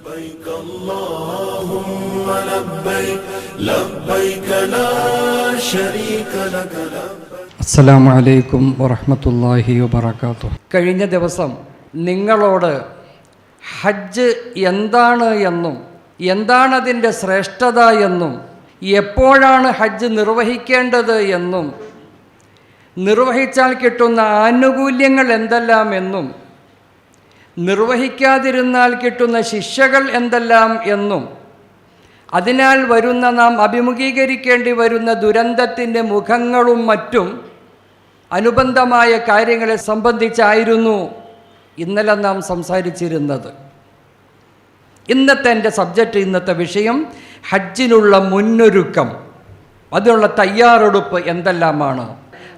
لبيك اللهم لبيك لبيك لا شريك لك അസ്സലാമു അലൈക്കും വറഹ്മത്തുള്ളാഹി വബറകാതുഹു. കഴിഞ്ഞ ദിവസം നിങ്ങളോട് ഹജ്ജ് എന്താണ് എന്നും എന്താണ് അതിൻ്റെ ശ്രേഷ്ഠത എന്നും എപ്പോഴാണ് ഹജ്ജ് നിർവഹിക്കേണ്ടത് എന്നും നിർവഹിച്ചാൽ കിട്ടുന്ന ആനുകൂല്യങ്ങൾ എന്തെല്ലാം എന്നും നിർവഹിക്കാതിരുന്നാൽ കിട്ടുന്ന ശിക്ഷകൾ എന്തെല്ലാം എന്നും അതിനാൽ വരുന്ന നാം അഭിമുഖീകരിക്കേണ്ടി വരുന്ന ദുരന്തത്തിൻ്റെ മുഖങ്ങളും മറ്റും അനുബന്ധമായ കാര്യങ്ങളെ സംബന്ധിച്ചായിരുന്നു ഇന്നലെ നാം സംസാരിച്ചിരുന്നത്. ഇന്നത്തെ എൻ്റെ സബ്ജക്റ്റ്, ഇന്നത്തെ വിഷയം ഹജ്ജിനുള്ള മുന്നൊരുക്കം, അതിനുള്ള തയ്യാറെടുപ്പ് എന്തെല്ലാമാണ്.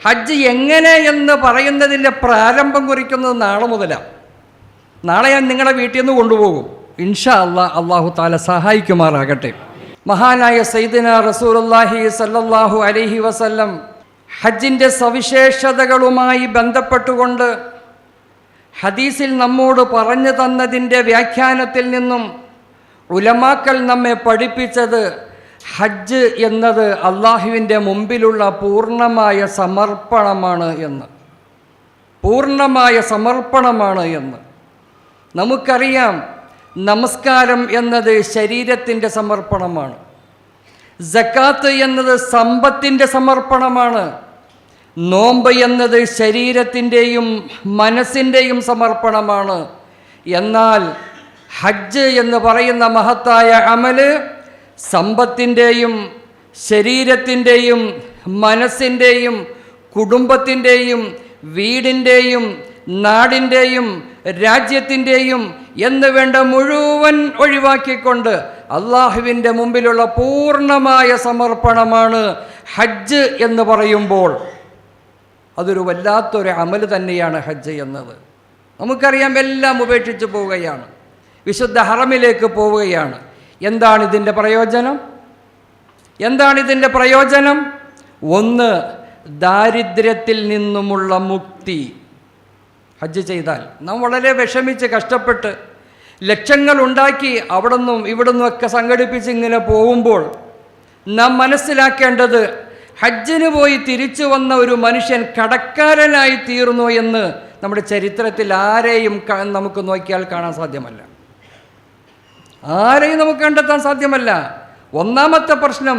ഹജ്ജ് എങ്ങനെ എന്ന് പറയുന്നതിൻ്റെ പ്രാരംഭം കുറിക്കുന്നത് നാളെ മുതലാണ്. നാളെ ഞാൻ നിങ്ങളെ വീട്ടിൽ നിന്ന് കൊണ്ടുപോകും. ഇൻഷാ അല്ലാഹ്, അല്ലാഹു തആല സഹായിക്കുമാറാകട്ടെ. മഹാനായ സയ്യിദുനാ റസൂലുള്ളാഹി സ്വല്ലല്ലാഹു അലൈഹി വസല്ലം ഹജ്ജിൻ്റെ സവിശേഷതകളുമായി ബന്ധപ്പെട്ടുകൊണ്ട് ഹദീസിൽ നമ്മോട് പറഞ്ഞു തന്നതിൻ്റെ വ്യാഖ്യാനത്തിൽ നിന്നും ഉലമാക്കൾ നമ്മെ പഠിപ്പിച്ചത് ഹജ്ജ് എന്നത് അള്ളാഹുവിൻ്റെ മുമ്പിലുള്ള പൂർണ്ണമായ സമർപ്പണമാണ് എന്ന്. പൂർണ്ണമായ സമർപ്പണമാണ് എന്ന്. നമുക്കറിയാം, നമസ്കാരം എന്നത് ശരീരത്തിൻ്റെ സമർപ്പണമാണ്. സക്കാത്ത് എന്നത് സമ്പത്തിൻ്റെ സമർപ്പണമാണ്. നോമ്പ് എന്നത് ശരീരത്തിൻ്റെയും മനസ്സിൻ്റെയും സമർപ്പണമാണ്. എന്നാൽ ഹജ്ജ് എന്ന് പറയുന്ന മഹത്തായ അമല് സമ്പത്തിൻ്റെയും ശരീരത്തിൻ്റെയും മനസ്സിൻ്റെയും കുടുംബത്തിൻ്റെയും വീടിൻ്റെയും നാടിൻ്റെയും രാജ്യത്തിൻ്റെയും എന്ന് വേണ്ട മുഴുവൻ ഒഴിവാക്കിക്കൊണ്ട് അള്ളാഹുവിൻ്റെ മുമ്പിലുള്ള പൂർണ്ണമായ സമർപ്പണമാണ് ഹജ്ജ് എന്ന് പറയുമ്പോൾ. അതൊരു വല്ലാത്തൊരു അമല് തന്നെയാണ് ഹജ്ജ് എന്നത്. നമുക്കറിയാം, എല്ലാം ഉപേക്ഷിച്ച് പോവുകയാണ്, വിശുദ്ധ ഹറമിലേക്ക് പോവുകയാണ്. എന്താണിതിൻ്റെ പ്രയോജനം? എന്താണിതിൻ്റെ പ്രയോജനം? ഒന്ന്, ദാരിദ്ര്യത്തിൽ നിന്നുമുള്ള മുക്തി. ഹജ്ജ് ചെയ്താൽ നാം വളരെ വിഷമിച്ച് കഷ്ടപ്പെട്ട് ലക്ഷങ്ങൾ ഉണ്ടാക്കി അവിടെ നിന്നും ഇവിടെ നിന്നുമൊക്കെ സംഘടിപ്പിച്ച് ഇങ്ങനെ പോകുമ്പോൾ നാം മനസ്സിലാക്കേണ്ടത്, ഹജ്ജിന് പോയി തിരിച്ചു വന്ന ഒരു മനുഷ്യൻ കടക്കാരനായി തീർന്നു എന്ന് നമ്മുടെ ചരിത്രത്തിൽ ആരെയും നമുക്ക് നോക്കിയാൽ കാണാൻ സാധ്യമല്ല. ആരെയും നമുക്ക് കണ്ടെത്താൻ സാധ്യമല്ല. ഒന്നാമത്തെ പ്രശ്നം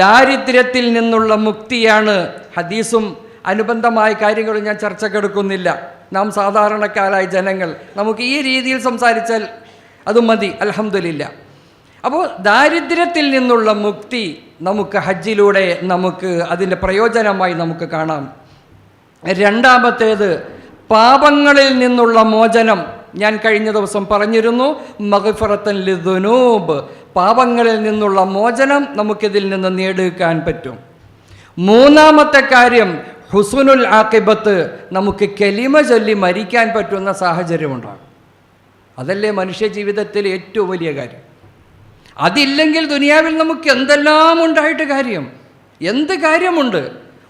ദാരിദ്ര്യത്തിൽ നിന്നുള്ള മുക്തിയാണ്. ഹദീസും അനുബന്ധമായ കാര്യങ്ങളും ഞാൻ ചർച്ചക്കെടുക്കുന്നില്ല. നാം സാധാരണക്കാരായ ജനങ്ങൾ നമുക്ക് ഈ രീതിയിൽ സംസാരിച്ചാൽ അത് മതി, അൽഹംദുലില്ലാ. അപ്പോൾ ദാരിദ്ര്യത്തിൽ നിന്നുള്ള മുക്തി നമുക്ക് ഹജ്ജിലൂടെ നമുക്ക് അതിൻ്റെ പ്രയോജനമായി നമുക്ക് കാണാം. രണ്ടാമത്തേത് പാപങ്ങളിൽ നിന്നുള്ള മോചനം. ഞാൻ കഴിഞ്ഞ ദിവസം പറഞ്ഞിരുന്നു, മഗ്ഫിറത്തൻ ലിദുനൂബ്, പാപങ്ങളിൽ നിന്നുള്ള മോചനം നമുക്കിതിൽ നിന്ന് നേടിയെടുക്കാൻ പറ്റും. മൂന്നാമത്തെ കാര്യം ഹുസ്നുൽ ആഖിബത്ത്, നമുക്ക് കലിമ ചൊല്ലി മരിക്കാൻ പറ്റുന്ന സാഹചര്യമുണ്ടാകും. അതല്ലേ മനുഷ്യ ജീവിതത്തിൽ ഏറ്റവും വലിയ കാര്യം. അതില്ലെങ്കിൽ ദുനിയാവിൽ നമുക്ക് എന്തെല്ലാം ഉണ്ടായിട്ട് കാര്യം? എന്ത് കാര്യമുണ്ട്?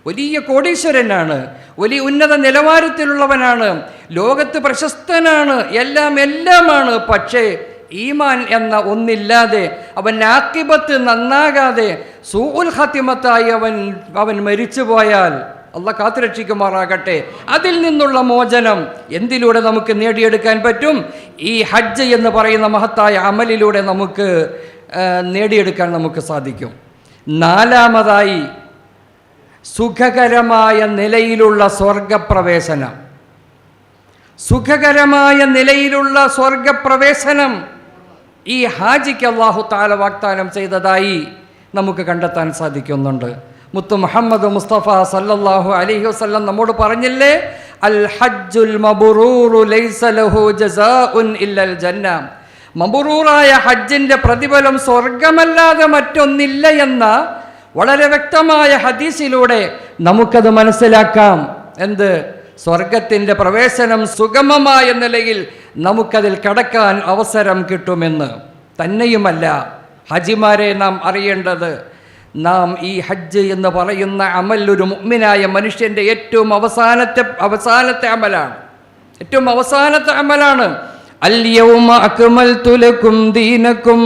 വലിയ കോടീശ്വരനാണ്, വലിയ ഉന്നത നിലവാരത്തിലുള്ളവനാണ്, ലോകത്ത് പ്രശസ്തനാണ്, എല്ലാമാണ്. പക്ഷേ ഈമാൻ എന്ന ഒന്നില്ലാതെ, അവൻ ആഖിബത്ത് നന്നാകാതെ സൂഉൽ ഖാത്തിമത്തായി അവൻ മരിച്ചു പോയാൽ അല്ലാഹ് കാത്തുരക്ഷിക്കുമാറാകട്ടെ. അതിൽ നിന്നുള്ള മോചനം എന്തിലൂടെ നമുക്ക് നേടിയെടുക്കാൻ പറ്റും? ഈ ഹജ്ജ് എന്ന് പറയുന്ന മഹത്തായ അമലിലൂടെ നമുക്ക് നേടിയെടുക്കാൻ നമുക്ക് സാധിക്കും. നാലാമതായി സുഖകരമായ നിലയിലുള്ള സ്വർഗപ്രവേശനം. സുഖകരമായ നിലയിലുള്ള സ്വർഗപ്രവേശനം ഈ ഹാജിക്ക് അല്ലാഹു തആല വാഗ്ദാനം ചെയ്തതായി നമുക്ക് കണ്ടെത്താൻ സാധിക്കുന്നുണ്ട്. മുത്തു മുഹമ്മദ് മുസ്തഫ സല്ലല്ലാഹു അലൈഹി വസല്ലം നമ്മോട് പറഞ്ഞില്ലേ, അൽ ഹജ്ജുൽ മബ്റൂറു ലൈസ ലഹു ജസാഉൻ ഇല്ലൽ ജന്ന. മബ്റൂറായ ഹജ്ജിൻ്റെ പ്രതിഫലം സ്വർഗമല്ലാതെ മറ്റൊന്നില്ല എന്ന വളരെ വ്യക്തമായ ഹദീസിലൂടെ നമുക്കത് മനസ്സിലാക്കാം. എന്ത്? സ്വർഗത്തിൻ്റെ പ്രവേശനം സുഗമമായ നിലയിൽ നമുക്കതിൽ കടക്കാൻ അവസരം കിട്ടുമെന്ന്. തന്നെയുമല്ല, ഹജിമാരെ നാം അറിയേണ്ടത്, നാം ഈ ഹജ്ജ് എന്ന് പറയുന്ന അമൽ ഒരു മുഅ്മിനായ മനുഷ്യൻ്റെ ഏറ്റവും അവസാനത്തെ അമലാണ്. ഏറ്റവും അവസാനത്തെ അമലാണ്. അൽയൗമ അക്മൽതു ലക്കും ദീനക്കും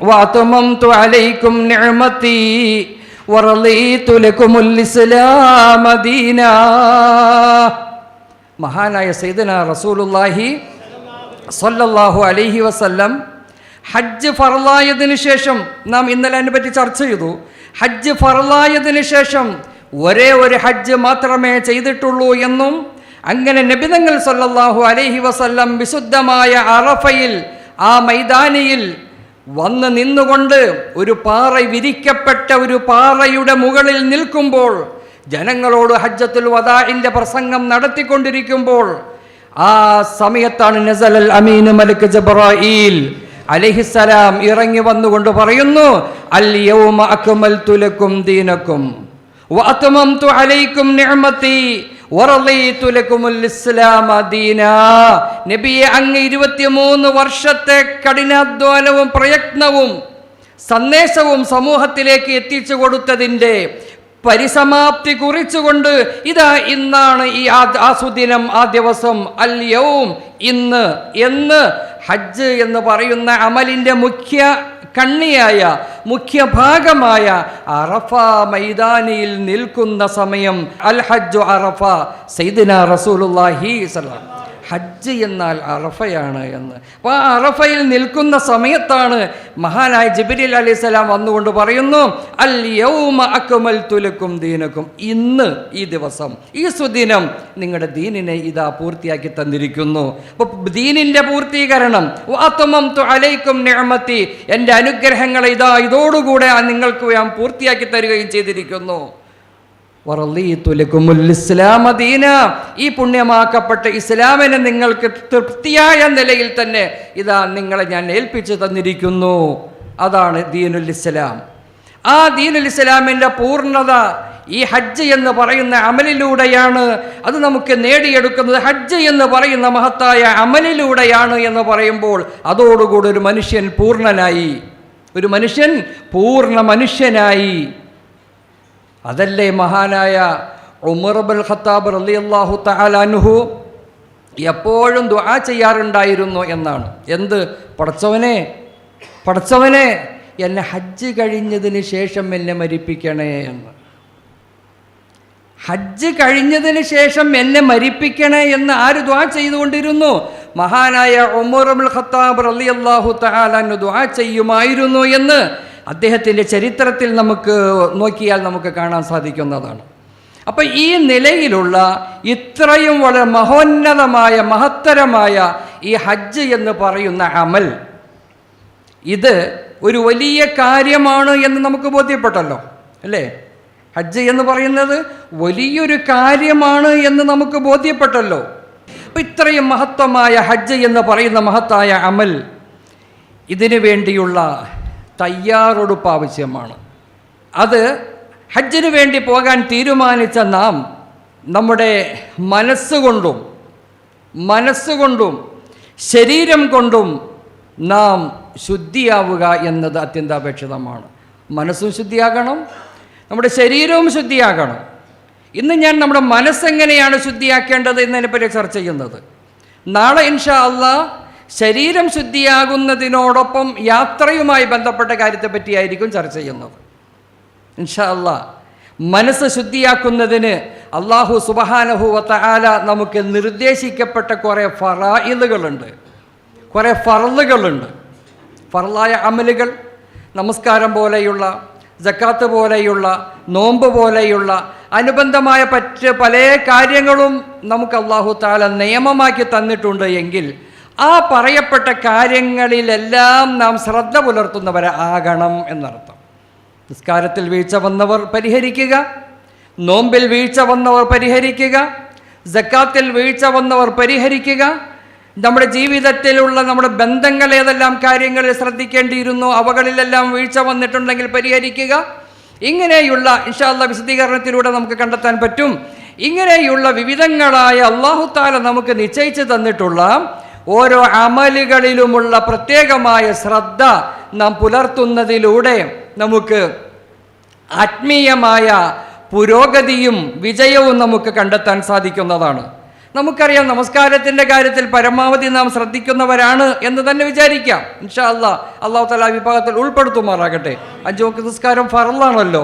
വഅത്മംതു അലൈക്കും നിഅമതി വറളീതു ലക്കുമുൽ ഇസ്ലാമ ദീനാ. മഹാനായ സയ്യിദുനാ റസൂലുള്ളാഹി സ്വല്ലല്ലാഹു അലൈഹി വസല്ലം ഹജ്ജ് ഫർളായതിനു ശേഷം, നാം ഇന്നലെ അതിനെപ്പറ്റി ചർച്ച ചെയ്തു, ഹജ്ജ് ഫർളായതിനു ശേഷം ഒരേ ഒരു ഹജ്ജ് മാത്രമേ ചെയ്തിട്ടുള്ളൂ എന്നും, അങ്ങനെ നബി തങ്ങൾ സല്ലല്ലാഹു അലൈഹി വസല്ലം വിശുദ്ധമായ അറഫയിൽ ആ മൈതാനിയിൽ വന്ന് നിന്നുകൊണ്ട് ഒരു പാറ, വിരിക്കപ്പെട്ട ഒരു പാറയുടെ മുകളിൽ നിൽക്കുമ്പോൾ, ജനങ്ങളോട് ഹജ്ജത്തുൽ വദാഇന്റെ പ്രസംഗം നടത്തിക്കൊണ്ടിരിക്കുമ്പോൾ, ആ സമയത്താണ് നസലൽ അമീൻ മലക്ക് ജിബ്രായീൽ അലൈഹിസ്സലാം ഇറങ്ങി വന്നുകൊണ്ട് പറയുന്നു, അൽ യൗമ അക്മൽതു ലക്കും ദീനക്കും വഅത്മംതു അലൈക്കും നിഅമതി വറളീതു ലക്കുമുൽ ഇസ്ലാമ ദീനാ. നബിയെ, അങ്ങ് 23 വർഷത്തെ കഠിനാധ്വാനവും പ്രയത്നവും സന്ദേശവും സമൂഹത്തിലേക്ക് എത്തിച്ചു കൊടുത്തതിൻ്റെ പരിസമാപ്തി കുറിച്ചുകൊണ്ട് ഇതാ ഇന്നാണ് ഈ ആ സുദിനം, ആ ദിവസം, അൽ യൗം, ഇന്ന്, എന്ന് ഹജ്ജ് എന്ന് പറയുന്ന അമലിൻ്റെ മുഖ്യ കണ്ണിയായ, മുഖ്യ ഭാഗമായ അറഫ മൈതാനിയിൽ നിൽക്കുന്ന സമയം. അൽ ഹജ്ജു അറഫ. സയ്യിദുനാ റസൂലുള്ളാഹി സ്വല്ലല്ലാഹു അലൈഹി വസല്ലം ഹജ്ജ് എന്നാൽ അറഫയാണ് എന്ന്. അപ്പോൾ ആ അറഫയിൽ നിൽക്കുന്ന സമയത്താണ് മഹാനായ ജിബ്രീൽ അലൈഹിസ്സലാം വന്നുകൊണ്ട് പറയുന്നു, അൽ യൗമ അക്മൽതു ലക്കും ദീനക്കും. ഇന്ന്, ഈ ദിവസം, ഈ സുദിനം നിങ്ങളുടെ ദീനിനെ ഇതാ പൂർത്തിയാക്കി തന്നിരിക്കുന്നു. അപ്പോൾ ദീനിൻ്റെ പൂർത്തീകരണം, വഅത്മംതു അലൈക്കും നിഅമതി, എൻ്റെ അനുഗ്രഹങ്ങളെ ഇതാ ഇതോടുകൂടെ നിങ്ങൾക്ക് ഞാൻ പൂർത്തിയാക്കി തരികയും ചെയ്തിരിക്കുന്നു. വറളീതു ലക്കുമുൽ ഇസ്ലാമ ദീന, ഈ പുണ്യമാക്കപ്പെട്ട ഇസ്ലാമിനെ നിങ്ങൾക്ക് തൃപ്തിയായ നിലയിൽ തന്നെ ഇതാ നിങ്ങളെ ഞാൻ ഏൽപ്പിച്ചു തന്നിരിക്കുന്നു. അതാണ് ദീനുൽ ഇസ്ലാം. ആ ദീനുൽ ഇസ്ലാമിൻ്റെ പൂർണ്ണത ഈ ഹജ്ജ് എന്ന് പറയുന്ന അമലിലൂടെയാണ്. അത് നമുക്ക് നേടിയെടുക്കുന്നത് ഹജ്ജ് എന്ന് പറയുന്ന മഹത്തായ അമലിലൂടെയാണ് എന്ന് പറയുമ്പോൾ അതോടുകൂടി ഒരു മനുഷ്യൻ പൂർണ്ണനായി, ഒരു മനുഷ്യൻ പൂർണ്ണ മനുഷ്യനായി. അതല്ലേ മഹാനായ ഉമർ ഇബ്നുൽ ഖത്താബ് റളിയല്ലാഹു തആല അൻഹു എപ്പോഴും ദുആ ചെയ്യാറുണ്ടായിരുന്നു എന്നാണ്. എന്ത്? പടച്ചവനെ എന്നെ ഹജ്ജ് കഴിഞ്ഞതിന് ശേഷം എന്നെ മരിപ്പിക്കണേ എന്ന്. ഹജ്ജ് കഴിഞ്ഞതിന് ശേഷം എന്നെ മരിപ്പിക്കണേ എന്ന് ആര് ദുആ ചെയ്തുകൊണ്ടിരുന്നു? മഹാനായ ഉമർ ഇബ്നുൽ ഖത്താബ് റളിയല്ലാഹു തആല അൻഹു ദുആ ചെയ്യുമായിരുന്നു എന്ന് അദ്ദേഹത്തിൻ്റെ ചരിത്രത്തിൽ നമുക്ക് നോക്കിയാൽ നമുക്ക് കാണാൻ സാധിക്കുന്നതാണ്. അപ്പം ഈ നിലയിലുള്ള ഇത്രയും വളരെ മഹോന്നതമായ, മഹത്തരമായ ഈ ഹജ്ജ് എന്ന് പറയുന്ന അമൽ, ഇത് ഒരു വലിയ കാര്യമാണ് എന്ന് നമുക്ക് ബോധ്യപ്പെട്ടല്ലോ, അല്ലേ? ഹജ്ജ് എന്ന് പറയുന്നത് വലിയൊരു കാര്യമാണ് എന്ന് നമുക്ക് ബോധ്യപ്പെട്ടല്ലോ. അപ്പം ഇത്രയും മഹത്വമായ ഹജ്ജ് എന്ന് പറയുന്ന മഹത്തായ അമൽ, ഇതിനു വേണ്ടിയുള്ള തയ്യാറെടുപ്പ് ആവശ്യമാണ്. അത് ഹജ്ജിന് വേണ്ടി പോകാൻ തീരുമാനിച്ച നാം നമ്മുടെ മനസ്സുകൊണ്ടും ശരീരം കൊണ്ടും നാം ശുദ്ധിയാവുക എന്നത് അത്യന്താപേക്ഷിതമാണ്. മനസ്സും ശുദ്ധിയാകണം, നമ്മുടെ ശരീരവും ശുദ്ധിയാകണം. ഇന്ന് ഞാൻ നമ്മുടെ മനസ്സെങ്ങനെയാണ് ശുദ്ധിയാക്കേണ്ടത് എന്നതിനെപ്പറ്റി ചർച്ച ചെയ്യുന്നത്. നാളെ ഇൻഷാ അല്ലാഹ് ശരീരം ശുദ്ധിയാകുന്നതിനോടൊപ്പം യാത്രയുമായി ബന്ധപ്പെട്ട കാര്യത്തെപ്പറ്റിയായിരിക്കും ചർച്ച ചെയ്യുന്നത്. ഇൻഷാ അല്ലാഹ് മനസ്സ് ശുദ്ധിയാക്കുന്നതിന് അല്ലാഹു സുബ്ഹാനഹു വ തആല നമുക്ക് നിർദ്ദേശിക്കപ്പെട്ട കുറേ ഫറായിലുകളുണ്ട്, കുറേ ഫർളുകളുണ്ട്. ഫർളായ അമലുകൾ, നമസ്കാരം പോലെയുള്ള, സക്കാത്ത് പോലെയുള്ള, നോമ്പ് പോലെയുള്ള അനുബന്ധമായ പല കാര്യങ്ങളും നമുക്ക് അല്ലാഹു തആല നിയമമാക്കി തന്നിട്ടുണ്ട്. എങ്കിൽ ആ പറയപ്പെട്ട കാര്യങ്ങളിലെല്ലാം നാം ശ്രദ്ധ പുലർത്തുന്നവരാകണം എന്നർത്ഥം. നിസ്കാരത്തിൽ വീഴ്ച വന്നവർ പരിഹരിക്കുക, നോമ്പിൽ വീഴ്ച വന്നവർ പരിഹരിക്കുക, സക്കാത്തിൽ വീഴ്ച വന്നവർ പരിഹരിക്കുക, നമ്മുടെ ജീവിതത്തിലുള്ള നമ്മുടെ ബന്ധങ്ങൾ ഏതെല്ലാം കാര്യങ്ങളിൽ ശ്രദ്ധിക്കേണ്ടിയിരുന്നു അവകളിലെല്ലാം വീഴ്ച വന്നിട്ടുണ്ടെങ്കിൽ പരിഹരിക്കുക. ഇങ്ങനെയുള്ള ഇൻഷാ അല്ലാഹ് വിശദീകരണത്തിലൂടെ നമുക്ക് കണ്ടെത്താൻ പറ്റും. ഇങ്ങനെയുള്ള വിവിധങ്ങളായ അല്ലാഹു തആല നമുക്ക് നിശ്ചയിച്ചു തന്നിട്ടുള്ള ഓരോ അമലുകളിലുമുള്ള പ്രത്യേകമായ ശ്രദ്ധ നാം പുലർത്തുന്നതിലൂടെ നമുക്ക് ആത്മീയമായ പുരോഗതിയും വിജയവും നമുക്ക് കണ്ടെത്താൻ സാധിക്കുന്നതാണ്. നമുക്കറിയാം നമസ്കാരത്തിൻ്റെ കാര്യത്തിൽ പരമാവധി നാം ശ്രദ്ധിക്കുന്നവരാണ് എന്ന് തന്നെ വിചാരിക്കാം. ഇൻഷാ അല്ലാഹ് അല്ലാഹു തആല വിഭാഗത്തിൽ ഉൾപ്പെടുത്തുമാറാകട്ടെ. 5 വക്ത് നിസ്കാരം ഫർളാണല്ലോ.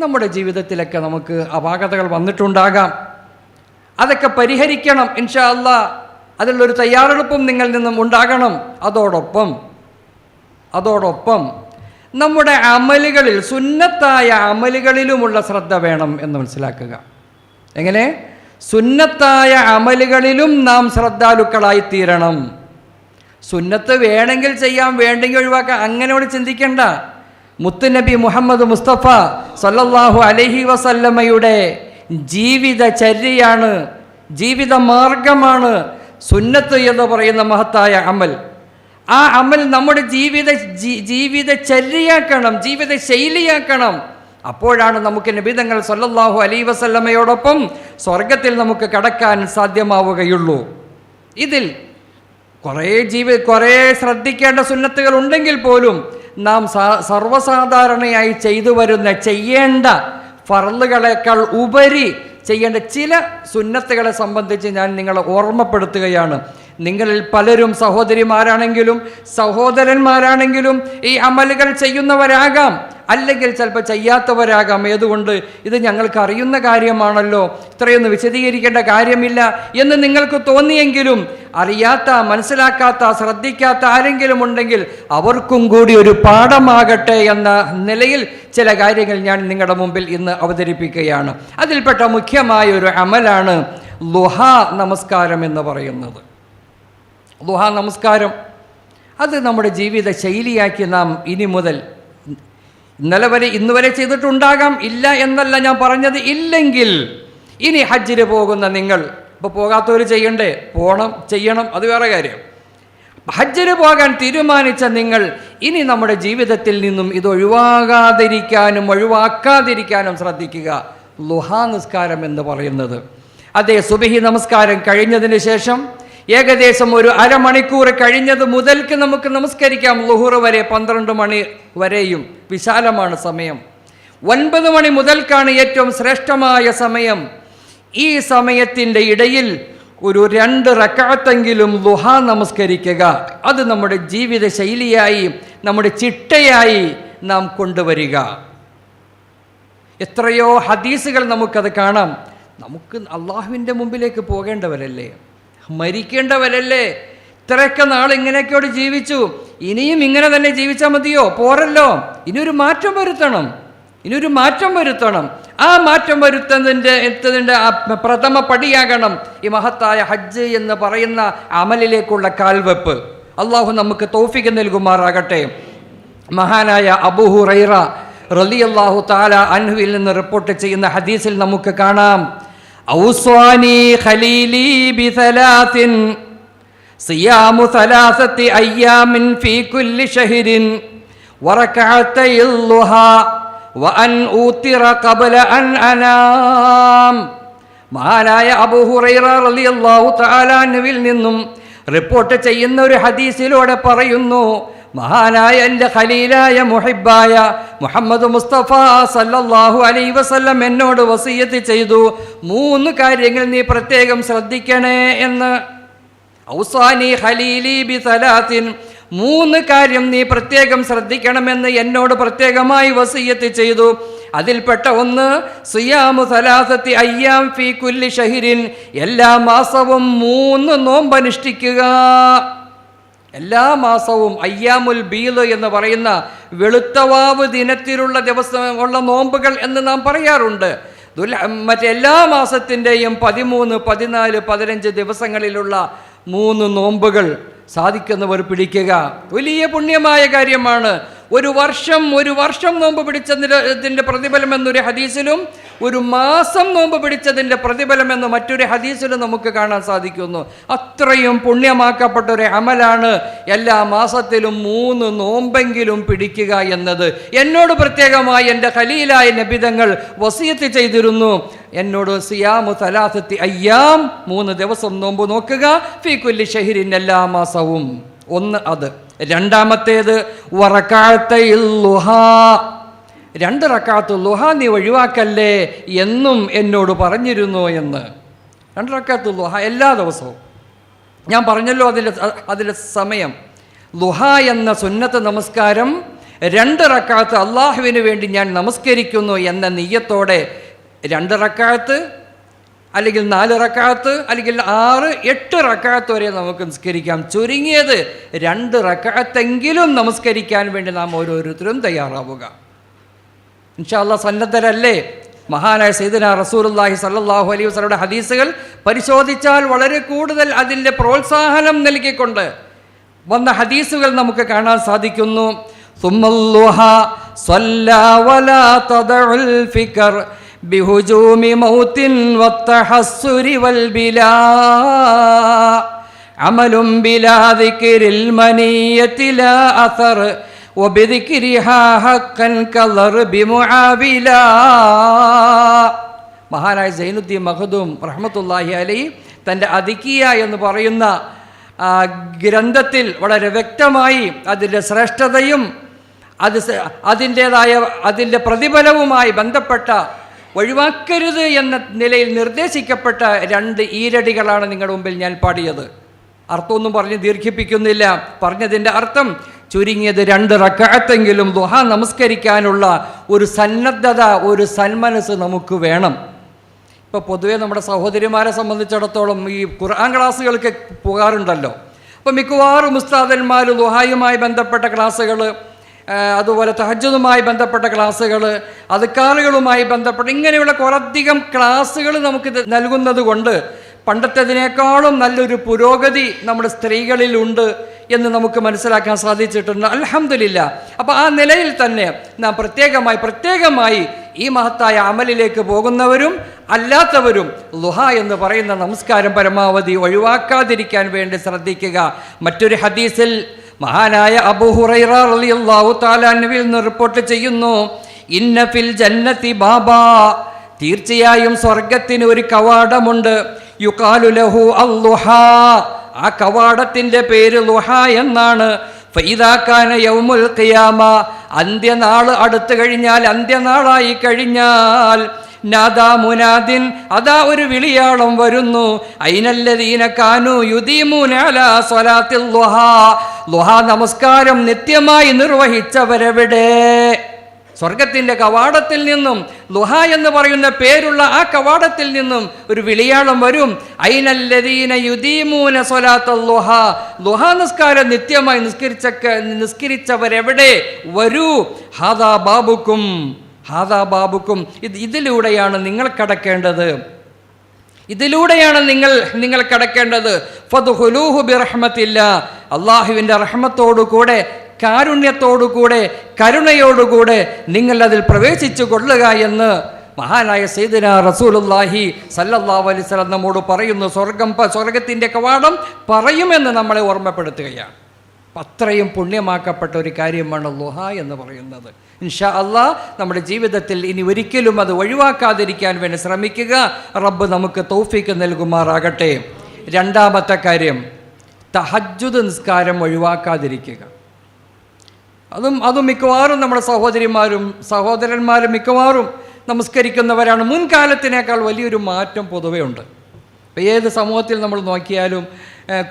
നമ്മുടെ ജീവിതത്തിലൊക്കെ നമുക്ക് അപാകതകൾ വന്നിട്ടുണ്ടാകാം. അതൊക്കെ പരിഹരിക്കണം ഇൻഷാ അല്ലാഹ്. അതിലുള്ളൊരു തയ്യാറെടുപ്പും നിങ്ങളിൽ നിന്നും ഉണ്ടാകണം. അതോടൊപ്പം നമ്മുടെ അമലുകളിൽ, സുന്നത്തായ അമലുകളിലുമുള്ള ശ്രദ്ധ വേണം എന്ന് മനസ്സിലാക്കുക. എങ്ങനെ? സുന്നത്തായ അമലുകളിലും നാം ശ്രദ്ധാലുക്കളായിത്തീരണം. സുന്നത്ത് വേണമെങ്കിൽ ചെയ്യാം, വേണ്ടെങ്കിൽ ഒഴിവാക്കാം, അങ്ങനെ ചിന്തിക്കേണ്ട. മുത്തുനബി മുഹമ്മദ് മുസ്തഫ സല്ലല്ലാഹു അലൈഹി വസല്ലമയുടെ ജീവിതചര്യയാണ്, ജീവിത മാർഗമാണ് സുന്നത്ത് എന്ന് പറയുന്ന മഹത്തായ അമൽ. ആ അമൽ നമ്മുടെ ജീവിതചര്യയാക്കണം, ജീവിത ശൈലിയാക്കണം. അപ്പോഴാണ് നമുക്ക് നബിതങ്ങൾ സല്ലല്ലാഹു അലൈഹി വസല്ലമയോടൊപ്പം സ്വർഗത്തിൽ നമുക്ക് കടക്കാൻ സാധ്യമാവുകയുള്ളൂ. ഇതിൽ കുറേ ശ്രദ്ധിക്കേണ്ട സുന്നത്തുകൾ ഉണ്ടെങ്കിൽ പോലും നാം സർവ്വസാധാരണയായി ചെയ്യേണ്ട ഫർളുകളേക്കാൾ ഉപരി ചെയ്യേണ്ട ചില സുന്നത്തുകളെ സംബന്ധിച്ച് ഞാൻ നിങ്ങളെ ഓർമ്മപ്പെടുത്തുകയാണ്. നിങ്ങളിൽ പലരും സഹോദരിമാരാണെങ്കിലും സഹോദരന്മാരാണെങ്കിലും ഈ അമലുകൾ ചെയ്യുന്നവരാകാം, അല്ലെങ്കിൽ ചിലപ്പോൾ ചെയ്യാത്തവരാകാം. ഏതുകൊണ്ട് ഇത് ഞങ്ങൾക്ക് അറിയുന്ന കാര്യമാണല്ലോ, ഇത്രയൊന്നും വിശദീകരിക്കേണ്ട കാര്യമില്ല എന്ന് നിങ്ങൾക്ക് തോന്നിയെങ്കിലും അറിയാത്ത, മനസ്സിലാക്കാത്ത, ശ്രദ്ധിക്കാത്ത ആരെങ്കിലും ഉണ്ടെങ്കിൽ അവർക്കും കൂടി ഒരു പാഠമാകട്ടെ എന്ന നിലയിൽ ചില കാര്യങ്ങൾ ഞാൻ നിങ്ങളുടെ മുമ്പിൽ ഇന്ന് അവതരിപ്പിക്കുകയാണ്. അതിൽപ്പെട്ട മുഖ്യമായ ഒരു അമലാണ് ളുഹാ നമസ്കാരം എന്ന് പറയുന്നത്. ളുഹാ നമസ്കാരം അത് നമ്മുടെ ജീവിത ശൈലിയാക്കി നാം ഇനി മുതൽ, ഇന്ന് വരെ ചെയ്തിട്ടുണ്ടാകാം, ഇല്ല എന്നല്ല ഞാൻ പറഞ്ഞത്. ഇല്ലെങ്കിൽ ഇനി ഹജ്ജിന് പോകുന്ന നിങ്ങൾ, ഇപ്പോൾ പോകാത്തവർ ചെയ്യണം, അത് വേറെ കാര്യം. ഹജ്ജിന് പോകാൻ തീരുമാനിച്ച നിങ്ങൾ ഇനി നമ്മുടെ ജീവിതത്തിൽ നിന്നും ഇത് ഒഴിവാക്കാതിരിക്കാനും ശ്രദ്ധിക്കുക. ളുഹാ നിസ്കാരം എന്ന് പറയുന്നത്, അതേ സുബഹി നമസ്കാരം കഴിഞ്ഞതിന് ശേഷം ഏകദേശം ഒരു അരമണിക്കൂർ കഴിഞ്ഞത് മുതൽക്ക് നമുക്ക് നമസ്കരിക്കാം. ളുഹുർ വരെ 12 മണി വരെയും വിശാലമാണ് സമയം. 9 മണി മുതൽക്കാണ് ഏറ്റവും ശ്രേഷ്ഠമായ സമയം. ഈ സമയത്തിൻ്റെ ഇടയിൽ ഒരു 2 റക്അത്തെങ്കിലും ളുഹാ നമസ്കരിക്കുക. അത് നമ്മുടെ ജീവിത ശൈലിയായി, നമ്മുടെ ചിട്ടയായി നാം കൊണ്ടുവരിക. എത്രയോ ഹദീസുകൾ നമുക്കത് കാണാം. നമുക്ക് അള്ളാഹുവിൻ്റെ മുമ്പിലേക്ക് പോകേണ്ടവരല്ലേ, മരിക്കേണ്ടവരല്ലേ, ഇത്രയൊക്കെ നാൾ ഇങ്ങനെയൊക്കെയോട് ജീവിച്ചു, ഇനിയും ഇങ്ങനെ തന്നെ ജീവിച്ചാൽ മതിയോ? പോരല്ലോ, ഇനിയൊരു മാറ്റം വരുത്തണം. ആ മാറ്റം വരുത്തുന്നതിൻ്റെ പ്രഥമ പടിയാകണം ഈ മഹത്തായ ഹജ്ജ് എന്ന് പറയുന്ന അമലിലേക്കുള്ള കാൽവെപ്പ്. അള്ളാഹു നമുക്ക് തൗഫീഖ് നൽകുമാറാകട്ടെ. മഹാനായ അബൂ ഹുറൈറ റളിയല്ലാഹു തആല അൻഹുവിൽ നിന്ന് റിപ്പോർട്ട് ചെയ്യുന്ന ഹദീസിൽ നമുക്ക് കാണാം, ഔസ്വാനി ഖലീലി ബിസലാത്തിൻ സിയാമു സലാസത്തി അയ്യാമിൻ ഫീ കുല്ലി ശഹ്രിൻ വറകഅത്തൈൽ ളുഹാ വഅൻ ഊതിറ ഖബല അൻ അനാം. മഹാനായ അബൂ ഹുറൈറ റളിയല്ലാഹു തആല അൻഹുവിൽ നിന്നും റിപ്പോർട്ട് ചെയ്യുന്ന ഒരു ഹദീസിലൂടെ പറയുന്നു, മഹാനായ എൻ്റെ ഖലീലായ മുഹിബ്ബായ മുഹമ്മദ് മുസ്തഫ സല്ലല്ലാഹു അലൈഹി വസല്ലം എന്നോട് വസിയത്ത് ചെയ്തു, 3 കാര്യങ്ങൾ നീ പ്രത്യേകം ശ്രദ്ധിക്കണേ എന്ന്. ഔസാനി ഖലീലി ബിസലാത്തിൻ, 3 കാര്യം നീ പ്രത്യേകം ശ്രദ്ധിക്കണമെന്ന് എന്നോട് പ്രത്യേകമായി വസിയത്ത് ചെയ്തു. അതിൽപ്പെട്ട ഒന്ന് സിയാമു സലാസത്തി അയ്യാം ഫീ കുല്ലി ശഹ്രിൻ, എല്ലാ മാസവും 3 നോമ്പ് അനുഷ്ഠിക്കുക. എല്ലാ മാസവും അയ്യാമുൽ ബീദ് എന്ന് പറയുന്ന വെളുത്തവാവ് ദിനത്തിലുള്ള ദിവസമുള്ള നോമ്പുകൾ എന്ന് നാം പറയാറുണ്ട്. മറ്റെല്ലാ മാസത്തിൻ്റെയും 13, 14, 15 ദിവസങ്ങളിലുള്ള 3 നോമ്പുകൾ സാധിക്കുന്നവർ പിടിക്കുക. വലിയ പുണ്യമായ കാര്യമാണ്. ഒരു വർഷം നോമ്പ് പിടിച്ചതിൻ്റെ പ്രതിഫലം എന്നൊരു ഹദീസിലും ഒരു മാസം നോമ്പ് പിടിച്ചതിൻ്റെ പ്രതിഫലം എന്ന് മറ്റൊരു ഹദീസിലും നമുക്ക് കാണാൻ സാധിക്കുന്നു. അത്രയും പുണ്യമാക്കപ്പെട്ട ഒരു അമലാണ് എല്ലാ മാസത്തിലും 3 നോമ്പെങ്കിലും പിടിക്കുക എന്നത്. എന്നോട് പ്രത്യേകമായി എൻ്റെ ഖലീലായ നബിതങ്ങൾ വസിയത്ത് ചെയ്തിരുന്നു. എന്നോട് സിയാമു സലാസത്തി അയ്യാം, 3 ദിവസം നോമ്പ് നോക്കുക, ഫീ കുല്ലി ശഹ്രിൻ, എല്ലാ മാസവും. ഒന്ന് അത്. രണ്ടാമത്തേത് വറകഅത്തൈൽ ളുഹാ, 2 റക്അത്ത് ളുഹാ നീ ഒഴിവാക്കല്ലേ എന്നും എന്നോട് പറഞ്ഞിരുന്നു എന്ന്. 2 റക്അത്ത് ളുഹ എല്ലാ ദിവസവും. ഞാൻ പറഞ്ഞല്ലോ അതിൻ്റെ സമയം. ളുഹ എന്ന സുന്നത്ത് നമസ്കാരം 2 റക്അത്ത് അള്ളാഹുവിന് വേണ്ടി ഞാൻ നമസ്കരിക്കുന്നു എന്ന നിയ്യത്തോടെ 2 റക്അത്ത് അല്ലെങ്കിൽ 4 റക്അത്ത് അല്ലെങ്കിൽ 6, 8 റക്അത്ത് വരെ നമുക്ക് നിസ്കരിക്കാം. ചുരുങ്ങിയത് 2 റക്അത്തെങ്കിലും നമസ്കരിക്കാൻ വേണ്ടി നാം ഓരോരുത്തരും തയ്യാറാവുക. ഇൻഷാ അല്ലാഹ് സന്നദ്ധരല്ലേ? മഹാനായ സയ്യിദുനാ റസൂലുള്ളാഹി സ്വല്ലല്ലാഹു അലൈഹി വസല്ലമയുടെ ഹദീസുകൾ പരിശോധിച്ചാൽ വളരെ കൂടുതൽ അതിൻ്റെ പ്രോത്സാഹനം നൽകിക്കൊണ്ട് വന്ന ഹദീസുകൾ നമുക്ക് കാണാൻ സാധിക്കുന്നു. സുമ്മല്ലുഹ സ്വല്ലാ വലാ തദഉൽ ഫിക്ർ ബിഹുജൂമി മൗത്തിൻ വത്തഹസ്സുരി വൽബിലാ അമലും ബിലാ ദിക്രിൽ മനിയത്തി ലാ അസർ വബിദിക്രിഹാ ഹഖൻ കദർബി മുആവിലാ. മഹാനായ സൈനുദ്ദീൻ മഖ്ദൂം റഹ്മത്തുള്ളാഹി അലൈഹി തൻ്റെ അദിക്കിയ എന്ന് പറയുന്ന ഗ്രന്ഥത്തിൽ വളരെ വ്യക്തമായി അതിൻ്റെ ശ്രേഷ്ഠതയും അതിൻ്റെ പ്രതിഫലവുമായി ബന്ധപ്പെട്ട ഒഴിവാക്കരുത് എന്ന നിലയിൽ നിർദ്ദേശിക്കപ്പെട്ട 2 ഈരടികളാണ് നിങ്ങളുടെ മുമ്പിൽ ഞാൻ പാടിയത്. അർത്ഥമൊന്നും പറഞ്ഞ് ദീർഘിപ്പിക്കുന്നില്ല. പറഞ്ഞതിൻ്റെ അർത്ഥം ചുരുങ്ങിയത് 2 റക്അത്തെങ്കിലും ദുഹ നമസ്കരിക്കാനുള്ള ഒരു സന്നദ്ധത, ഒരു സന്മനസ് നമുക്ക് വേണം. ഇപ്പോൾ പൊതുവേ നമ്മുടെ സഹോദരിമാരെ സംബന്ധിച്ചിടത്തോളം ഈ ഖുർആൻ ക്ലാസ്സുകൾക്ക് പോകാറുണ്ടല്ലോ. അപ്പോൾ മിക്കവാറും ഉസ്താദന്മാർ ദുഹായുമായി ബന്ധപ്പെട്ട ക്ലാസ്സുകൾ, അതുപോലെ തഹജ്ജുദുമായി ബന്ധപ്പെട്ട ക്ലാസ്സുകൾ, അദ്കാറുകളുമായി ബന്ധപ്പെട്ട ഇങ്ങനെയുള്ള കുറേയധികം ക്ലാസ്സുകൾ നമുക്ക് നൽകുന്നത് കൊണ്ട് പണ്ടത്തേതിനേക്കാളും നല്ലൊരു പുരോഗതി നമ്മുടെ സ്ത്രീകളിലുണ്ട് എന്ന് നമുക്ക് മനസ്സിലാക്കാൻ സാധിച്ചിട്ടുണ്ട്. അൽഹംദുലില്ലാ. അപ്പോൾ ആ നിലയിൽ തന്നെ നാം പ്രത്യേകമായി ഈ മഹത്തായ അമലിലേക്ക് പോകുന്നവരും അല്ലാത്തവരും ളുഹ എന്ന് പറയുന്ന നമസ്കാരം പരമാവധി ഒഴിവാക്കാതിരിക്കാൻ വേണ്ടി ശ്രദ്ധിക്കുക. മറ്റൊരു ഹദീസിൽ മഹാനായ അബൂ ഹുറൈറ റളിയല്ലാഹു തആല അൻഹുവിൽ നിന്ന് റിപ്പോർട്ട് ചെയ്യുന്നു, ഇന്ന ഫിൽ ജന്നതി ബാബാ, തീർച്ചയായും സ്വർഗത്തിന് ഒരു കവാടമുണ്ട്, യുഖാലു ലഹു അൽളുഹാ, ആ കവാടത്തിൻ്റെ പേര് ളുഹ എന്നാണ്. ഫഇദാ കാന യൗമുൽ ഖിയാമ, അന്ത്യനാൾ അടുത്തു കഴിഞ്ഞാൽ, അന്ത്യനാളായി കഴിഞ്ഞാൽ, നാദാ മുനാദിൻ, അതാ ഒരു വിളിയാളം വരുന്നു, ഐനല്ലദീന കാനു യുദീമൂന അലാ സ്വലാത്തിൽ ളുഹാ, ളുഹാ നമസ്കാരം നിത്യമായി നിർവഹിച്ചവരെവിടെ? സ്വർഗത്തിൻ്റെ കവാടത്തിൽ നിന്നും, ളുഹ എന്ന് പറയുന്ന പേരുള്ള ആ കവാടത്തിൽ നിന്നും ഒരു വിളിയാളം വരും, ഐനല്ലദീന യുദീമൂന സ്വലാത്തൽ ളുഹ, ളുഹ നിസ്കാരം നിത്യമായി നിസ്കരിച്ചവരെവിടെ? വരൂ, ഹാദാ ബാബുക്കും, ഹാദാ ബാബുക്കും, ഇതിലൂടെയാണ് നിങ്ങൾ കടക്കേണ്ടത്, ഇതിലൂടെയാണ് നിങ്ങൾ കടക്കേണ്ടത്. ഫദ്ഖുലൂഹു ബിറഹ്മത്തില്ലാ, അല്ലാഹുവിൻ്റെ റഹ്മത്തോടുകൂടെ, കാരുണ്യത്തോടുകൂടെ, കരുണയോടുകൂടെ നിങ്ങൾ അതിൽ പ്രവേശിച്ചു കൊള്ളുക എന്ന് മഹാനായ സയ്യിദുനാ റസൂലുള്ളാഹി സല്ലല്ലാഹു അലൈഹി വസല്ലം നമ്മോട് പറയുന്നു. സ്വർഗത്തിൻ്റെ കവാടം പറയുമെന്ന് നമ്മളെ ഓർമ്മപ്പെടുത്തുകയാണ്. അത്രയും പുണ്യമാക്കപ്പെട്ട ഒരു കാര്യമാണ് ളുഹ എന്ന് പറയുന്നത്. ഇൻഷാ അല്ലാഹ് നമ്മുടെ ജീവിതത്തിൽ ഇനി ഒരിക്കലും അത് ഒഴിവാക്കാതിരിക്കാൻ വേണ്ടി ശ്രമിക്കുക. റബ്ബ് നമുക്ക് തൗഫീക്ക് നൽകുമാറാകട്ടെ. 2ാമത്തെ കാര്യം, തഹജ്ജുദ് നിസ്കാരം ഒഴിവാക്കാതിരിക്കുക. അതും മിക്കവാറും നമ്മുടെ സഹോദരന്മാരും മിക്കവാറും നമസ്കരിക്കുന്നവരാണ്. മുൻകാലത്തിനേക്കാൾ വലിയൊരു മാറ്റം പൊതുവേ ഉണ്ട്. ഇപ്പോൾ ഏത് സമൂഹത്തിൽ നമ്മൾ നോക്കിയാലും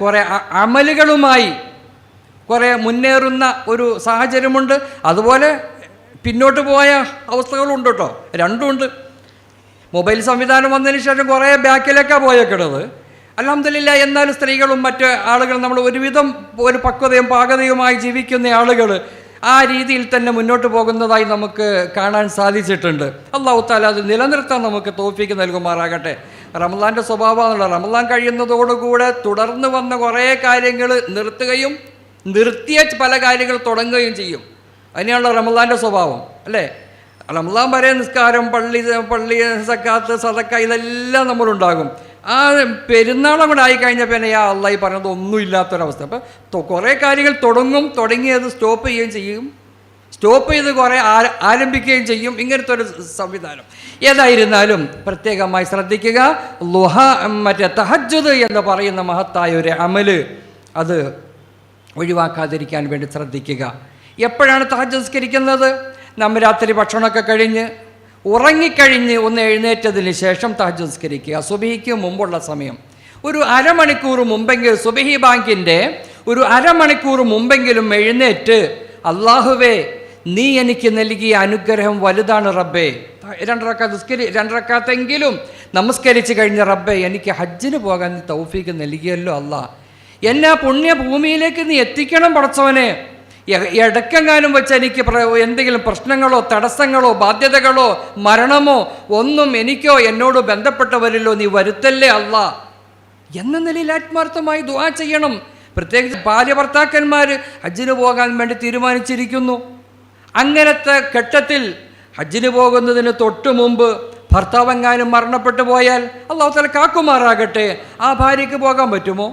കുറേ അമലുകളുമായി കുറേ മുന്നേറുന്ന ഒരു സാഹചര്യമുണ്ട്. അതുപോലെ പിന്നോട്ട് പോയ അവസ്ഥകളുണ്ട് കേട്ടോ, രണ്ടുമുണ്ട്. മൊബൈൽ സംവിധാനം വന്നതിന് ശേഷം കുറേ ബാക്കിലേക്കാണ് പോയേക്കുന്നത്. അൽഹംദുലില്ലാ. എന്നാലും സ്ത്രീകളും മറ്റ് ആളുകൾ, നമ്മൾ ഒരുവിധം ഒരു പക്വതയും പാകതയുമായി ജീവിക്കുന്ന ആളുകൾ ആ രീതിയിൽ തന്നെ മുന്നോട്ട് പോകുന്നതായി നമുക്ക് കാണാൻ സാധിച്ചിട്ടുണ്ട്. അല്ലാഹു തആല അത് നിലനിർത്താൻ നമുക്ക് തൗഫീക്ക് നൽകുമാറാകട്ടെ. റമളാൻ്റെ സ്വഭാവമാണല്ലോ, റമളാൻ കഴിയുന്നതോടുകൂടെ തുടർന്ന് വന്ന കുറേ കാര്യങ്ങൾ നിർത്തുകയും നിർത്തിയ പല കാര്യങ്ങൾ തുടങ്ങുകയും ചെയ്യും. അതിനെയുള്ള റമളാൻ്റെ സ്വഭാവം അല്ലേ? റമളാൻ വരെ നിസ്കാരം, പള്ളി സക്കാത്ത്, സദക്ക ഇതെല്ലാം നമ്മളുണ്ടാകും. ആ പെരുന്നാളം കൂടെ ആയിക്കഴിഞ്ഞാൽ പിന്നെ അള്ളാഹ് ഈ പറഞ്ഞത് ഒന്നും ഇല്ലാത്തൊരവസ്ഥ. അപ്പോൾ കുറേ കാര്യങ്ങൾ തുടങ്ങിയത് സ്റ്റോപ്പ് ചെയ്യുകയും ചെയ്യും, സ്റ്റോപ്പ് ചെയ്ത് കുറേ ആരംഭിക്കുകയും ചെയ്യും. ഇങ്ങനത്തെ ഒരു സംവിധാനം. ഏതായിരുന്നാലും പ്രത്യേകമായി ശ്രദ്ധിക്കുക. ളുഹ, മറ്റേ തഹജ്ജുദ് എന്ന് പറയുന്ന മഹത്തായ ഒരു അമല്, അത് ഒഴിവാക്കാതിരിക്കാൻ വേണ്ടി ശ്രദ്ധിക്കുക. എപ്പോഴാണ് തഹജ്ജുദ് നിസ്കരിക്കുന്നത്? നമ്മൾ രാത്രി ഭക്ഷണമൊക്കെ കഴിഞ്ഞ് ഉറങ്ങിക്കഴിഞ്ഞ് ഒന്ന് എഴുന്നേറ്റതിന് ശേഷം തഹജ്ജുദ് നിസ്കരിക്കുക. സുബഹിക്ക് മുമ്പുള്ള സമയം ഒരു അരമണിക്കൂർ മുമ്പെങ്കിലും, സുബഹി ബാങ്കിൻ്റെ ഒരു അരമണിക്കൂർ മുമ്പെങ്കിലും എഴുന്നേറ്റ്, അള്ളാഹുവേ നീ എനിക്ക് നൽകിയ അനുഗ്രഹം വലുതാണ് റബ്ബേ, രണ്ടറക്കാത്തെങ്കിലും നമസ്കരിച്ച് കഴിഞ്ഞ റബ്ബേ എനിക്ക് ഹജ്ജിന് പോകാൻ നീ തൗഫീക്ക് നൽകിയല്ലോ അല്ലാ, എന്നെ പുണ്യഭൂമിയിലേക്ക് നീ എത്തിക്കണം പടച്ചവനെ. ഇടക്കെങ്ങാനും വെച്ച് എനിക്ക് എന്തെങ്കിലും പ്രശ്നങ്ങളോ തടസ്സങ്ങളോ ബാധ്യതകളോ മരണമോ ഒന്നും എനിക്കോ എന്നോട് ബന്ധപ്പെട്ടവരിലോ നീ വരുത്തല്ലേ അല്ലാ എന്ന നിലയിൽ ആത്മാർത്ഥമായി ദുആ ചെയ്യണം. പ്രത്യേകിച്ച് ഭാര്യഭർത്താക്കന്മാർ ഹജ്ജിന് പോകാൻ വേണ്ടി തീരുമാനിച്ചിരിക്കുന്നു. അങ്ങനത്തെ ഘട്ടത്തിൽ ഹജ്ജിന് പോകുന്നതിന് തൊട്ട് മുമ്പ് ഭർത്താവെങ്ങാനും മരണപ്പെട്ടു പോയാൽ അല്ലാഹു തആല കാക്കുമാറാകട്ടെ, ആ ഭാര്യയ്ക്ക് പോകാൻ പറ്റുമോ?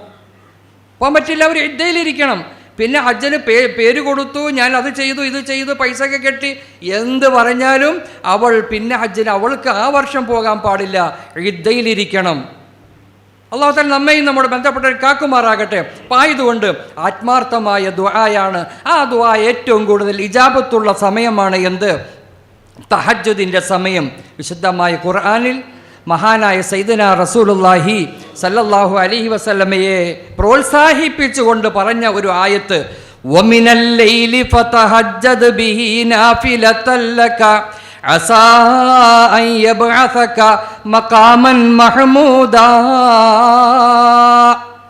പോകാൻ പറ്റില്ല. അവർ ഇദ്ദയിലിരിക്കണം. പിന്നെ ഹജ്ജിന് പേര് കൊടുത്തു, ഞാൻ അത് ചെയ്തു ഇത് ചെയ്തു പൈസയൊക്കെ കെട്ടി എന്ത് പറഞ്ഞാലും അവൾ പിന്നെ ഹജ്ജിന് അവൾക്ക് ആ വർഷം പോകാൻ പാടില്ല, ഇദ്ദയിലിരിക്കണം. അല്ലാഹു തആല നമ്മയും നമ്മുടെ ബന്ധപ്പെട്ടവർ കാക്കുമാറാകട്ടെ. അപ്പോൾ ആയതുകൊണ്ട് ആത്മാർത്ഥമായ ദുആയാണ്. ആ ദുആ ഏറ്റവും കൂടുതൽ ഇജാബത്തുള്ള സമയമാണ് എന്ത്? തഹജ്ജുദിൻ്റെ സമയം. വിശുദ്ധമായ ഖുർആനിൽ മഹാനായ സയ്യിദുനാ റസൂലുള്ളാഹി സല്ലല്ലാഹു അലൈഹി വസല്ലമയെ പ്രോത്സാഹിപ്പിച്ചുകൊണ്ട് പറഞ്ഞ ഒരു ആയത്ത്, വമിനൽ ലൈലി ഫതഹജ്ജദ് ബിഹി നാഫിലതൻ ലക അസാ അൻ യബ്അസക മഖാമൻ മഹ്മൂദാ.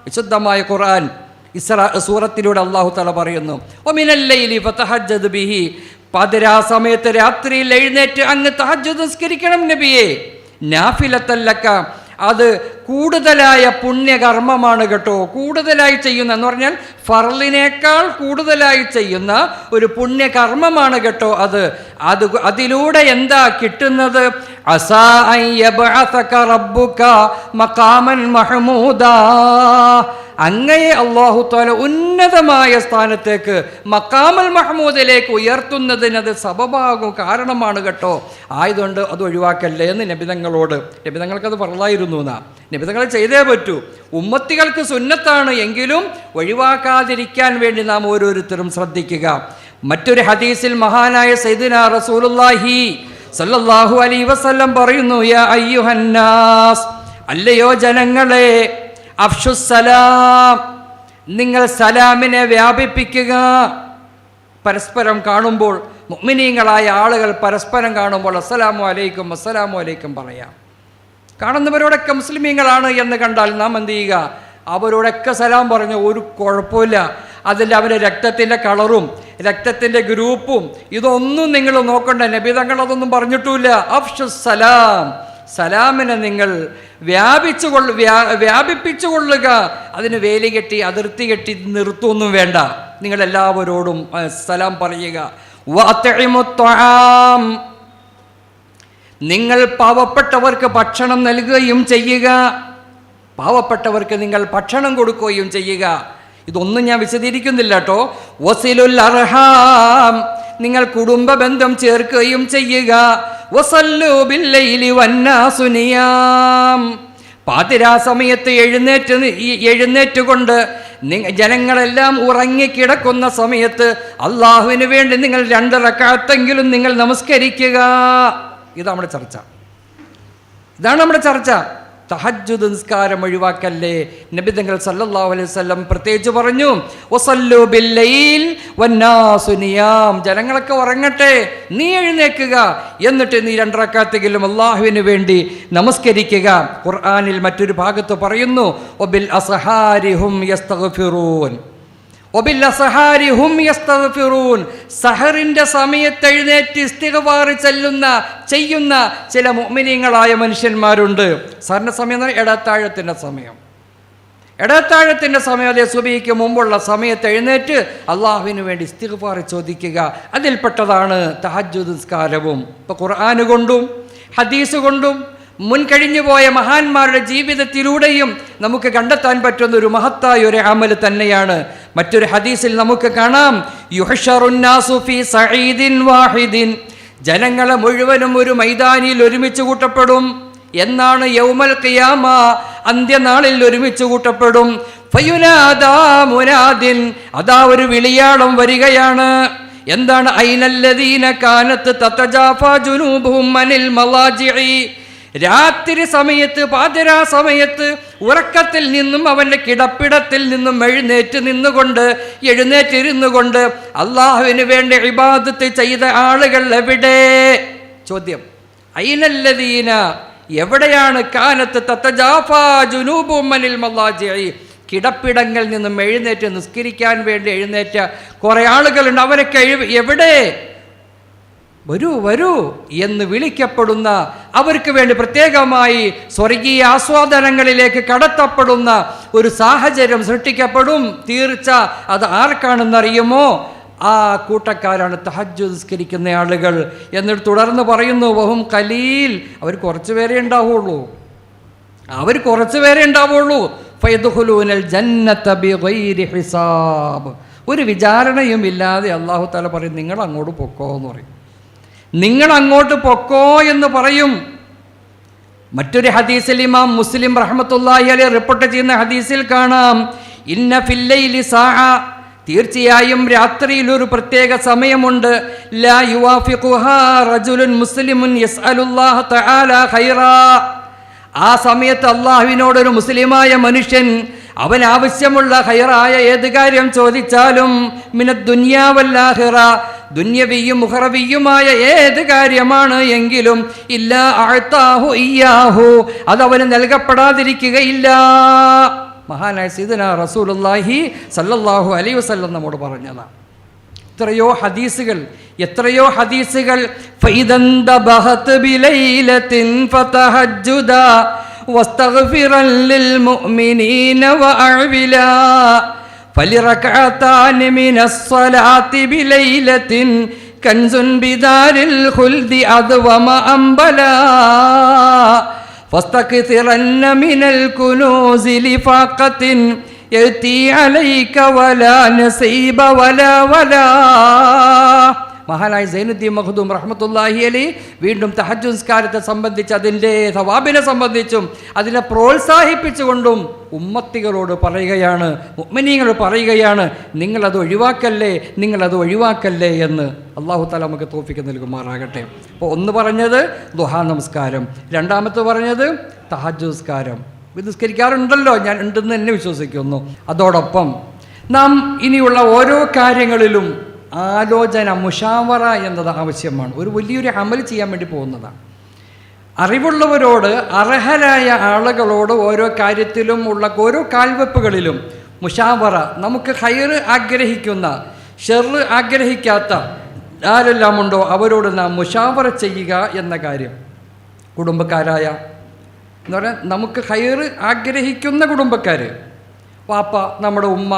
വിശുദ്ധമായ ഖുർആൻ ഇസ്രാ സൂറത്തിലൂടെ അല്ലാഹു തആല പറയുന്നു, വമിനൽ ലൈലി ഫതഹജ്ജദ് ബിഹി, പാതിരാ സമയത്ത് രാത്രിയിൽ എഴുന്നേറ്റ് അങ്ങ് തഹജ്ജുദ് നിസ്കരിക്കണം നബിയെ. നാഫിലതൻ ലക, അത് കൂടുതലായ പുണ്യകർമ്മമാണ് കേട്ടോ. കൂടുതലായി ചെയ്യുന്ന എന്ന് പറഞ്ഞാൽ ഫർളിനേക്കാൾ കൂടുതലായി ചെയ്യുന്ന ഒരു പുണ്യകർമ്മമാണ് കേട്ടോ അത്. അതിലൂടെ എന്താ കിട്ടുന്നത്? അസാ അൻ യബ്അസക റബ്ബുക മഖാമൻ മഹ്മൂദാ, അങ്ങയെ അല്ലാഹു തആല ഉന്നതമായ സ്ഥാനത്തേക്ക് മഖാമുൽ മഹ്മൂദിലേക്ക് ഉയർത്തുന്നതിന് അത് സബബാകും, കാരണമാണ് കേട്ടോ. ആയതുകൊണ്ട് അത് ഒഴിവാക്കല്ലേ എന്ന് നബിതങ്ങളോട്. നബിതങ്ങൾക്കത് ഫർളായിരുന്നു എന്നാ, നബിതങ്ങൾ ചെയ്തേ പറ്റൂ. ഉമ്മത്തികൾക്ക് സുന്നത്താണ് എങ്കിലും ഒഴിവാക്കാതിരിക്കാൻ വേണ്ടി നാം ഓരോരുത്തരും ശ്രദ്ധിക്കുക. മറ്റൊരു ഹദീസിൽ മഹാനായ സയ്യിദുനാ റസൂലുള്ളാഹി സല്ലല്ലാഹു അലൈഹി വസല്ലം പറയുന്നു, യാ അയ്യുഹന്നാസ്, അല്ലയോ ജനങ്ങളെ, അഫ്ഷുസ്സലാം, നിങ്ങൾ സലാമിനെ വ്യാപിപ്പിക്കുക. പരസ്പരം കാണുമ്പോൾ മുഅ്മിനീങ്ങളായ ആളുകൾ പരസ്പരം കാണുമ്പോൾ അസ്സലാമു അലൈക്കും അസ്സലാമു അലൈക്കും പറയാം. കാണുന്നവരോടൊക്കെ മുസ്ലിമീങ്ങളാണ് എന്ന് കണ്ടാൽ നാം എന്ത് ചെയ്യുക? അവരോടൊക്കെ സലാം പറഞ്ഞ ഒരു കുഴപ്പമില്ല. അതിൽ അവൻ്റെ രക്തത്തിൻ്റെ കളറും രക്തത്തിൻ്റെ ഗ്രൂപ്പും ഇതൊന്നും നിങ്ങൾ നോക്കണ്ട. നബി തങ്ങൾ അതൊന്നും പറഞ്ഞിട്ടില്ല. അഫ്ഷുസ്സലാം, സലാമിനെ നിങ്ങൾ വ്യാപിപ്പിച്ചുകൊള്ളുക. അതിന് വേലി കെട്ടി അതിർത്തി കെട്ടി നിർത്തുമൊന്നും വേണ്ട. നിങ്ങളെല്ലാവരോടും സലാം പറയുക. വഅത്ഇമുത്ത്വആം, നിങ്ങൾ പാവപ്പെട്ടവർക്ക് ഭക്ഷണം നൽകുകയും ചെയ്യുക. പാവപ്പെട്ടവർക്ക് നിങ്ങൾ ഭക്ഷണം കൊടുക്കുകയും ചെയ്യുക. ഇതൊന്നും ഞാൻ വിശദീകരിക്കുന്നില്ല കേട്ടോ. വസിലുൽ അർഹാം, നിങ്ങൾ കുടുംബ ബന്ധം ചേർക്കുകയും ചെയ്യുക. വസല്ലു ബില്ലൈലി വന്നാസു നിയാം, പാതിരാ സമയത്ത് എഴുന്നേറ്റുകൊണ്ട് ജനങ്ങളെല്ലാം ഉറങ്ങിക്കിടക്കുന്ന സമയത്ത് അള്ളാഹുവിന് വേണ്ടി നിങ്ങൾ 2 റക്അത്തെങ്കിലും നിങ്ങൾ നമസ്കരിക്കുക. ഇതാണ് നമ്മുടെ ചർച്ച. തഹജ്ജുദ് നിസ്കാരം ഒഴിവാക്കല്ലേ. നബി തങ്ങൾ സല്ലല്ലാഹു അലൈഹി വസല്ലം പ്രത്യേകിച്ച് പറഞ്ഞു, വസല്ലു ബില്ലൈൽ വന്നാസു നിയാം, ജനങ്ങളൊക്കെ ഉറങ്ങട്ടെ, നീ എഴുന്നേൽക്കുക, എന്നിട്ട് നീ 2 റക്അത്തെങ്കിലും അല്ലാഹുവിന് വേണ്ടി നമസ്കരിക്കുക. ഖുർആനിൽ മറ്റൊരു ഭാഗത്ത് പറയുന്നു, വബിൽ അസ്ഹാരി ഹും യസ്തഗ്ഫിറൂൻ, സഹറിന്റെ സമയത്ത് എഴുന്നേറ്റ് ഇസ്തിഗ്ഫാർ ചെയ്യുന്ന ചില മുഅ്മിനീങ്ങളായ മനുഷ്യന്മാരുണ്ട്. സഹറിന്റെ സമയം എന്ന് പറഞ്ഞാൽ ഇടത്താഴത്തിന്റെ സമയം അതേ സുബഹിക്ക് മുമ്പുള്ള സമയത്ത് എഴുന്നേറ്റ് അള്ളാഹുവിന് വേണ്ടി ഇസ്തിഗ്ഫാർ ചോദിക്കുക. അതിൽപ്പെട്ടതാണ് തഹജ്ജുദ് നിസ്കാരവും. ഇപ്പൊ ഖുർആൻ കൊണ്ടും ഹദീസ് കൊണ്ടും മുൻകഴിഞ്ഞു പോയ മഹാന്മാരുടെ ജീവിതത്തിലൂടെയും നമുക്ക് കണ്ടെത്താൻ പറ്റുന്ന ഒരു മഹത്തായ ഒരു അമൽ തന്നെയാണ്. മറ്റൊരു ഹദീസിൽ നമുക്ക് കാണാം, യുഹ്ശറുന്നാസു ഫീ സഈദിൻ വാഹിദിൻ, ജനങ്ങളെ മുഴുവനും ഒരു മൈതാനിയിൽ ഒരുമിച്ച് കൂട്ടപ്പെടും എന്നാണ്. യൗമൽ ഖിയാമ, അന്ത്യനാളിൽ ഒരുമിച്ച് കൂട്ടപ്പെടും. ഫയുനാദാ മുനാദിൻ, അതാ ഒരു വിളിയാളം വരികയാണ്. എന്താണ് ഐനല്ലദീന കാനത്ത് തതജാഫാ ജുനൂബുഹും അനിൽ മലാജിഇ, രാത്രി സമയത്ത് പാതിരാ സമയത്ത് ഉറക്കത്തിൽ നിന്നും അവൻ്റെ കിടപ്പിടത്തിൽ നിന്നും എഴുന്നേറ്റിരുന്നു കൊണ്ട് അള്ളാഹുവിന് വേണ്ടി ഇബാദത്ത് ചെയ്ത ആളുകൾ എവിടെ? ചോദ്യം. ഐനല്ലദീന, എവിടെയാണ് കാനത്ത് തതജാഫാ ജുനൂബുഹും അനിൽ മലാജിഇ, കിടപ്പിടങ്ങളിൽ നിന്നും എഴുന്നേറ്റ് നിസ്കരിക്കാൻ വേണ്ടി എഴുന്നേറ്റ കുറേ ആളുകളുണ്ട്. അവരൊക്കെ എവിടെ? വരൂ എന്ന് വിളിക്കപ്പെടുന്ന, അവർക്ക് വേണ്ടി പ്രത്യേകമായി സ്വർഗീയ ആസ്വാദനങ്ങളിലേക്ക് കടത്തപ്പെടുന്ന ഒരു സാഹചര്യം സൃഷ്ടിക്കപ്പെടും. തീർച്ച അത് ആർക്കാണെന്നറിയുമോ? ആ കൂട്ടക്കാരാണ് തഹജ്ജുദ് നിസ്കരിക്കുന്ന ആളുകൾ. എന്നിട്ട് തുടർന്ന് പറയുന്നു, വഹും ഖലീൽ, അവർ കുറച്ച് പേരേ ഉണ്ടാവുള്ളൂ. ഫയദ്ഖുലൂനൽ ജന്നത ബിഗൈരി ഹിസാബ്, ഒരു വിചാരണയും ഇല്ലാതെ അല്ലാഹു തആല പറയും നിങ്ങൾ അങ്ങോട്ട് പൊക്കോ എന്ന് പറയും. നിങ്ങൾ അങ്ങോട്ട് പൊക്കോ എന്ന് പറയും. മറ്റൊരു ഹദീസിൽ ഇമാം മുസ്ലിം റഹ്മത്തുള്ളാഹി അലൈഹി റിപ്പോർട്ട് ചെയ്യുന്ന ഹദീസിൽ കാണാം, ഇന്ന ഫിൽ ലൈലി സാഅ, തീർച്ചയായും രാത്രിയിൽ ഒരു പ്രത്യേക സമയമുണ്ട്, ലാ യുവാഫിഖുഹാ റജുലുൻ മുസ്ലിമുൻ യസ്അലുല്ലാഹ തആല ഖൈറാ, ആ സമയത്ത് അള്ളാഹുവിനോടൊരു മുസ്ലിമായ മനുഷ്യൻ അവൻ ആവശ്യമുള്ള ഖൈറായ ഏത് കാര്യം ചോദിച്ചാലും, മിനദ് ദുനിയാ വൽ ആഖിറ, ദുന്യവിയും മുഖറവിയുമായ ഏത് കാര്യമാണ് എങ്കിലും, ഇല്ലാ അഅതാഹു ഇയ്യാഹു, അതവന് നൽകപ്പെടാതിരിക്കുകയില്ല. മഹാനായ സയ്യിദുനാ റസൂലുള്ളാഹി സല്ലല്ലാഹു അലൈഹി വസല്ലം നമ്മോട് പറഞ്ഞതാണ്. എത്രയോ ഹദീസുകൾ ഫൈദന്തബഹത് ബിലൈലത്തിൻ ഫതഹജ്ജുദാ വസ്തഗ്ഫിറൻ ലിൽ മുഅ്മിനീന വഅഅ്വിലാ ഫലിറകഅതാൻ മിനസ് സ്വലാത്തി ബിലൈലത്തിൻ കൻസുൻ ബിദാരിൽ ഖുൽദി അദ്വമ അംബലാ ഫസ്തക്തിറന്ന മിനൽ കുനൂസി ലിഫാഖത്തിൻ യഅതി അലൈക വലാ നസീബ വലാ. മഹാനായ സൈനുദ്ദീൻ മഖ്ദൂം റഹ്മത്തുള്ളാഹി അലൈഹി വീണ്ടും തഹജ്ജുദ് നിസ്കാരത്തെ സംബന്ധിച്ച്, അതിൻ്റെ സവാബിനെ സംബന്ധിച്ചും അതിനെ പ്രോത്സാഹിപ്പിച്ചുകൊണ്ടും ഉമ്മത്തികളോട് പറയുകയാണ്, മുഅ്മിനീങ്ങളോട് പറയുകയാണ്, നിങ്ങളത് ഒഴിവാക്കല്ലേ എന്ന്. അല്ലാഹു തആല നമുക്ക് തൗഫീഖ് നൽകുമാറാകട്ടെ. അപ്പോൾ ഒന്ന് പറഞ്ഞത് ദുഹാ നമസ്കാരം, രണ്ടാമത്തെ പറഞ്ഞത് തഹജ്ജുദ് നിസ്കാരം. നിസ്കരിക്കാറുണ്ടല്ലോ, ഞാൻ ഉണ്ടെന്ന് തന്നെ വിശ്വസിക്കുന്നു. അതോടൊപ്പം നാം ഇനിയുള്ള ഓരോ കാര്യങ്ങളിലും ആലോചന, മുഷാവറ എന്നത് ആവശ്യമാണ്. ഒരു വലിയൊരു അമൽ ചെയ്യാൻ വേണ്ടി പോകുന്നതാണ്. അറിവുള്ളവരോട്, അർഹരായ ആളുകളോട് ഓരോ കാര്യത്തിലും ഉള്ള ഓരോ കാൽവെപ്പുകളിലും മുഷാവറ, നമുക്ക് ഖൈറ് ആഗ്രഹിക്കുന്ന, ഷർറ് ആഗ്രഹിക്കാത്ത ആരെല്ലാം ഉണ്ടോ അവരോട് നാം മുഷാവറ ചെയ്യുക എന്ന കാര്യം. കുടുംബക്കാരായ എന്ന് പറഞ്ഞാൽ നമുക്ക് ഖൈറ് ആഗ്രഹിക്കുന്ന കുടുംബക്കാർ, വാപ്പ, നമ്മുടെ ഉമ്മ,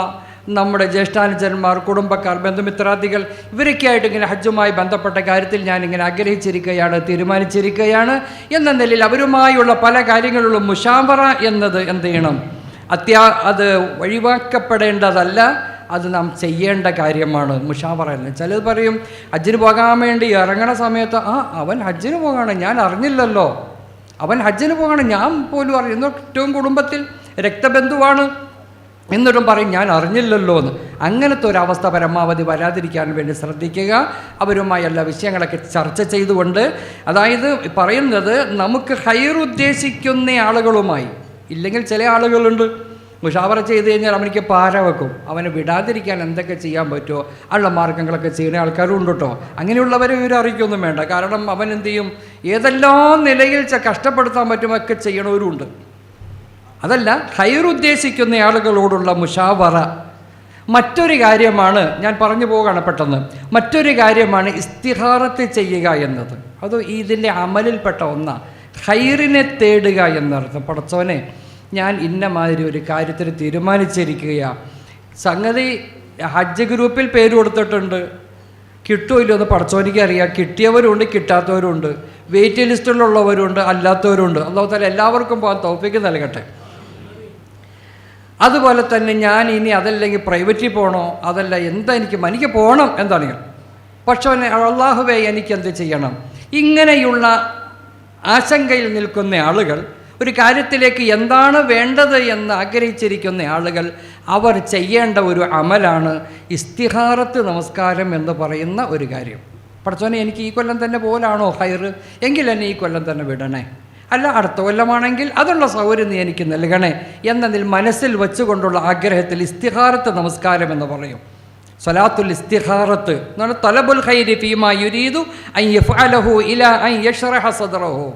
നമ്മുടെ ജ്യേഷ്ഠാനുജന്മാർ, കുടുംബക്കാർ, ബന്ധുമിത്രാദികൾ, ഇവരൊക്കെ ആയിട്ട് ഇങ്ങനെ ഹജ്ജുമായി ബന്ധപ്പെട്ട കാര്യത്തിൽ ഞാനിങ്ങനെ ആഗ്രഹിച്ചിരിക്കുകയാണ്, തീരുമാനിച്ചിരിക്കുകയാണ് എന്ന നിലയിൽ അവരുമായുള്ള പല കാര്യങ്ങളിലുള്ള മുഷാവറ എന്നത് എന്ത് ചെയ്യണം? അത് ഒഴിവാക്കപ്പെടേണ്ടതല്ല, അത് നാം ചെയ്യേണ്ട കാര്യമാണ്. മുഷാവറ എന്ന് ചിലത് പറയും, ഹജ്ജിന് പോകാൻ വേണ്ടി ഇറങ്ങണ സമയത്ത് അവൻ ഹജ്ജിന് പോകണം, ഞാൻ അറിഞ്ഞില്ലല്ലോ, അവൻ ഹജ്ജിന് പോകണം, ഞാൻ പോലും അറിയുന്നു, ഏറ്റവും കുടുംബത്തിൽ രക്തബന്ധുവാണ്, എന്നിട്ടും പറയും ഞാൻ അറിഞ്ഞില്ലല്ലോ എന്ന്. അങ്ങനത്തെ ഒരവസ്ഥ പരമാവധി വരാതിരിക്കാൻ വേണ്ടി ശ്രദ്ധിക്കുക. അവരുമായി എല്ലാ വിഷയങ്ങളൊക്കെ ചർച്ച ചെയ്തുകൊണ്ട്, അതായത് പറയുന്നത് നമുക്ക് ഖൈർ ഉദ്ദേശിക്കുന്ന ആളുകളുമായി. ഇല്ലെങ്കിൽ ചില ആളുകളുണ്ട്, മുഷാവറ ചെയ്ത് കഴിഞ്ഞാൽ അവനിക്ക് പാര വെക്കും, അവനെ വിടാതിരിക്കാൻ എന്തൊക്കെ ചെയ്യാൻ പറ്റുമോ ഉള്ള മാർഗങ്ങളൊക്കെ ചെയ്യുന്ന ആൾക്കാരും ഉണ്ട് കേട്ടോ. അങ്ങനെയുള്ളവരെ ഇവർ അറിയിക്കൊന്നും വേണ്ട. കാരണം അവൻ എന്ത് ചെയ്യും, ഏതെല്ലാം നിലയിൽ കഷ്ടപ്പെടുത്താൻ പറ്റുമൊക്കെ ചെയ്യണവരുമുണ്ട്. അതല്ല, ഖൈർ ഉദ്ദേശിക്കുന്ന ആളുകളോടുള്ള മുഷാവറ. മറ്റൊരു കാര്യമാണ്, ഞാൻ പറഞ്ഞു പോവുകയാണ് പെട്ടെന്ന്, മറ്റൊരു കാര്യമാണ് ഇസ്തിഖാറത്ത് ചെയ്യുക എന്നത്. അത് ഇതിൻ്റെ അമലിൽപ്പെട്ട ഒന്നാണ്. ഖൈറിനെ തേടുക എന്നർത്ഥം. പടച്ചോനെ, ഞാൻ ഇന്ന മാതിരി ഒരു കാര്യത്തിന് തീരുമാനിച്ചിരിക്കുകയാണ്, സംഗതി ഹജ്ജ് ഗ്രൂപ്പിൽ പേര് കൊടുത്തിട്ടുണ്ട്, കിട്ടുമല്ലോ എന്ന് പടച്ചോനിക്ക് അറിയാം. കിട്ടിയവരുണ്ട്, കിട്ടാത്തവരുണ്ട്, വെയിറ്റ് ലിസ്റ്റിലുള്ളവരുണ്ട്, അല്ലാത്തവരുണ്ട്. അല്ലാഹു തആല എല്ലാവർക്കും പോകാൻ തൗഫീഖ് നൽകട്ടെ. അതുപോലെ തന്നെ ഞാൻ ഇനി അതല്ലെങ്കിൽ പ്രൈവറ്റിൽ പോകണോ, അതല്ല എന്താ എനിക്ക് പോകണം എന്താണെങ്കിൽ, പക്ഷേ അല്ലാഹുവേ എനിക്കെന്ത് ചെയ്യണം, ഇങ്ങനെയുള്ള ആശങ്കയിൽ നിൽക്കുന്ന ആളുകൾ ഒരു കാര്യത്തിലേക്ക് എന്താണ് വേണ്ടത് എന്ന് ആഗ്രഹിച്ചിരിക്കുന്ന ആളുകൾ അവർ ചെയ്യേണ്ട ഒരു അമലാണ് ഇസ്തിഖാറത്ത് നമസ്കാരം എന്ന് പറയുന്ന ഒരു കാര്യം. പടച്ചോനെ, എനിക്ക് ഈ കൊല്ലം തന്നെ പോലാണോ ഹൈർ, എങ്കിൽ എന്നെ ഈ കൊല്ലം തന്നെ വിടണേ, അല്ല അടുത്ത കൊല്ലമാണെങ്കിൽ അതുള്ള സൗകര്യം നീ എനിക്ക് നൽകണേ എന്നതിൽ മനസ്സിൽ വെച്ചുകൊണ്ടുള്ള ആഗ്രഹത്തിൽ ഇസ്തിഖാറത്ത് നമസ്കാരം എന്ന് പറയും. സ്വലാത്തുൽ ഇസ്തിഖാറത്ത് എന്നാണ് തലബുൽ ഖൈരി ഫീമാ യുരീദു അൻ യഫ്അലഹു ഇലാ അൻ യശ്റഹ സദ്റഹു.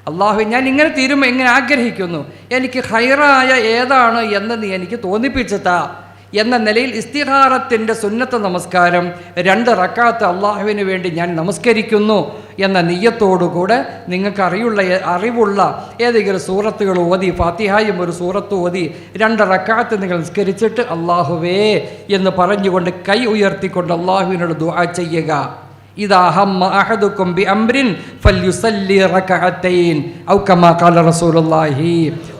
അല്ലാഹു, ഞാൻ ഇങ്ങനെ ആഗ്രഹിക്കുന്നു, എനിക്ക് ഖൈറായ ഏതാണ് എന്ന് നീ എനിക്ക് തോന്നിപ്പിച്ചുതാ എന്ന നിലയിൽ ഇസ്തിഖാറത്തിൻ്റെ സുന്നത്ത് നമസ്കാരം 2 റക്അത്ത് അള്ളാഹുവിന് വേണ്ടി ഞാൻ നമസ്കരിക്കുന്നു എന്ന നിയ്യത്തോടുകൂടെ നിങ്ങൾക്ക് അറിവുള്ള ഏതെങ്കിലും സൂറത്തുകൾ ഓതി, ഫാത്തിഹായും ഒരു സൂറത്ത് ഓതി 2 റക്അത്ത് നിങ്ങൾ നിസ്കരിച്ചിട്ട് അള്ളാഹുവേ എന്ന് പറഞ്ഞുകൊണ്ട് കൈ ഉയർത്തിക്കൊണ്ട് അള്ളാഹുവിനോട് ദുആ ചെയ്യുക. ഇദാ ഹമ്മ അഹദുക്കും ബിഅംരിൻ ഫൽയുസല്ലി റകഅത്തൈൻ ഔ കമാ ഖാല റസൂലുള്ളാഹി.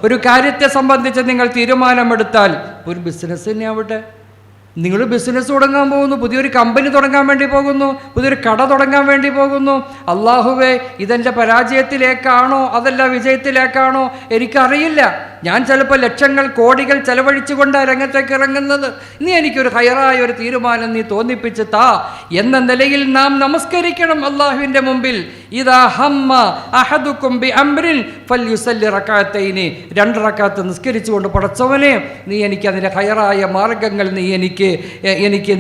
ഒരു കാര്യത്തെ സംബന്ധിച്ച് നിങ്ങൾ തീരുമാനമെടുത്താൽ, ഒരു ബിസിനസ്സിനെ ആവട്ടെ, നിങ്ങൾ ബിസിനസ് തുടങ്ങാൻ പോകുന്നു, പുതിയൊരു കമ്പനി തുടങ്ങാൻ വേണ്ടി പോകുന്നു, പുതിയൊരു കട തുടങ്ങാൻ വേണ്ടി പോകുന്നു, അള്ളാഹുവേ ഇതെൻ്റെ പരാജയത്തിലേക്കാണോ അതല്ല വിജയത്തിലേക്കാണോ എനിക്കറിയില്ല, ഞാൻ ചിലപ്പോൾ ലക്ഷങ്ങൾ കോടികൾ ചെലവഴിച്ചുകൊണ്ടാണ് രംഗത്തേക്ക് ഇറങ്ങുന്നത്, നീ എനിക്കൊരു ഹൈറായ ഒരു തീരുമാനം നീ തോന്നിപ്പിച്ച് താ എന്ന നിലയിൽ നാം നമസ്കരിക്കണം അള്ളാഹുവിൻ്റെ മുമ്പിൽ. ഇദാ ഹമ്മ അഹദുക്കും ബിഅംരിൻ ഫൽയുസല്ലി റകഅത്തൈനി. 2 റക്അത്ത് നിസ്കരിച്ചുകൊണ്ട്, പടച്ചവനെ നീ എനിക്ക് അതിൻ്റെ ഹൈറായ മാർഗങ്ങൾ നീ എനിക്ക്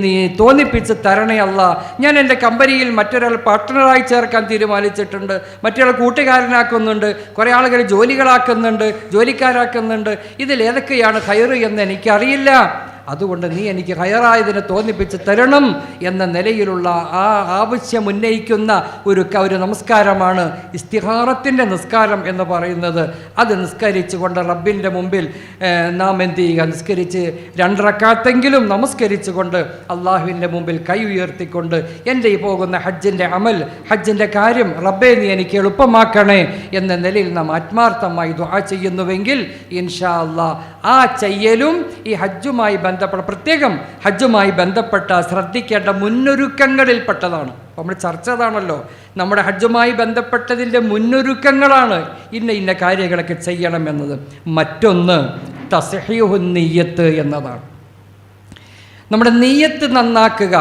നീ തോന്നിപ്പിച്ച് തരണേ അല്ലാ. ഞാൻ എൻ്റെ കമ്പനിയിൽ മറ്റൊരാൾ പാർട്ട്ണറായി ചേർക്കാൻ തീരുമാനിച്ചിട്ടുണ്ട്, മറ്റൊരാൾ കൂട്ടുകാരനാക്കുന്നുണ്ട്, കുറേ ആളുകൾ ജോലിക്കാരാക്കുന്നുണ്ട്. ഇതിലേതൊക്കെയാണ് ഖൈർ എന്ന് എനിക്കറിയില്ല, അതുകൊണ്ട് നീ എനിക്ക് ഹയറായതിനെ തോന്നിപ്പിച്ച് തരണം എന്ന നിലയിലുള്ള ആ ആവശ്യം ഉന്നയിക്കുന്ന ഒരു നമസ്കാരമാണ് ഇസ്തിഖാറത്തിൻ്റെ നിസ്കാരം എന്ന് പറയുന്നത്. അത് നിസ്കരിച്ചുകൊണ്ട് റബ്ബിൻ്റെ മുമ്പിൽ നാം എന്ത് ചെയ്യുക, നിസ്കരിച്ച് 2 റക്അത്തെങ്കിലും നമസ്കരിച്ചുകൊണ്ട് അള്ളാഹുവിൻ്റെ മുമ്പിൽ കൈ ഉയർത്തിക്കൊണ്ട് എൻ്റെ ഈ പോകുന്ന ഹജ്ജിൻ്റെ അമൽ, ഹജ്ജിൻ്റെ കാര്യം റബ്ബേ നീ എനിക്ക് എളുപ്പമാക്കണേ എന്ന നിലയിൽ നാം ആത്മാർത്ഥമായി ദുആ ചെയ്യുന്നുവെങ്കിൽ ഇൻഷാ അല്ലാഹ് ആ ചെയ്യലും ഈ ഹജ്ജുമായി പ്രത്യേകം ഹജ്ജുമായി ബന്ധപ്പെട്ട ശ്രദ്ധിക്കേണ്ട മുന്നൊരുക്കങ്ങളിൽപ്പെട്ടതാണ്. നമ്മൾ ചർച്ച അതാണല്ലോ, നമ്മുടെ ഹജ്ജുമായി ബന്ധപ്പെട്ടതിൻ്റെ മുന്നൊരുക്കങ്ങളാണ് ഇന്ന കാര്യങ്ങളൊക്കെ ചെയ്യണമെന്നത്. മറ്റൊന്ന് തസ്ഹീഹുൻ നിയ്യത്ത് എന്നതാണ്. നമ്മുടെ നിയ്യത്ത് നന്നാക്കുക.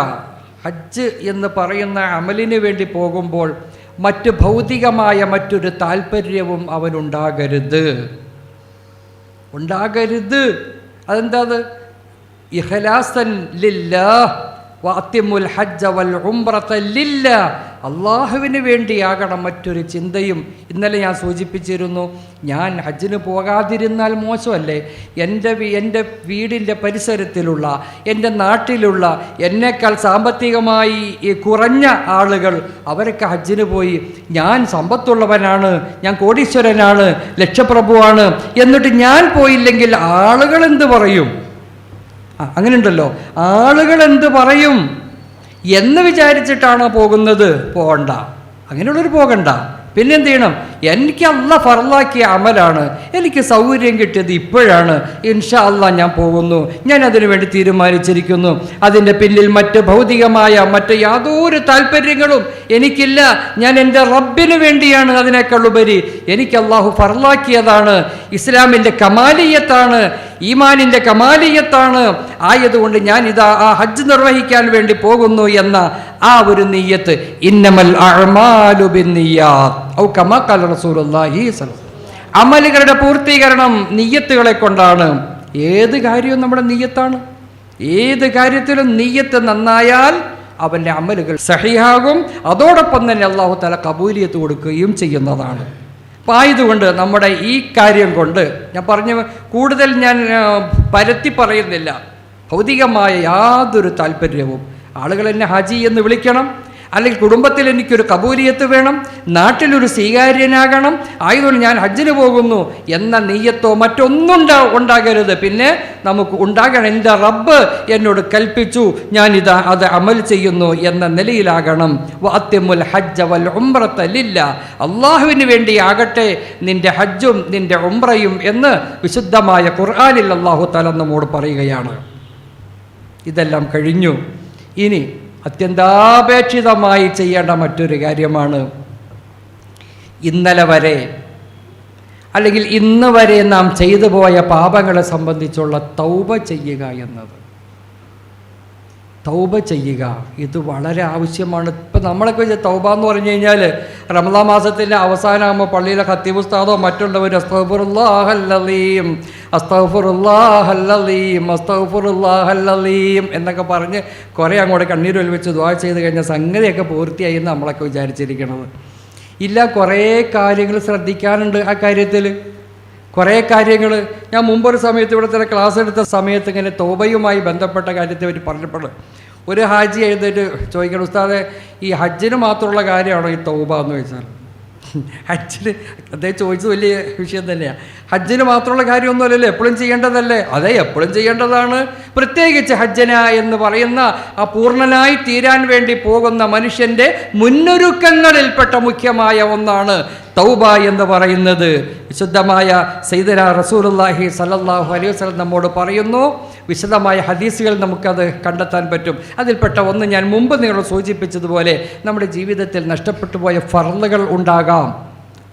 ഹജ്ജ് എന്ന് പറയുന്ന അമലിന് വേണ്ടി പോകുമ്പോൾ ഭൗതികമായ മറ്റൊരു താല്പര്യവും അവനുണ്ടാകരുത്. അതെന്താ? ഇഖ്ലാസൻ ലില്ലാഹ് വഅത്തിമുൽ ഹജ്ജ വൽ ഉംറത ലില്ലാഹ്. അള്ളാഹുവിന് വേണ്ടിയാകണം മറ്റൊരു ചിന്തയും. ഇന്നലെ ഞാൻ സൂചിപ്പിച്ചിരുന്നു, ഞാൻ ഹജ്ജിന് പോകാതിരുന്നാൽ മോശമല്ലേ? എൻ്റെ വീടിൻ്റെ പരിസരത്തിലുള്ള, എൻ്റെ നാട്ടിലുള്ള എന്നേക്കാൾ സാമ്പത്തികമായി കുറഞ്ഞ ആളുകൾ അവരൊക്കെ ഹജ്ജിന് പോയി, ഞാൻ സമ്പത്തുള്ളവനാണ്, ഞാൻ കോടീശ്വരനാണ്, ലക്ഷപ്രഭുവാണ്, എന്നിട്ട് ഞാൻ പോയില്ലെങ്കിൽ ആളുകൾ എന്ത് പറയും? അങ്ങനെയുണ്ടല്ലോ, ആളുകൾ എന്ത് പറയും എന്ന് വിചാരിച്ചിട്ടാണോ പോകുന്നത്? പോകണ്ട, അങ്ങനെയുള്ളവർ പോകണ്ട. പിന്നെന്ത് ചെയ്യണം? എനിക്ക് അല്ലാഹ് ഫർളാക്കിയ അമലാണ്, എനിക്ക് സൗകര്യം കിട്ടിയത് ഇപ്പോഴാണ്, ഇൻഷാ അല്ലാഹ് ഞാൻ പോകുന്നു, ഞാൻ അതിനു വേണ്ടി തീരുമാനിച്ചിരിക്കുന്നു. അതിൻ്റെ പിന്നിൽ ഭൗതികമായ യാതൊരു താല്പര്യങ്ങളും എനിക്കില്ല. ഞാൻ എൻ്റെ റബ്ബിന് വേണ്ടിയാണ്. അതിനേക്കാൾ ഉപരി എനിക്ക് അല്ലാഹു ഫർളാക്കിയതാണ്, ഇസ്ലാമിൻ്റെ കമാലിയത്താണ്, ഈമാനിൻ്റെ കമാലിയത്താണ്. ആയതുകൊണ്ട് ഞാൻ ആ ഹജ്ജ് നിർവഹിക്കാൻ വേണ്ടി പോകുന്നു എന്ന ആ ഒരു നിയ്യത്ത്. ഇന്നമൽ അഅ്മാലു ബിന്നിയ്യാത്ത് ഔ കമാ ഖാല റസൂലുള്ളാഹി സ്വല്ലല്ലാഹു അലൈഹി വസല്ലം. അമലുകളുടെ പൂർത്തീകരണം നിയ്യത്തുകളെ കൊണ്ടാണ്. ഏത് കാര്യവും നമ്മുടെ നിയ്യത്താണ്. ഏത് കാര്യത്തിലും നിയ്യത്ത് നന്നായാൽ അവൻ്റെ അമലുകൾ സഹിഹാകും. അതോടൊപ്പം തന്നെ അല്ലാഹു തആല കബൂലിയത്ത് കൊടുക്കുകയും ചെയ്യുന്നതാണ്. അപ്പോൾ ആയതുകൊണ്ട് നമ്മുടെ ഈ കാര്യം കൊണ്ട് കൂടുതൽ ഞാൻ പരത്തി പറയുന്നില്ല. ഭൗതികമായ യാതൊരു താല്പര്യവും, ആളുകൾ എന്നെ ഹാജി എന്ന് വിളിക്കണം, അല്ലെങ്കിൽ കുടുംബത്തിൽ എനിക്കൊരു കബൂലിയത്ത് വേണം, നാട്ടിലൊരു സ്വീകാര്യനാകണം, ആയതുകൊണ്ട് ഞാൻ ഹജ്ജിന് പോകുന്നു എന്ന നിയ്യത്തോ മറ്റൊന്നും ഉണ്ടാകരുത്. പിന്നെ നമുക്ക് ഉണ്ടാകണം, എൻ്റെ റബ്ബ് എന്നോട് കൽപ്പിച്ചു, അത് അമൽ ചെയ്യുന്നു എന്ന നിലയിലാകണം. വഅത്തിമുൽ ഹജ്ജ വൽ ഉംറത ലില്ലാഹ്. അള്ളാഹുവിന് വേണ്ടിയാകട്ടെ നിൻ്റെ ഹജ്ജും നിൻ്റെ ഉംറയും എന്ന് വിശുദ്ധമായ ഖുർആനിൽ അല്ലാഹു തആല നമ്മോട് പറയുകയാണ്. ഇതെല്ലാം കഴിഞ്ഞു. ഇനി അത്യന്താപേക്ഷിതമായി ചെയ്യേണ്ട മറ്റൊരു കാര്യമാണ്, ഇന്നലെ വരെ അല്ലെങ്കിൽ ഇന്ന് വരെ നാം ചെയ്തു പോയ പാപങ്ങളെ സംബന്ധിച്ചുള്ള തൗബ ചെയ്യുക എന്നത്. തൗബ ചെയ്യുക ഇത് വളരെ ആവശ്യമാണ്. ഇപ്പം നമ്മളൊക്കെ തൗബ എന്ന് പറഞ്ഞു കഴിഞ്ഞാൽ റമദാൻ മാസത്തിൻ്റെ അവസാനമാകുമ്പോൾ പള്ളിയിലെ ഖത്തീബ് ഉസ്താദോ മറ്റുള്ളവർ അസ്തഗ്ഫിറുല്ലാഹല്ലദീം അസ്തഗ്ഫിറുല്ലാഹല്ലദീം അസ്തഗ്ഫിറുല്ലാഹല്ലദീം എന്നൊക്കെ പറഞ്ഞ് കുറേ അങ്ങോട്ട് കണ്ണീരിൽ വെച്ച് ദുആ ചെയ്ത് കഴിഞ്ഞാൽ സംഗതിയൊക്കെ പൂർത്തിയായി എന്ന് നമ്മളൊക്കെ വിചാരിച്ചിരിക്കുന്നത്. ഇല്ല, കുറേ കാര്യങ്ങൾ ശ്രദ്ധിക്കാനുണ്ട് ആ കാര്യത്തിൽ. കുറേ കാര്യങ്ങൾ ഞാൻ മുമ്പൊരു സമയത്ത് ഇവിടെ തന്നെ ക്ലാസ് എടുത്ത സമയത്ത് ഇങ്ങനെ തൗബയുമായി ബന്ധപ്പെട്ട കാര്യത്തെ പറ്റി പറഞ്ഞപ്പോൾ ഒരു ഹാജി എഴുതിയിട്ട് ചോദിക്കണം, ഉസ്താദെ ഈ ഹജ്ജിന് മാത്രമുള്ള കാര്യമാണോ ഈ തൗബ എന്ന് ചോദിച്ചാൽ? ഹജ്ജിന് അദ്ദേഹം ചോദിച്ചത് വലിയ വിഷയം തന്നെയാണ്. ഹജ്ജിന് മാത്രമുള്ള കാര്യമൊന്നുമല്ലല്ലോ, എപ്പോഴും ചെയ്യേണ്ടതല്ലേ? അതെ, എപ്പോഴും ചെയ്യേണ്ടതാണ്. പ്രത്യേകിച്ച് ഹജ്ജന എന്ന് പറയുന്ന ആ പൂർണ്ണനായി തീരാൻ വേണ്ടി പോകുന്ന മനുഷ്യൻ്റെ മുന്നൊരുക്കങ്ങളിൽപ്പെട്ട മുഖ്യമായ ഒന്നാണ് തൗബ എന്ന് പറയുന്നത്. വിശുദ്ധമായ സയ്യിദനാ റസൂലുള്ളാഹി സ്വല്ലല്ലാഹു അലൈഹി വസല്ലം നമ്മോട് പറയുന്നു. വിശദമായ ഹദീസുകൾ നമുക്കത് കണ്ടെത്താൻ പറ്റും. അതിൽപ്പെട്ട ഒന്ന് ഞാൻ മുമ്പ് നിങ്ങൾ സൂചിപ്പിച്ചതുപോലെ നമ്മുടെ ജീവിതത്തിൽ നഷ്ടപ്പെട്ടു പോയ ഫർളുകൾ ഉണ്ടാകാം,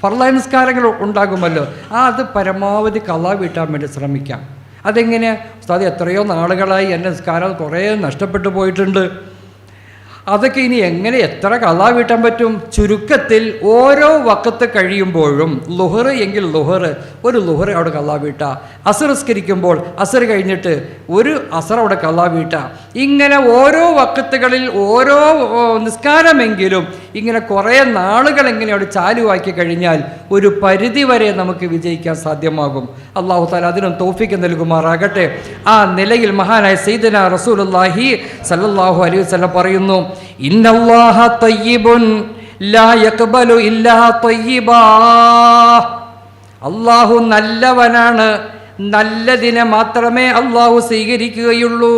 ഫർളായ നിസ്കാരങ്ങൾ ഉണ്ടാകുമല്ലോ. അത് പരമാവധി ഖളാ വീട്ടാൻ വേണ്ടി ശ്രമിക്കാം. അതെങ്ങനെ ഉസ്താദ്? എത്രയോ നാളുകളായി എൻ്റെ നിസ്കാരം കുറേ നഷ്ടപ്പെട്ടു പോയിട്ടുണ്ട്. അതൊക്കെ ഇനി എങ്ങനെ എത്ര ഖളാ വീട്ടാൻ പറ്റും? ചുരുക്കത്തിൽ ഓരോ വഖത്ത് കഴിയുമ്പോഴും ളുഹർ എങ്കിൽ ളുഹർ, ഒരു ളുഹർ അവിടെ ഖളാ വീട്ടുക. അസർ നിസ്കരിക്കുമ്പോൾ അസർ കഴിഞ്ഞിട്ട് ഒരു അസർ അവിടെ ഖളാ വീട്ടുക. ഇങ്ങനെ ഓരോ വഖത്തുകളിൽ ഓരോ നിസ്കാരമെങ്കിലും ഇങ്ങനെ കുറേ നാളുകൾ എങ്ങനെ അവിടെ ചാലുവാക്കി കഴിഞ്ഞാൽ ഒരു പരിധി വരെ നമുക്ക് വിജയിക്കാൻ സാധ്യമാകും. അല്ലാഹു തആല അതിനും തൗഫീഖ് നൽകുമാറാകട്ടെ. ആ നിലയിൽ മഹാനായ സയ്യിദനാ റസൂലുള്ളാഹി സ്വല്ലല്ലാഹു അലൈഹി വസല്ലം പറയുന്നു, ഇന്നല്ലാഹ തയ്യിബുൻ ലാ യഖ്ബലു ഇല്ലാ തയ്യിബാ. അല്ലാഹു നല്ലവനാണ്, നല്ലതിനെ മാത്രമേ അല്ലാഹു സ്വീകരിക്കുകയുള്ളൂ.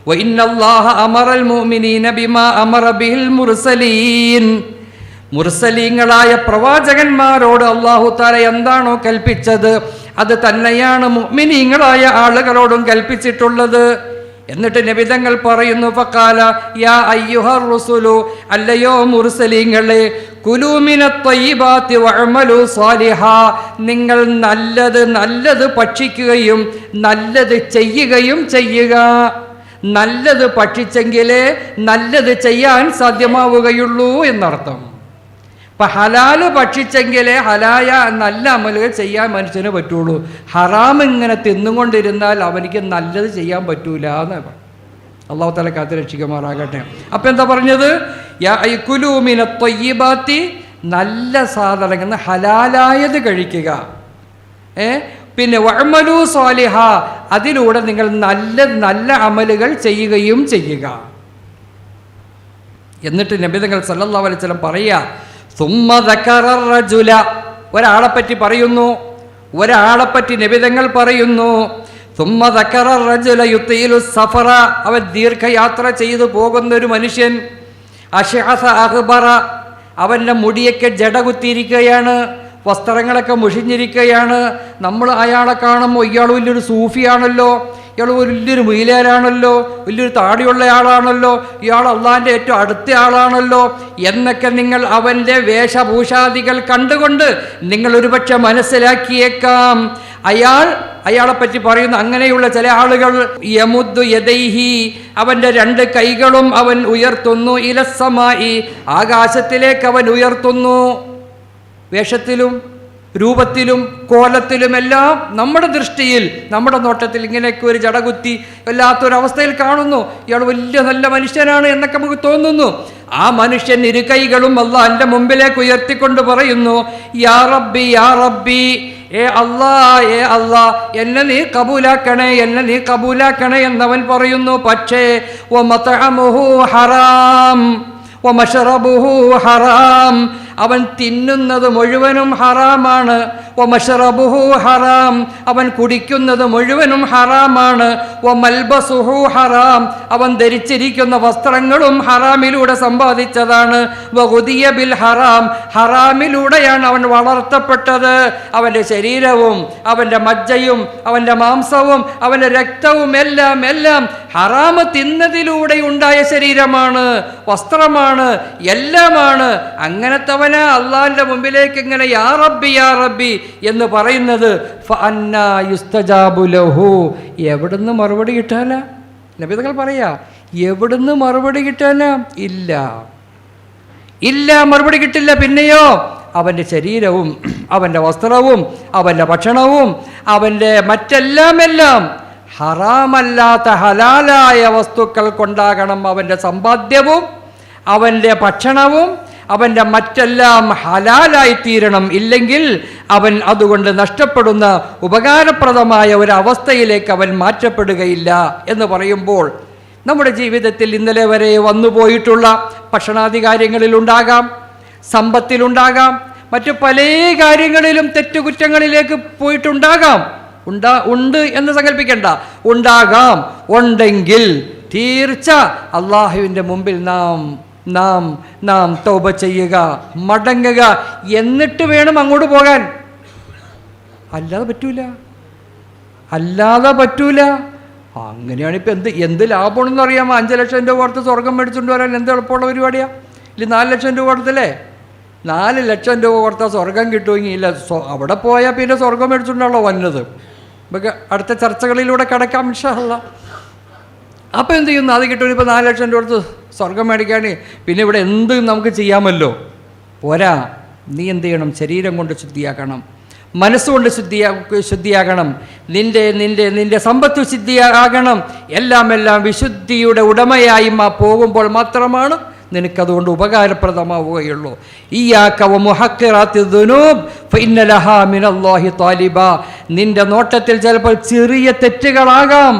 വഇന്നല്ലാഹ അമറൽ മുഅ്മിനീന ബിമാ അമറ ബിഹിൽ മുർസലീൻ. മുർസലീങ്ങളായ പ്രവാചകന്മാരോട് അല്ലാഹു തആല എന്താണോ കൽപ്പിച്ചത് അത് തന്നെയാണ് മുഅ്മിനീങ്ങളായ ആളുകളോടും കൽപ്പിച്ചിട്ടുള്ളത്. എന്നിട്ട് നബിതങ്ങൾ പറയുന്നു, ഫഖാല യാ അയ്യുഹർ റസൂലു, അല്ലയോ മുർസലീങ്ങളെ, കുലൂ മിനത്ത് ത്വയ്യിബാത്തി വഅമലു സ്വാലിഹാ, നിങ്ങൾ നല്ലത് ഭക്ഷിക്കുകയും നല്ലത് ചെയ്യുകയും ചെയ്യുക. നല്ലത് ഭക്ഷിച്ചെങ്കിലേ നല്ലത് ചെയ്യാൻ സാധ്യമാവുകയുള്ളൂ എന്നർത്ഥം. അപ്പം ഹലാല് ഭക്ഷിച്ചെങ്കിലേ ഹലായ നല്ല അമലുകൾ ചെയ്യാൻ മനുഷ്യന് പറ്റുള്ളൂ. ഹറാം ഇങ്ങനെ തിന്നുകൊണ്ടിരുന്നാൽ അവനിക്ക് നല്ലത് ചെയ്യാൻ പറ്റൂല എന്ന് അല്ലാഹു തആല കാത്ത് രക്ഷിക്കുമാറാകട്ടെ. അപ്പം എന്താ പറഞ്ഞത്? യാ കുലൂ മിനത്ത് ത്വയ്യിബാത്തി, നല്ല സാധനങ്ങൾ ഹലാലായത് കഴിക്കുക. പിന്നെ വഅമലു സ്വാലിഹാ, അതിലൂടെ നിങ്ങൾ നല്ല അമലുകൾ ചെയ്യുകയും ചെയ്യുക. എന്നിട്ട് നബിതങ്ങൾ സല്ലല്ലാഹു അലൈഹി വസല്ലം പറയുക, സുമ്മ ദക്കറ റജുല, ഒരാളെപ്പറ്റി പറയുന്നു, ഒരാളെപ്പറ്റി നബിതങ്ങൾ പറയുന്നു. സുമ്മ ദക്കറ റജുല യുതീലു സഫറ, അവൻ ദീർഘയാത്ര ചെയ്തു പോകുന്ന ഒരു മനുഷ്യൻ. അശ്അസ അഖ്ബറ, അവൻ്റെ മുടിയൊക്കെ ജട കുത്തിയിരിക്കുകയാണ്, വസ്ത്രങ്ങളൊക്കെ മുഷിഞ്ഞിരിക്കുകയാണ്. നമ്മൾ അയാളെ കാണുമ്പോൾ ഇയാൾ വലിയൊരു സൂഫിയാണല്ലോ, ഇയാൾ വലിയൊരു മീലേരാണല്ലോ, വലിയൊരു താടിയുള്ള ആളാണല്ലോ, ഇയാൾ അള്ളാഹിൻ്റെ ഏറ്റവും അടുത്ത ആളാണല്ലോ എന്നൊക്കെ നിങ്ങൾ അവൻ്റെ വേഷഭൂഷാദികൾ കണ്ടുകൊണ്ട് നിങ്ങൾ ഒരുപക്ഷെ മനസ്സിലാക്കിയേക്കാം. അയാളെപ്പറ്റി പറയുന്ന അങ്ങനെയുള്ള ചില ആളുകൾ, യമുദ്ദു യദൈഹി, അവൻ്റെ രണ്ട് കൈകളും അവൻ ഉയർത്തുന്നു, ഇലസ്സമായി, ആകാശത്തിലേക്ക് അവൻ ഉയർത്തുന്നു. വേഷത്തിലും രൂപത്തിലും കോലത്തിലുമെല്ലാം നമ്മുടെ ദൃഷ്ടിയിൽ, നമ്മുടെ നോട്ടത്തിൽ ഇങ്ങനെയൊക്കെ ഒരു ജടകുത്തി വല്ലാത്തൊരവസ്ഥയിൽ കാണുന്നു. ഇയാൾ വലിയ നല്ല മനുഷ്യനാണ് എന്നൊക്കെ നമുക്ക് തോന്നുന്നു. ആ മനുഷ്യൻ ഇരു കൈകളും അല്ലാഹുവിൻ്റെ മുമ്പിലേക്ക് ഉയർത്തിക്കൊണ്ട് പറയുന്നു, യാ റബ്ബി യാ റബ്ബി, ഏ അല്ലാ എന്നെ നീ കബൂലാക്കണേ എന്നവൻ പറയുന്നു. പക്ഷേ വമത്അമുഹു ഹറാം വമശ്റബുഹു ഹറാം, അവൻ തിന്നുന്നത് മുഴുവനും ഹറാമാണ്. വമശ്റബുഹു ഹറാം, അവൻ കുടിക്കുന്നത് മുഴുവനും ഹറാമാണ്. വമൽബസുഹു ഹറാം, അവൻ ധരിച്ചിരിക്കുന്ന വസ്ത്രങ്ങളും ഹറാമിലൂടെ സമ്പാദിച്ചതാണ്. വഗുദിയ ബിൽ ഹറാം, ഹറാമിലൂടെയാണ് അവൻ വളർത്തപ്പെട്ടത്. അവൻ്റെ ശരീരവും അവൻ്റെ മജ്ജയും അവൻ്റെ മാംസവും അവൻ്റെ രക്തവും എല്ലാം ഹറാമ് തിന്നതിലൂടെ ഉണ്ടായ ശരീരമാണ്, വസ്ത്രമാണ്, എല്ലാമാണ്. അങ്ങനത്തെ ചെയ്യുന്നവനാ അള്ളാഹിൻ്റെ മുമ്പിലേക്ക് ഇങ്ങനെ യാ റബ്ബി യാ റബ്ബി എന്ന് പറയുന്നത്? ഫഅന്നാ യുസ്തജാബു ലഹു, എവിടുന്ന് മറുപടി കിട്ടാനാ? നബി തങ്ങൾ പറയാ, എവിടുന്ന് മറുപടി കിട്ടാനാ? ഇല്ല, മറുപടി കിട്ടില്ല. പിന്നെയോ അവൻ്റെ ശരീരവും അവൻ്റെ വസ്ത്രവും അവൻ്റെ ഭക്ഷണവും അവൻ്റെ മറ്റെല്ലാം ഹറാമല്ലാത്ത ഹലാലായ വസ്തുക്കൾ കൊണ്ടാകണം അവൻ്റെ സമ്പാദ്യവും അവൻ്റെ ഭക്ഷണവും അവൻ്റെ മറ്റെല്ലാം ഹലാലായി തീരണം. ഇല്ലെങ്കിൽ അവൻ അതുകൊണ്ട് നഷ്ടപ്പെടുന്ന ഉപകാരപ്രദമായ ഒരവസ്ഥയിലേക്ക് അവൻ മാറ്റപ്പെടുകയില്ല എന്ന് പറയുമ്പോൾ നമ്മുടെ ജീവിതത്തിൽ ഇന്നലെ വരെ വന്നു പോയിട്ടുള്ള ഭക്ഷണാദി കാര്യങ്ങളിലുണ്ടാകാം, സമ്പത്തിലുണ്ടാകാം, മറ്റു പല കാര്യങ്ങളിലും തെറ്റുകുറ്റങ്ങളിലേക്ക് പോയിട്ടുണ്ടാകാം. ഉണ്ട് എന്ന് സങ്കല്പിക്കണ്ട, ഉണ്ടാകാം. ഉണ്ടെങ്കിൽ തീർച്ച അള്ളാഹുവിൻ്റെ മുമ്പിൽ നാം തൗബ ചെയ്യുക, മടങ്ങുക, എന്നിട്ട് വേണം അങ്ങോട്ട് പോകാൻ. അല്ലാതെ പറ്റൂല. അങ്ങനെയാണ് ഇപ്പം എന്ത് ലാഭമാണെന്ന് അറിയാമോ? 5 ലക്ഷം രൂപ കൊടുത്ത് സ്വർഗം മേടിച്ചുകൊണ്ട് വരാൻ എന്ത് എളുപ്പമുള്ള പരിപാടിയാണ്? ഇല്ല 4 ലക്ഷം രൂപ കൊടുത്തല്ലേ? 4 ലക്ഷം രൂപ കൊടുത്താൽ സ്വർഗം കിട്ടുമെങ്കിൽ ഇല്ല, അവിടെ പോയാൽ പിന്നെ സ്വർഗം മേടിച്ചുകൊണ്ടാണല്ലോ വന്നത്. നമുക്ക് അടുത്ത ചർച്ചകളിലൂടെ കിടക്കാം ഇൻഷാ അല്ലാഹ്. അപ്പോൾ എന്ത് ചെയ്യുന്നു? അത് കിട്ടുമെങ്കിൽ ഇപ്പോൾ 4 ലക്ഷം രൂപ കൊടുത്ത് സ്വർഗം മേടിക്കാൻ പിന്നെ ഇവിടെ എന്ത് നമുക്ക് ചെയ്യാമല്ലോ. പോരാ, നീ എന്ത് ചെയ്യണം? ശരീരം കൊണ്ട് ശുദ്ധിയാക്കണം, മനസ്സുകൊണ്ട് ശുദ്ധിയാകണം, നിന്റെ സമ്പത്ത് ശുദ്ധിയാകണം. എല്ലാം വിശുദ്ധിയുടെ ഉടമയായി പോകുമ്പോൾ മാത്രമാണ് നിനക്കതുകൊണ്ട് ഉപകാരപ്രദമാവുകയുള്ളൂ. ഇയ്യാക വമുഹഖിറാത്തി ദുനൂബ് ഫഇന്ന ലഹാ മിനല്ലാഹി ത്വാലിബ. നിന്റെ നോട്ടത്തിൽ ചിലപ്പോൾ ചെറിയ തെറ്റുകളാകാം,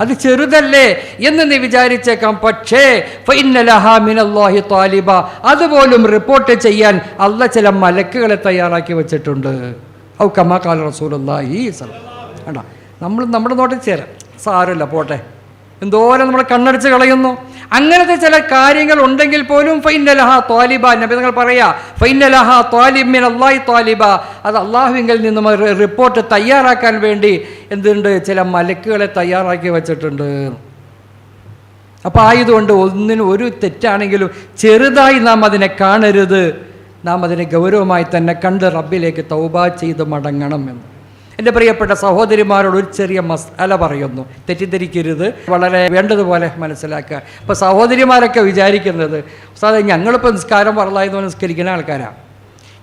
അത് ചെറുതല്ലേ എന്ന് നീ വിചാരിച്ചേക്കാം. പക്ഷേ ഫഇന്ന ലഹാ മിനല്ലാഹി ത്വാലിബ, അതുപോലും റിപ്പോർട്ട് ചെയ്യാൻ അല്ലാഹ് ചില മലക്കുകളെ തയ്യാറാക്കി വെച്ചിട്ടുണ്ട്. ഔ കമാ ഖാല റസൂലുള്ളാഹി സ്വല്ലല്ലാഹു അലൈഹി. നമ്മൾ നമ്മുടെ നോട്ടത്തിൽ ചേരാം, സാരമില്ല പോട്ടെ, എന്തോരം നമ്മൾ കണ്ണടിച്ച് കളയുന്നു. അങ്ങനത്തെ ചില കാര്യങ്ങൾ ഉണ്ടെങ്കിൽ പോലും ഫൈന്ന ലഹാ ത്വാലിബ, നബി തങ്ങൾ പറയാ ഫൈന്ന ലഹാ ത്വാലിബ് മിനല്ലാഹി ത്വാലിബ, അത് അള്ളാഹുവിങ്കിൽ നിന്നും റിപ്പോർട്ട് തയ്യാറാക്കാൻ വേണ്ടി എന്തുണ്ട്? ചില മലക്കുകളെ തയ്യാറാക്കി വെച്ചിട്ടുണ്ട്. അപ്പോൾ ആയതുകൊണ്ട് ഒരു തെറ്റാണെങ്കിലും ചെറുതായി നാം അതിനെ കാണരുത്, നാം അതിനെ ഗൗരവമായി തന്നെ കണ്ട് റബ്ബിലേക്ക് തൗബ ചെയ്ത് മടങ്ങണം എന്ന്. എൻ്റെ പ്രിയപ്പെട്ട സഹോദരിമാരോട് ഒരു ചെറിയ മസാല പറയുന്നു, തെറ്റിദ്ധരിക്കരുത്, വളരെ വേണ്ടതുപോലെ മനസ്സിലാക്കുക. ഇപ്പോൾ സഹോദരിമാരൊക്കെ വിചാരിക്കുന്നത് ഉസ്താദേ ഞങ്ങളിപ്പോൾ നിസ്കാരം പറളായെന്ന് നിസ്കരിക്കുന്ന ആൾക്കാരാണ്,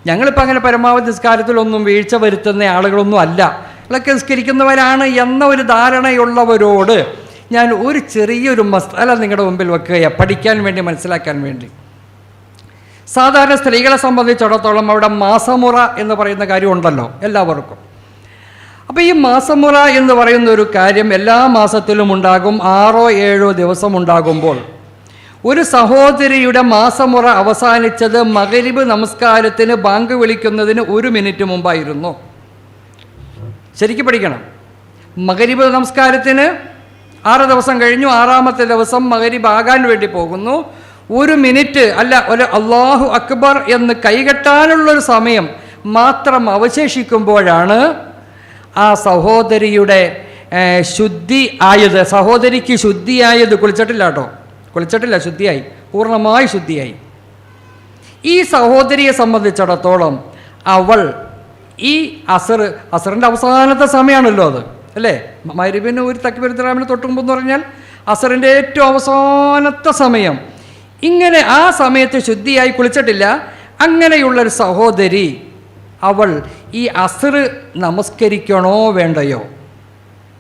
ഞങ്ങളിപ്പോൾ അങ്ങനെ പരമാവധി നിസ്കാരത്തിലൊന്നും വീഴ്ച വരുത്തുന്ന ആളുകളൊന്നും അല്ല, ഇതൊക്കെ നിസ്കരിക്കുന്നവരാണ് എന്ന ഒരു ധാരണയുള്ളവരോട് ഞാൻ ഒരു ചെറിയൊരു മസാല നിങ്ങളുടെ മുമ്പിൽ വെക്കുക, പഠിക്കാൻ വേണ്ടി, മനസ്സിലാക്കാൻ വേണ്ടി. സാധാരണ സ്ത്രീകളെ സംബന്ധിച്ചിടത്തോളം അവിടെ മാസമുറ എന്ന് പറയുന്ന കാര്യം ഉണ്ടല്ലോ എല്ലാവർക്കും. അപ്പോൾ ഈ മാസമുറ എന്ന് പറയുന്ന ഒരു കാര്യം എല്ലാ മാസത്തിലും ഉണ്ടാകും. 6-7 ദിവസം ഉണ്ടാകുമ്പോൾ ഒരു സഹോദരിയുടെ മാസമുറ അവസാനിച്ചത് മഗ്‌രിബ് നമസ്കാരത്തിന് ബാങ്ക് വിളിക്കുന്നതിന് 1 മിനിറ്റ് മുമ്പായിരുന്നു. ശരിക്കും പഠിക്കണം. മഗ്‌രിബ് നമസ്കാരത്തിന് 6 ദിവസം കഴിഞ്ഞു, 6ാമത്തെ ദിവസം മഗ്‌രിബ് ആകാൻ വേണ്ടി പോകുന്നു. 1 മിനിറ്റ് അല്ല, ഒരു അല്ലാഹു അക്ബർ എന്ന് കൈകെട്ടാനുള്ളൊരു സമയം മാത്രം അവശേഷിക്കുമ്പോഴാണ് ആ സഹോദരിയുടെ ശുദ്ധി ആയത്. സഹോദരിക്ക് ശുദ്ധിയായത് കുളിച്ചിട്ടില്ല കേട്ടോ, കുളിച്ചിട്ടില്ല, ശുദ്ധിയായി, പൂർണ്ണമായി ശുദ്ധിയായി. ഈ സഹോദരിയെ സംബന്ധിച്ചിടത്തോളം അവൾ ഈ അസറിൻ്റെ അവസാനത്തെ സമയമാണല്ലോ അത്, അല്ലേ? മഗ്‌രിബിന് ഒരു തക്ബീറത്തുൽ ഇഹ്റാമിന് തൊട്ടുമുമ്പ് എന്ന് പറഞ്ഞാൽ അസറിൻ്റെ ഏറ്റവും അവസാനത്തെ സമയം. ഇങ്ങനെ ആ സമയത്ത് ശുദ്ധിയായി കുളിച്ചിട്ടില്ല. അങ്ങനെയുള്ളൊരു സഹോദരി അവൾ ഈ അസർ നമസ്കരിക്കണോ വേണ്ടയോ?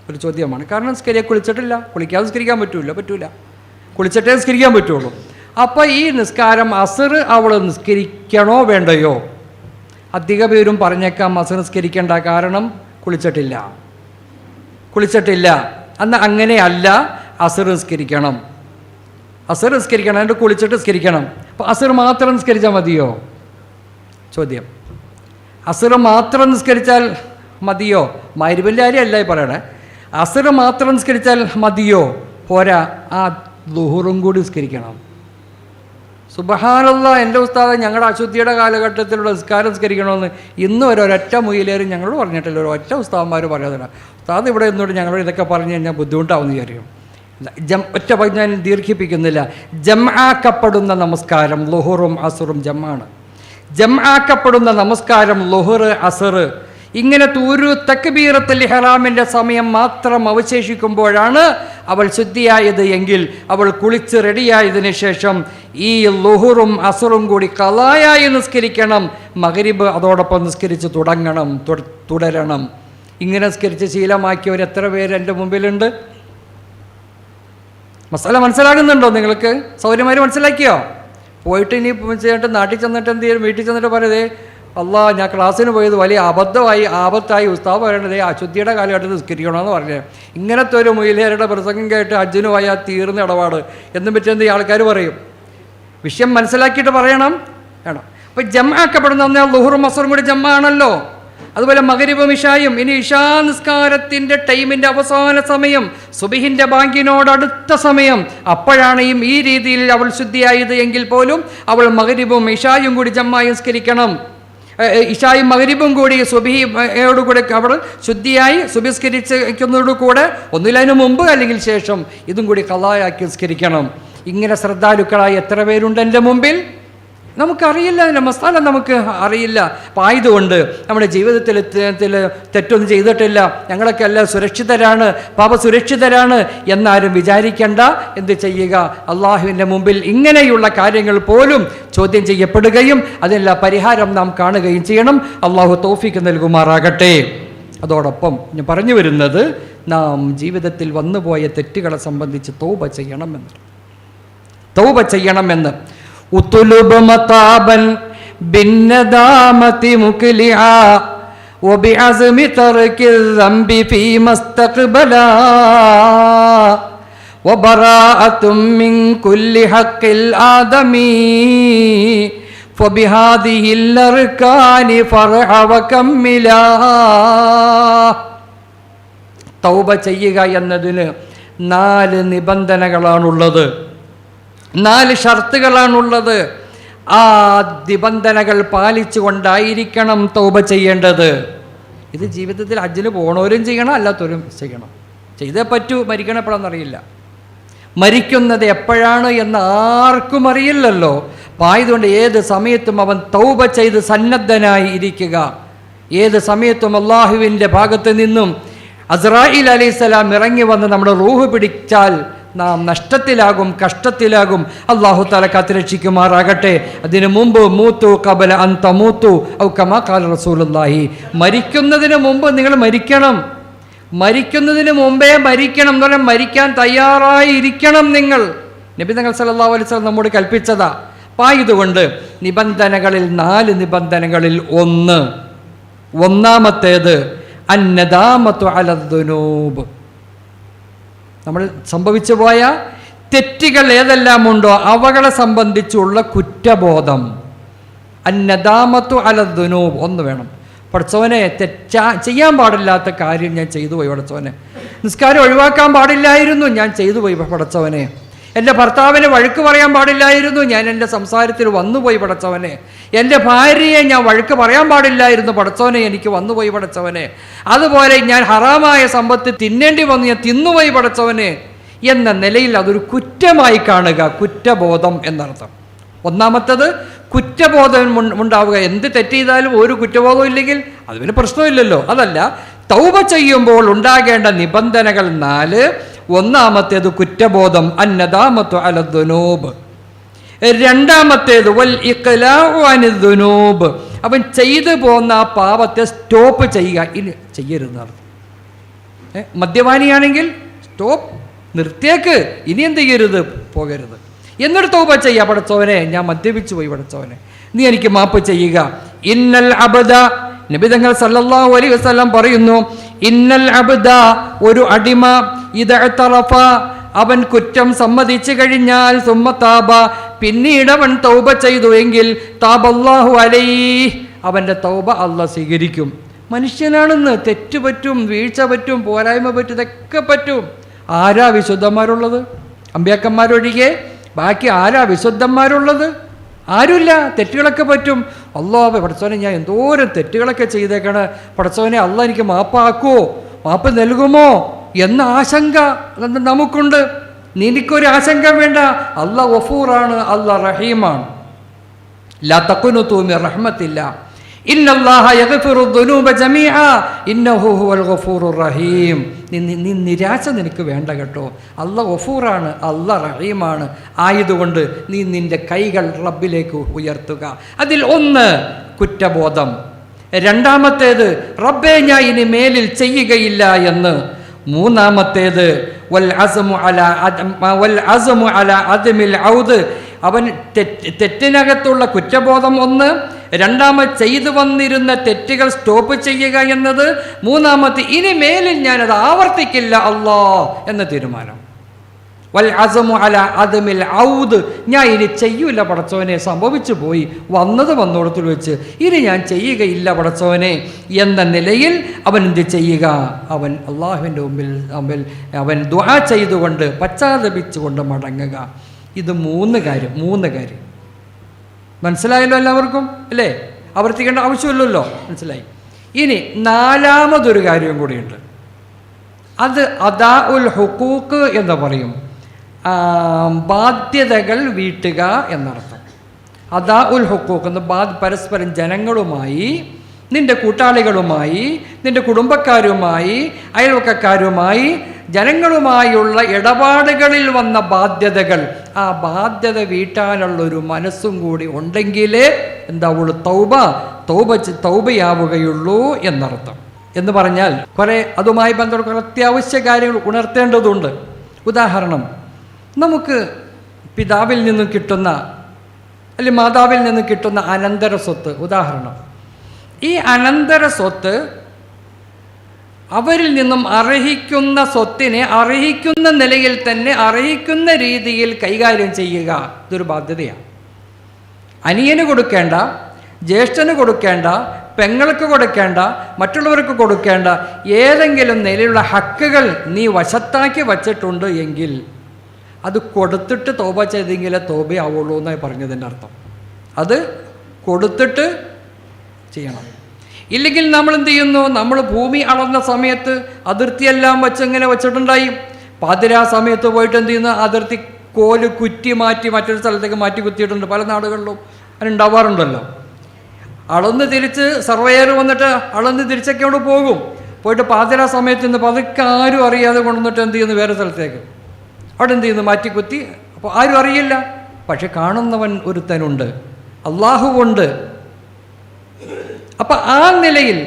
ഒരു ചോദ്യമാണ്. കാരണം കുളിച്ചിട്ടില്ല, കുളിക്കാതെ നിസ്കരിക്കാൻ പറ്റൂല, കുളിച്ചിട്ടേ നിസ്കരിക്കാൻ പറ്റുള്ളൂ. അപ്പോൾ ഈ നിസ്കാരം അസർ അവൾ നിസ്കരിക്കണോ വേണ്ടയോ? അധിക പേരും പറഞ്ഞേക്കാം അസർ നിസ്കരിക്കേണ്ട, കാരണം കുളിച്ചിട്ടില്ല. അന്ന് അങ്ങനെയല്ല, അസർ നിസ്കരിക്കണം, എന്നിട്ട് കുളിച്ചിട്ട് നിസ്കരിക്കണം. അപ്പോൾ അസർ മാത്രം നിസ്കരിച്ചാൽ മതിയോ? ചോദ്യം. അസർ മാത്രം നിസ്കരിച്ചാൽ മതിയോ? മഗ്‌രിബിൻ്റെ കാര്യമല്ല ഈ പറയണേ. അസർ മാത്രം നിസ്കരിച്ചാൽ മതിയോ? പോരാ, ആ ളുഹുറും കൂടി നിസ്കരിക്കണം. സുബ്ഹാനല്ലാഹ്, എൻ്റെ ഉസ്താദ് ഞങ്ങളുടെ അശുദ്ധിയുടെ കാലഘട്ടത്തിലുള്ള നിസ്കാരം നിസ്കരിക്കണമെന്ന് ഇന്ന് വരെ ഒരൊറ്റ മുയിലേരും ഞങ്ങളോട് പറഞ്ഞിട്ടില്ല, ഒരൊറ്റ ഉസ്താദന്മാർ പറയാതില്ല. ഉസ്താദ് ഇവിടെ നിന്നോട് ഞങ്ങളോട് ഇതൊക്കെ പറഞ്ഞു കഴിഞ്ഞാൽ ബുദ്ധിമുട്ടാവുമെന്ന് വിചാരിക്കും. ഒറ്റ ഞാൻ ദീർഘിപ്പിക്കുന്നില്ല. ജംആക്കപ്പെടുന്ന നമസ്കാരം ളുഹുറും അസറും ജംആണ്. ജംആക്കപ്പെടുന്ന നമസ്കാരം ളുഹർ, അസർ, ഇങ്ങനെ തൂരു തക്ബീറത്തുൽ ഇഹ്റാമിൻ്റെ സമയം മാത്രം അവശേഷിക്കുമ്പോഴാണ് അവൾ ശുദ്ധിയായത് എങ്കിൽ അവൾ കുളിച്ച് റെഡിയായതിനു ശേഷം ഈ ളുഹറും അസറും കൂടി ഖളായായി നിസ്കരിക്കണം. മഗ്രിബ് അതോടൊപ്പം നിസ്കരിച്ച് തുടരണം. ഇങ്ങനെ നിസ്കരിച്ച് ശീലമാക്കിയവർ എത്ര പേര് എൻ്റെ മുമ്പിലുണ്ട്? മസാല മനസ്സിലാകുന്നുണ്ടോ നിങ്ങൾക്ക്? സൗകര്യമാര് മനസ്സിലാക്കിയോ? പോയിട്ട് ഇനി ചേട്ടൻ നാട്ടിൽ ചെന്നിട്ട് എന്ത് ചെയ്യും? വീട്ടിൽ ചെന്നിട്ട് പറയുന്നത്, അല്ലാ ഞാൻ ക്ലാസ്സിന് പോയത് വലിയ ആപത്തായി ഉസ്താദ് പറയണത് അശുദ്ധിയുടെ കാലഘട്ടത്തിൽ നിസ്കരിക്കണമെന്ന് പറഞ്ഞത്. ഇങ്ങനത്തെ ഒരു മൊയിലേരുടെ പ്രസംഗം കേട്ട് ഹജ്ജിന് പോയാൽ തീർന്ന ഇടപാട് എന്നും പറ്റിയെന്ന് ഈ ആൾക്കാർ പറയും. വിഷയം മനസ്സിലാക്കിയിട്ട് പറയണം വേണം. അപ്പം ജംആക്കപ്പെടുന്ന ളുഹറും അസറും കൂടി ജംആണല്ലോ. അതുപോലെ മഗ്രിബും ഇശായും. ഇനി ഇശാ നിസ്കാരത്തിൻ്റെ ടൈമിൻ്റെ അവസാന സമയം, സുബഹിൻ്റെ ബാങ്കിനോടടുത്ത സമയം, അപ്പോഴാണ് ഈ രീതിയിൽ അവൾ ശുദ്ധിയായത് എങ്കിൽ പോലും അവൾ മഗ്രിബും ഇശായും കൂടി ജംആയി നിസ്കരിക്കണം. ഇശായും മഗ്രിബും കൂടി സുബഹിയോടുകൂടി അവൾ ശുദ്ധിയായി സുബഹിസ്കരിക്കുന്നതോടുകൂടെ ഒന്നിലതിനു മുമ്പ് അല്ലെങ്കിൽ ശേഷം ഇതും കൂടി ഖളായാക്കി നിസ്കരിക്കണം. ഇങ്ങനെ ശ്രദ്ധാലുക്കളായി എത്ര പേരുണ്ട് എൻ്റെ മുമ്പിൽ? നമുക്കറിയില്ല, അതിൻ്റെ മസാല നമുക്ക് അറിയില്ല. അപ്പം ആയതുകൊണ്ട് നമ്മുടെ ജീവിതത്തിൽ തെറ്റൊന്നും ചെയ്തിട്ടില്ല, ഞങ്ങളൊക്കെ എല്ലാം സുരക്ഷിതരാണ്, സുരക്ഷിതരാണ് എന്നാരും വിചാരിക്കേണ്ട. എന്ത് ചെയ്യുക? അള്ളാഹുവിൻ്റെ മുമ്പിൽ ഇങ്ങനെയുള്ള കാര്യങ്ങൾ പോലും ചോദ്യം ചെയ്യപ്പെടുകയും അതിനുള്ള പരിഹാരം നാം കാണുകയും ചെയ്യണം. അള്ളാഹു തൗഫീഖ് നൽകുമാറാകട്ടെ. അതോടൊപ്പം ഞാൻ പറഞ്ഞു വരുന്നത്, നാം ജീവിതത്തിൽ വന്നുപോയ തെറ്റുകളെ സംബന്ധിച്ച് തൗബ ചെയ്യണമെന്ന്. ഉതുലുബ് മതാബൻ ബിന്നദാമതി മുക്ലിആ വബിഅസ്മി തർകിൽ ദംബി ഫീമസ്തഖ്ബലാ വബറാഅതും മിൻ കുല്ലി ഹഖ്ഖിൽ ആദമി ഫബിഹാദിഹിൽ അർകാനി ഫർഹ വകമ്മിലാ. തൗബ ചെയ്യുക എന്നതിന് 4 നിബന്ധനകളാണുള്ളത്, 4 ഷർത്തുകളാണുള്ളത്. ആ നിബന്ധനകൾ പാലിച്ചുകൊണ്ടായിരിക്കണം തൗബ ചെയ്യേണ്ടത്. ഇത് ജീവിതത്തിൽ ഹജ്ജിന് പോണവരും ചെയ്യണം, അല്ലാത്തവരും ചെയ്യണം. ചെയ്തേ പറ്റൂ. മരിക്കണപ്പോഴെന്നറിയില്ല, മരിക്കുന്നത് എപ്പോഴാണ് എന്ന് ആർക്കും അറിയില്ലല്ലോ. ആയതുകൊണ്ട് ഏത് സമയത്തും അവൻ തൗബ ചെയ്ത് സന്നദ്ധനായി ഇരിക്കുക. ഏത് സമയത്തും അള്ളാഹുവിൻ്റെ ഭാഗത്ത് നിന്നും അസ്രായീൽ അലൈഹിസ്സലാം ഇറങ്ങി വന്ന് നമ്മുടെ റൂഹ് പിടിച്ചാൽ നാം നഷ്ടത്തിലാകും, കഷ്ടത്തിലാകും. അല്ലാഹു തആല കാത്തുരക്ഷിക്കുമാറാകട്ടെ. അതിനു മുമ്പ് മൂത്തു ഖബല അൻ തമൂത്തു ഔ കമാ ഖാല റസൂലുള്ളാഹി, മരിക്കുന്നതിന് മുമ്പ് നിങ്ങൾ മരിക്കണം. മരിക്കുന്നതിന് മുമ്പേ മരിക്കണം എന്ന് പറഞ്ഞാൽ മരിക്കാൻ തയ്യാറായിരിക്കണം നിങ്ങൾ. നബി തങ്ങൾ സല്ലല്ലാഹു അലൈഹി വസല്ലം നമ്മോട് കൽപ്പിച്ചതാ. ആയതുകൊണ്ട് നിബന്ധനകളിൽ 4 നിബന്ധനകളിൽ ഒന്നാമത്തേത് അന്നദാമത്തു അലദ്ദുനൂബ്. നമ്മൾ സംഭവിച്ചു പോയ തെറ്റുകൾ ഏതെല്ലാം ഉണ്ടോ അവകളെ സംബന്ധിച്ചുള്ള കുറ്റബോധം. അന്നദാമത്തു അലദ്ദുനൂബ്. ഒന്ന് വേണം, പടച്ചവനെ ചെയ്യാൻ പാടില്ലാത്ത കാര്യം ഞാൻ ചെയ്തു പോയി പടച്ചവനെ. നിസ്കാരം ഒഴിവാക്കാൻ പാടില്ലായിരുന്നു, ഞാൻ ചെയ്തു പോയി പടച്ചവനെ. എൻ്റെ ഭർത്താവിനെ വഴക്ക് പറയാൻ പാടില്ലായിരുന്നു, ഞാൻ എൻ്റെ സംസാരത്തിൽ വന്നുപോയി പടച്ചവനെ. എൻ്റെ ഭാര്യയെ ഞാൻ വഴക്ക് പറയാൻ പാടില്ലായിരുന്നു പടച്ചവനെ, എനിക്ക് വന്നുപോയി പടച്ചവനെ. അതുപോലെ ഞാൻ ഹറാമായ സമ്പത്ത് തിന്നേണ്ടി വന്നു, ഞാൻ തിന്നുപോയി പടച്ചവനെ എന്ന നിലയിൽ അതൊരു കുറ്റമായി കാണുക. കുറ്റബോധം എന്നർത്ഥം. ഒന്നാമത്തത് കുറ്റബോധം ഉണ്ടാവുക. എന്ത് തെറ്റ് ചെയ്താലും ഒരു കുറ്റബോധം ഇല്ലെങ്കിൽ അത് പിന്നെ പ്രശ്നമില്ലല്ലോ. അതല്ല, തൗബ ചെയ്യുമ്പോൾ ഉണ്ടാകേണ്ട നിബന്ധനകൾ 4. ഒന്നാമത്തേത് കുറ്റബോധം, അന്നദാമത്തു അലദ്ദുനൂബ്. രണ്ടാമത്തേത് വൽ ഇഖ്ലാഉ അനിദ്ദുനൂബ്, അവൻ ചെയ്തു പോന്ന ആ പാപത്തെ സ്റ്റോപ്പ് ചെയ്യുക. ഇനി ചെയ്യരുതെന്നർത്ഥം. മദ്യപാനിയാണെങ്കിൽ സ്റ്റോപ്പ്, നിർത്തിയേക്ക്, ഇനി എന്ത് ചെയ്യരുത്, പോകരുത്. എന്നിട്ട് തൗബ ചെയ്യുക. പടച്ചവനെ ഞാൻ മദ്യപിച്ചു പോയി പടച്ചവനെ, നീ എനിക്ക് മാപ്പ് ചെയ്യുക. ഇന്നൽ അബ്ദ, നബി തങ്ങൾ സല്ലല്ലാഹു അലൈഹി വസല്ലം പറയുന്നു, ഇന്നൽ അബ്ദ, ഒരു അടിമ, ഇദഅ്തറഫ, അവൻ കുറ്റം സമ്മതിച്ചു കഴിഞ്ഞാൽ, സുമ്മ താബ, പിന്നീട് അവൻ തൗബ ചെയ്തു എങ്കിൽ, താബല്ലാഹു അലൈഹി, അവൻ്റെ തൗബ അല്ലാഹ് സ്വീകരിക്കും. മനുഷ്യനാണെന്ന് തെറ്റ് പറ്റും, വീഴ്ച പറ്റും, പോരായ്മ പറ്റും, ഇതൊക്കെ പറ്റും. ആരാ വിശുദ്ധന്മാരുള്ളത്? അമ്പിയാക്കന്മാരൊഴികെ ബാക്കി ആരാ വിശുദ്ധന്മാരുള്ളത്? ആരുമില്ല. തെറ്റുകളൊക്കെ പറ്റും. അല്ലാഹ് പടച്ചവനെ ഞാൻ എന്തോരം തെറ്റുകളൊക്കെ ചെയ്തേക്കണ് പടച്ചവനെ, അല്ലാഹ് എനിക്ക് മാപ്പാക്കുമോ, മാപ്പ് നൽകുമോ എന്ന ആശങ്ക നമുക്കുണ്ട്. നിനക്കൊരു ആശങ്ക വേണ്ട. അല്ലാഹ് ഗഫൂറാണ്, അല്ലാഹ് റഹീമാണ്. ലാ തഖ്നുതു മിർ റഹ്മത്തില്ലാ ഇന്നല്ലാഹ യഗ്ഫിറു ദുനൂബ ജമീഅ ഇന്നഹു ഹുവൽ ഗഫൂറുർ റഹീം. നീ നിരാശ നിനക്ക് വേണ്ട കേട്ടോ. അല്ലാഹ് ഗഫൂറാണ്, അല്ലാഹ് റഹീമാണ്. ആയതുകൊണ്ട് നീ നിന്റെ കൈകൾ റബ്ബിലേക്ക് ഉയർത്തുക. അതിൽ ഒന്ന് കുറ്റബോധം, രണ്ടാമത്തേത് റബ്ബേ ഞാൻ ഇനി മേലിൽ ചെയ്യുകയില്ല എന്ന്, മൂന്നാമത്തേത് വൽ അസ്മു അലാ അദ്മിൽ ഔദ്, അവൻ തെറ്റിനകത്തുള്ള കുറ്റബോധം ഒന്ന്, രണ്ടാമത് ചെയ്തു വന്നിരുന്ന തെറ്റുകൾ സ്റ്റോപ്പ് ചെയ്യുക എന്നത്, മൂന്നാമത് ഇനി മേലിൽ ഞാനത് ആവർത്തിക്കില്ല അല്ലാ എന്ന തീരുമാനം. വൽ അസ്മു അലാ അദ്മിൽ ഔദ്, ഞാൻ ഇനി ചെയ്യൂല പടച്ചോനെ, സംഭവിച്ചു പോയി, വന്നത് വന്നോടത്തിൽ വെച്ച് ഇനി ഞാൻ ചെയ്യുകയില്ല പടച്ചോനെ എന്ന നിലയിൽ അവൻ എന്ത് ചെയ്യുക? അവൻ അള്ളാഹുവിൻ്റെ മുമ്പിൽ അവൻ ദുആ ചെയ്തുകൊണ്ട് പശ്ചാത്തപിച്ചുകൊണ്ട് മടങ്ങുക. ഇത് മൂന്ന് കാര്യം മനസ്സിലായല്ലോ എല്ലാവർക്കും അല്ലേ? ആവർത്തിക്കേണ്ട ആവശ്യമില്ലല്ലോ, മനസ്സിലായി. ഇനി നാലാമതൊരു കാര്യം കൂടിയുണ്ട്. അത് അദാ ഉൽ ഹുഖൂഖ് എന്ന് പറയും, ബാധ്യതകൾ വീട്ടുക എന്നർത്ഥം. അദാ ഉൽ ഹുഖൂഖ് എന്ന് പരസ്പരം ജനങ്ങളുമായി, നിന്റെ കൂട്ടാളികളുമായി, നിന്റെ കുടുംബക്കാരുമായി, അയൽവക്കക്കാരുമായി, ജനങ്ങളുമായുള്ള ഇടപാടുകളിൽ വന്ന ബാധ്യതകൾ, ആ ബാധ്യത വീട്ടാനുള്ളൊരു മനസ്സും കൂടി ഉണ്ടെങ്കിലേ എന്താവുള്ളൂ? തൗബയാവുകയുള്ളൂ എന്നർത്ഥം. എന്ന് പറഞ്ഞാൽ കുറേ അതുമായി ബന്ധപ്പെട്ട കുറേ അത്യാവശ്യ കാര്യങ്ങൾ ഉണർത്തേണ്ടതുണ്ട്. ഉദാഹരണം, നമുക്ക് പിതാവിൽ നിന്നും കിട്ടുന്ന അല്ലെങ്കിൽ മാതാവിൽ നിന്നും കിട്ടുന്ന അനന്തര സ്വത്ത്. ഉദാഹരണം, ഈ അനന്തര സ്വത്ത് അവരിൽ നിന്നും അർഹിക്കുന്ന സ്വത്തിനെ അർഹിക്കുന്ന നിലയിൽ തന്നെ അർഹിക്കുന്ന രീതിയിൽ കൈകാര്യം ചെയ്യുക, ഇതൊരു ബാധ്യതയാണ്. അനിയന് കൊടുക്കേണ്ട, ജ്യേഷ്ഠന് കൊടുക്കേണ്ട, പെങ്ങൾക്ക് കൊടുക്കേണ്ട, മറ്റുള്ളവർക്ക് കൊടുക്കേണ്ട ഏതെങ്കിലും നിലയിലുള്ള ഹക്കുകൾ നീ വശത്താക്കി വച്ചിട്ടുണ്ട് എങ്കിൽ അത് കൊടുത്തിട്ട് തൗബ ചെയ്തെങ്കിലേ തൗബയാവുള്ളൂ എന്നായി പറഞ്ഞതിൻ്റെ അർത്ഥം. അത് കൊടുത്തിട്ട് ചെയ്യണം. ഇല്ലെങ്കിൽ നമ്മൾ എന്ത് ചെയ്യുന്നു? നമ്മൾ ഭൂമി അളന്ന സമയത്ത് അതിർത്തിയെല്ലാം ഇങ്ങനെ വെച്ചിട്ടുണ്ടായി. പാതിരാ സമയത്ത് പോയിട്ട് എന്ത് ചെയ്യുന്നു? അതിർത്തി കോല് കുറ്റി മാറ്റി മറ്റൊരു സ്ഥലത്തേക്ക് മാറ്റി കുത്തിയിട്ടുണ്ട്. പല നാടുകളിലും അതുണ്ടാവാറുണ്ടല്ലോ. അളന്ന് തിരിച്ച് സർവേയർ വന്നിട്ട് അളന്ന് തിരിച്ചൊക്കെ അവിടെ പോകും. പോയിട്ട് പാതിരാ സമയത്ത് നിന്ന് പതുക്കെ ആരും അറിയാതെ കൊണ്ടുവന്നിട്ട് എന്ത് ചെയ്യുന്നു? വേറെ സ്ഥലത്തേക്ക് അവിടെ എന്ത് ചെയ്യുന്നു? മാറ്റി കുത്തി. അപ്പോൾ ആരും അറിയില്ല, പക്ഷെ കാണുന്നവൻ ഒരുത്തനുണ്ട്, അള്ളാഹുവുണ്ട്. അപ്പം ആ നിലയിൽ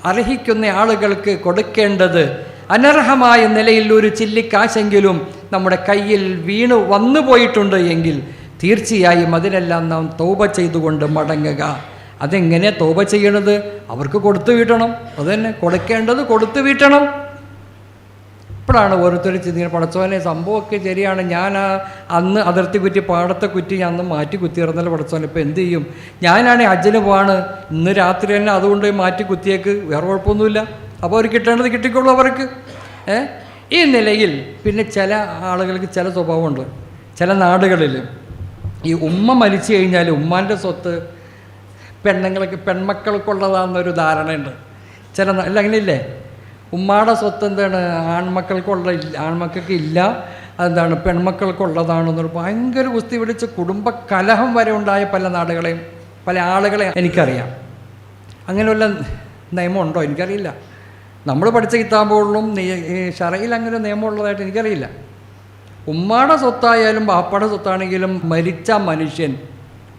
അർഹിക്കുന്ന ആളുകൾക്ക് കൊടുക്കേണ്ടത് അനർഹമായ നിലയിൽ ഒരു ചില്ലിക്കാശെങ്കിലും നമ്മുടെ കയ്യിൽ വീണ് വന്നു പോയിട്ടുണ്ട് എങ്കിൽ തീർച്ചയായും അതിനെല്ലാം നാം തൗബ ചെയ്തുകൊണ്ട് മടങ്ങുക. അതെങ്ങനെ തൗബ ചെയ്യണത്? അവർക്ക് കൊടുത്തു വീട്ടണം. അതുതന്നെ, കൊടുക്കേണ്ടത് കൊടുത്തു വീട്ടണം. ഇപ്പോഴാണ് ഓരോരുത്തർ ചിന്തിക്കുന്നത്, പടച്ചോനെ സംഭവമൊക്കെ ശരിയാണ്, ഞാൻ അന്ന് അതിർത്തി കുറ്റി പാടത്തെ കുറ്റി ഞാൻ അന്ന് മാറ്റി കുത്തിയിറന്നല്ലോ പടച്ചോനെ, ഇപ്പോൾ എന്ത് ചെയ്യും? ഞാനാണെങ്കിൽ ഹജ്ജിന് പോവാണ്, ഇന്ന് രാത്രി തന്നെ അതുകൊണ്ട് മാറ്റി കുത്തിയേക്ക്, വേറെ കുഴപ്പമൊന്നുമില്ല. അപ്പോൾ അവർ കിട്ടേണ്ടത് കിട്ടിക്കോളൂ അവർക്ക്. ഈ നിലയിൽ പിന്നെ ചില ആളുകൾക്ക് ചില സ്വഭാവമുണ്ട്. ചില നാടുകളിൽ ഈ ഉമ്മ മരിച്ചു കഴിഞ്ഞാൽ ഉമ്മാൻ്റെ സ്വത്ത് പെൺമക്കൾക്കുള്ളതാണെന്നൊരു ധാരണയുണ്ട്. ചില അല്ല അങ്ങനെയില്ലേ? ഉമ്മാടെ സ്വത്ത് എന്താണ് ആൺമക്കൾക്ക് ഇല്ല, അതെന്താണ് പെൺമക്കൾക്കുള്ളതാണെന്നൊരു ഭയങ്കര കുസ്തി പിടിച്ച് കുടുംബ കലഹം വരെ ഉണ്ടായ പല നാടുകളെയും പല ആളുകളെയും എനിക്കറിയാം. അങ്ങനെയുള്ള നിയമമുണ്ടോ എനിക്കറിയില്ല. നമ്മൾ പഠിച്ച കിതാബുകളിലും ശറയിൽ അങ്ങനെ നിയമമുള്ളതായിട്ട് എനിക്കറിയില്ല. ഉമ്മാടെ സ്വത്തായാലും ബാപ്പയുടെ സ്വത്താണെങ്കിലും മരിച്ച മനുഷ്യൻ,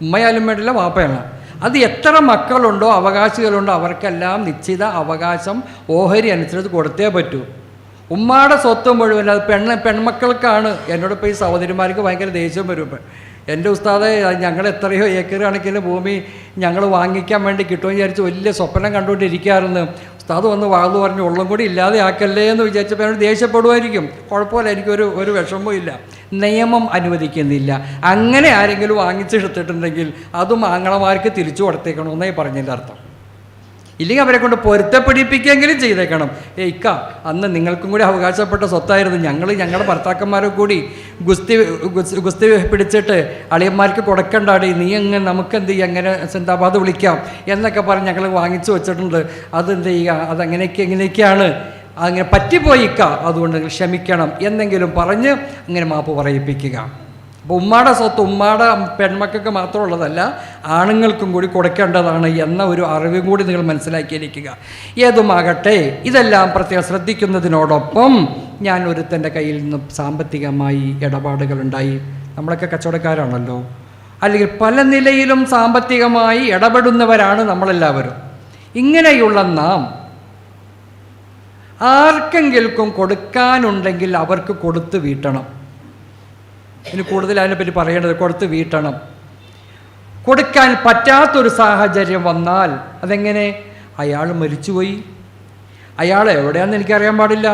ഉമ്മയാലും വേണ്ടില്ല വാപ്പയാണ്, അത് എത്ര മക്കളുണ്ടോ അവകാശികളുണ്ടോ അവർക്കെല്ലാം നിശ്ചിത അവകാശം ഓഹരി അനുസരിച്ച് കൊടുത്തേ പറ്റൂ. ഉമ്മാടെ സ്വത്ത് മുഴുവൻ അത് പെൺമക്കൾക്കാണ്. എന്നോടിപ്പോൾ ഈ സഹോദരിമാർക്ക് ഭയങ്കര ദേഷ്യം വരും. എൻ്റെ ഉസ്താദെ, ഞങ്ങൾ എത്രയോ ഏക്കർ കണക്കിന് ഭൂമി ഞങ്ങൾ വാങ്ങിക്കാൻ വേണ്ടി കിട്ടുമെന്ന് വിചാരിച്ച് വലിയ സ്വപ്നം കണ്ടുകൊണ്ടിരിക്കുകയായിരുന്നു. ഉസ്താദ് വന്ന് വാഴ്ന്നു പറഞ്ഞ് ഉള്ളം കൂടി ഇല്ലാതെ ആക്കല്ലേ എന്ന് വിചാരിച്ചപ്പോൾ എന്നോട് ദേഷ്യപ്പെടുമായിരിക്കും. കുഴപ്പമില്ല, എനിക്കൊരു വിഷമവും ഇല്ല. നിയമം അനുവദിക്കുന്നില്ല. അങ്ങനെ ആരെങ്കിലും വാങ്ങിച്ചെടുത്തിട്ടുണ്ടെങ്കിൽ അതും ആങ്ങളമാർക്ക് തിരിച്ചു കൊടുത്തേക്കണമെന്നായി പറഞ്ഞതിൻ്റെ അർത്ഥം. ഇല്ലെങ്കിൽ അവരെ കൊണ്ട് പൊരുത്തപ്പെടിപ്പിക്കുകയെങ്കിലും ചെയ്തേക്കണം. ഇക്ക, അന്ന് നിങ്ങൾക്കും കൂടി അവകാശപ്പെട്ട സ്വത്തായിരുന്നു, ഞങ്ങളുടെ ഭർത്താക്കന്മാരെ കൂടി ഗുസ്തി പിടിച്ചിട്ട് അളിയന്മാർക്ക് കൊടുക്കണ്ടാടി, നീ അങ്ങ് നമുക്കെന്ത് ചെയ്യുക, അങ്ങനെ സിന്ദാബാദ് വിളിക്കാം എന്നൊക്കെ പറഞ്ഞ് ഞങ്ങൾ വാങ്ങിച്ചു വെച്ചിട്ടുണ്ട്, അതെന്ത് ചെയ്യുക, എങ്ങനെയൊക്കെയാണ് അങ്ങനെ പറ്റിപ്പോയിക്ക, അതുകൊണ്ട് ക്ഷമിക്കണം എന്നെങ്കിലും പറഞ്ഞ് അങ്ങനെ മാപ്പ് പറയിപ്പിക്കുക. അപ്പോൾ ഉമ്മാടെ സ്വത്ത് ഉമ്മാടെ പെൺമക്കൾക്ക് മാത്രമുള്ളതല്ല, ആണുങ്ങൾക്കും കൂടി കൊടുക്കേണ്ടതാണ് എന്ന ഒരു അറിവും കൂടി നിങ്ങൾ മനസ്സിലാക്കിയിരിക്കുക. ഏതുമാകട്ടെ, ഇതെല്ലാം പ്രത്യേകം ശ്രദ്ധിക്കുന്നതിനോടൊപ്പം ഞാൻ ഒരുത്തൻ്റെ കയ്യിൽ നിന്ന് സാമ്പത്തികമായി ഇടപാടുകളുണ്ടായി. നമ്മളൊക്കെ കച്ചവടക്കാരാണല്ലോ, അല്ലെങ്കിൽ പല നിലയിലും സാമ്പത്തികമായി ഇടപെടുന്നവരാണ് നമ്മളെല്ലാവരും. ഇങ്ങനെയുള്ള നാം ആർക്കെങ്കിലും കൊടുക്കാനുണ്ടെങ്കിൽ അവർക്ക് കൊടുത്ത് വീട്ടണം. ഇനി കൂടുതൽ അതിനെപ്പറ്റി പറയേണ്ടത് കൊടുത്ത് വീട്ടണം. കൊടുക്കാൻ പറ്റാത്തൊരു സാഹചര്യം വന്നാൽ അതെങ്ങനെ? അയാൾ മരിച്ചുപോയി, അയാൾ എവിടെയാണെന്ന് എനിക്കറിയാൻ പാടില്ല,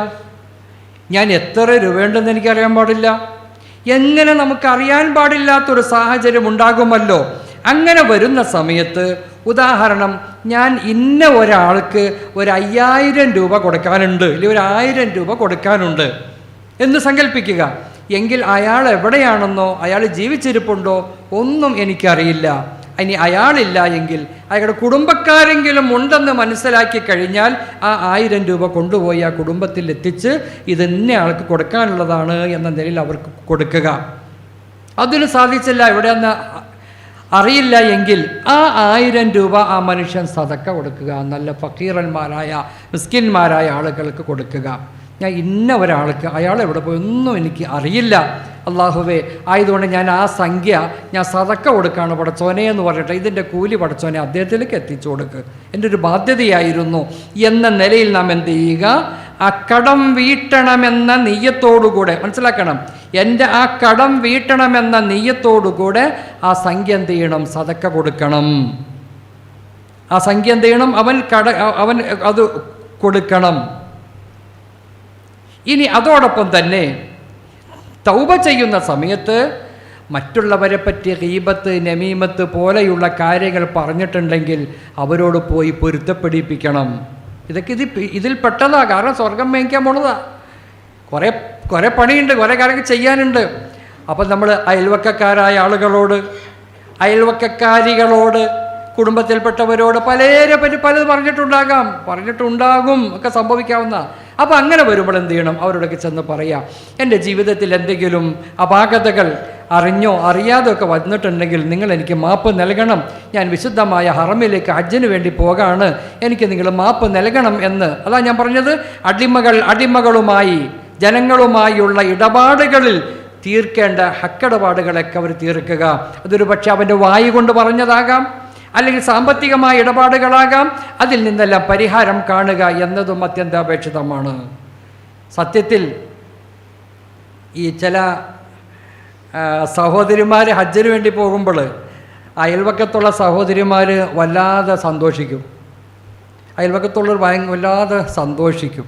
ഞാൻ എത്ര രൂപയുണ്ടെന്ന് എനിക്കറിയാൻ പാടില്ല, എങ്ങനെ നമുക്കറിയാൻ പാടില്ലാത്തൊരു സാഹചര്യം ഉണ്ടാകുമല്ലോ. അങ്ങനെ വരുന്ന സമയത്ത്, ഉദാഹരണം, ഞാൻ ഇന്ന ഒരാൾക്ക് 5000 രൂപ കൊടുക്കാനുണ്ട്, അല്ലെങ്കിൽ 1000 രൂപ കൊടുക്കാനുണ്ട് എന്ന് സങ്കല്പിക്കുക. എങ്കിൽ അയാൾ എവിടെയാണെന്നോ അയാൾ ജീവിച്ചിരിപ്പുണ്ടോ ഒന്നും എനിക്കറിയില്ല. ഇനി അയാളില്ല എങ്കിൽ അയാളുടെ കുടുംബക്കാരെങ്കിലും ഉണ്ടെന്ന് മനസ്സിലാക്കി കഴിഞ്ഞാൽ ആ 1000 രൂപ കൊണ്ടുപോയി ആ കുടുംബത്തിൽ എത്തിച്ച് ഇത് ഇന്ന ആൾക്ക് കൊടുക്കാനുള്ളതാണ് എന്ന നിലയിൽ അവർക്ക് കൊടുക്കുക. അതിന് സാധിച്ചില്ല, എവിടെയെന്ന് അറിയില്ല എങ്കിൽ ആ 1000 രൂപ ആ മനുഷ്യൻ സദക്ക കൊടുക്കുക, നല്ല ഫക്കീറന്മാരായ മിസ്കിന്മാരായ ആളുകൾക്ക് കൊടുക്കുക. ഞാൻ ഇന്ന ഒരാൾക്ക്, അയാൾ എവിടെ പോയി ഒന്നും എനിക്ക് അറിയില്ല അള്ളാഹുവേ, ആയതുകൊണ്ട് ഞാൻ ആ സംഖ്യ ഞാൻ സദക്ക കൊടുക്കുകയാണ് പടച്ചോനെ എന്ന് പറഞ്ഞിട്ട് ഇതിൻ്റെ കൂലി പടച്ചോനെ അദ്ദേഹത്തിലേക്ക് എത്തിച്ചു കൊടുക്കുക, എൻ്റെ ഒരു ബാധ്യതയായിരുന്നു എന്ന നിലയിൽ നാം എന്ത് ചെയ്യുക? ആ കടം വീട്ടണമെന്ന നെയ്യത്തോടുകൂടെ, മനസ്സിലാക്കണം, എൻ്റെ ആ കടം വീട്ടണമെന്ന നെയ്യത്തോടുകൂടെ ആ സംഖ്യ എന്ത് ചെയ്യണം? സദക്ക കൊടുക്കണം. ആ സംഖ്യ എന്ത് ചെയ്യണം? അവൻ അത് കൊടുക്കണം. ഇനി അതോടൊപ്പം തന്നെ തൗബ ചെയ്യുന്ന സമയത്ത് മറ്റുള്ളവരെ പറ്റി ഗീബത്ത്, നമീമത്ത് പോലെയുള്ള കാര്യങ്ങൾ പറഞ്ഞിട്ടുണ്ടെങ്കിൽ അവരോട് പോയി പൊരുത്തപ്പെടിപ്പിക്കണം. ഇതൊക്കെ ഇതിൽ പെട്ടതാ. കാരണം സ്വർഗം മേടിക്കാൻ പോണതാ. കുറേ പണിയുണ്ട്, കുറേ കാര്യങ്ങൾ ചെയ്യാനുണ്ട്. അപ്പം നമ്മൾ അയൽവക്കക്കാരായ ആളുകളോട്, അയൽവക്കക്കാരികളോട്, കുടുംബത്തിൽപ്പെട്ടവരോട് പലരെ പറ്റി പലത് പറഞ്ഞിട്ടുണ്ടാകും, ഒക്കെ സംഭവിക്കാവുന്ന. അപ്പോൾ അങ്ങനെ വരുമ്പോൾ എന്ത് ചെയ്യണം? അവരോടൊക്കെ ചെന്ന് പറയാം, എൻ്റെ ജീവിതത്തിൽ എന്തെങ്കിലും അപാകതകൾ അറിഞ്ഞോ അറിയാതെ ഒക്കെ വന്നിട്ടുണ്ടെങ്കിൽ നിങ്ങൾ എനിക്ക് മാപ്പ് നൽകണം. ഞാൻ വിശുദ്ധമായ ഹറമിലേക്ക് ഹജ്ജിന് വേണ്ടി പോകാണ്, എനിക്ക് നിങ്ങൾ മാപ്പ് നൽകണം എന്ന്. അതാ ഞാൻ പറഞ്ഞത്, അടിമകളുമായി ജനങ്ങളുമായുള്ള ഇടപാടുകളിൽ തീർക്കേണ്ട ഹക്കിടപാടുകളൊക്കെ അവർ തീർക്കുക. അതൊരു പക്ഷേ അവൻ്റെ വായു കൊണ്ട് പറഞ്ഞതാകാം, അല്ലെങ്കിൽ സാമ്പത്തികമായ ഇടപാടുകളാകാം. അതിൽ നിന്നെല്ലാം പരിഹാരം കാണുക എന്നതും അത്യന്താപേക്ഷിതമാണ്. സത്യത്തിൽ ഈ ചില സഹോദരിമാർ ഹജ്ജിന് വേണ്ടി പോകുമ്പോൾ അയൽവക്കത്തുള്ള സഹോദരിമാർ വല്ലാതെ സന്തോഷിക്കും, അയൽവക്കത്തുള്ളവർ വല്ലാതെ സന്തോഷിക്കും.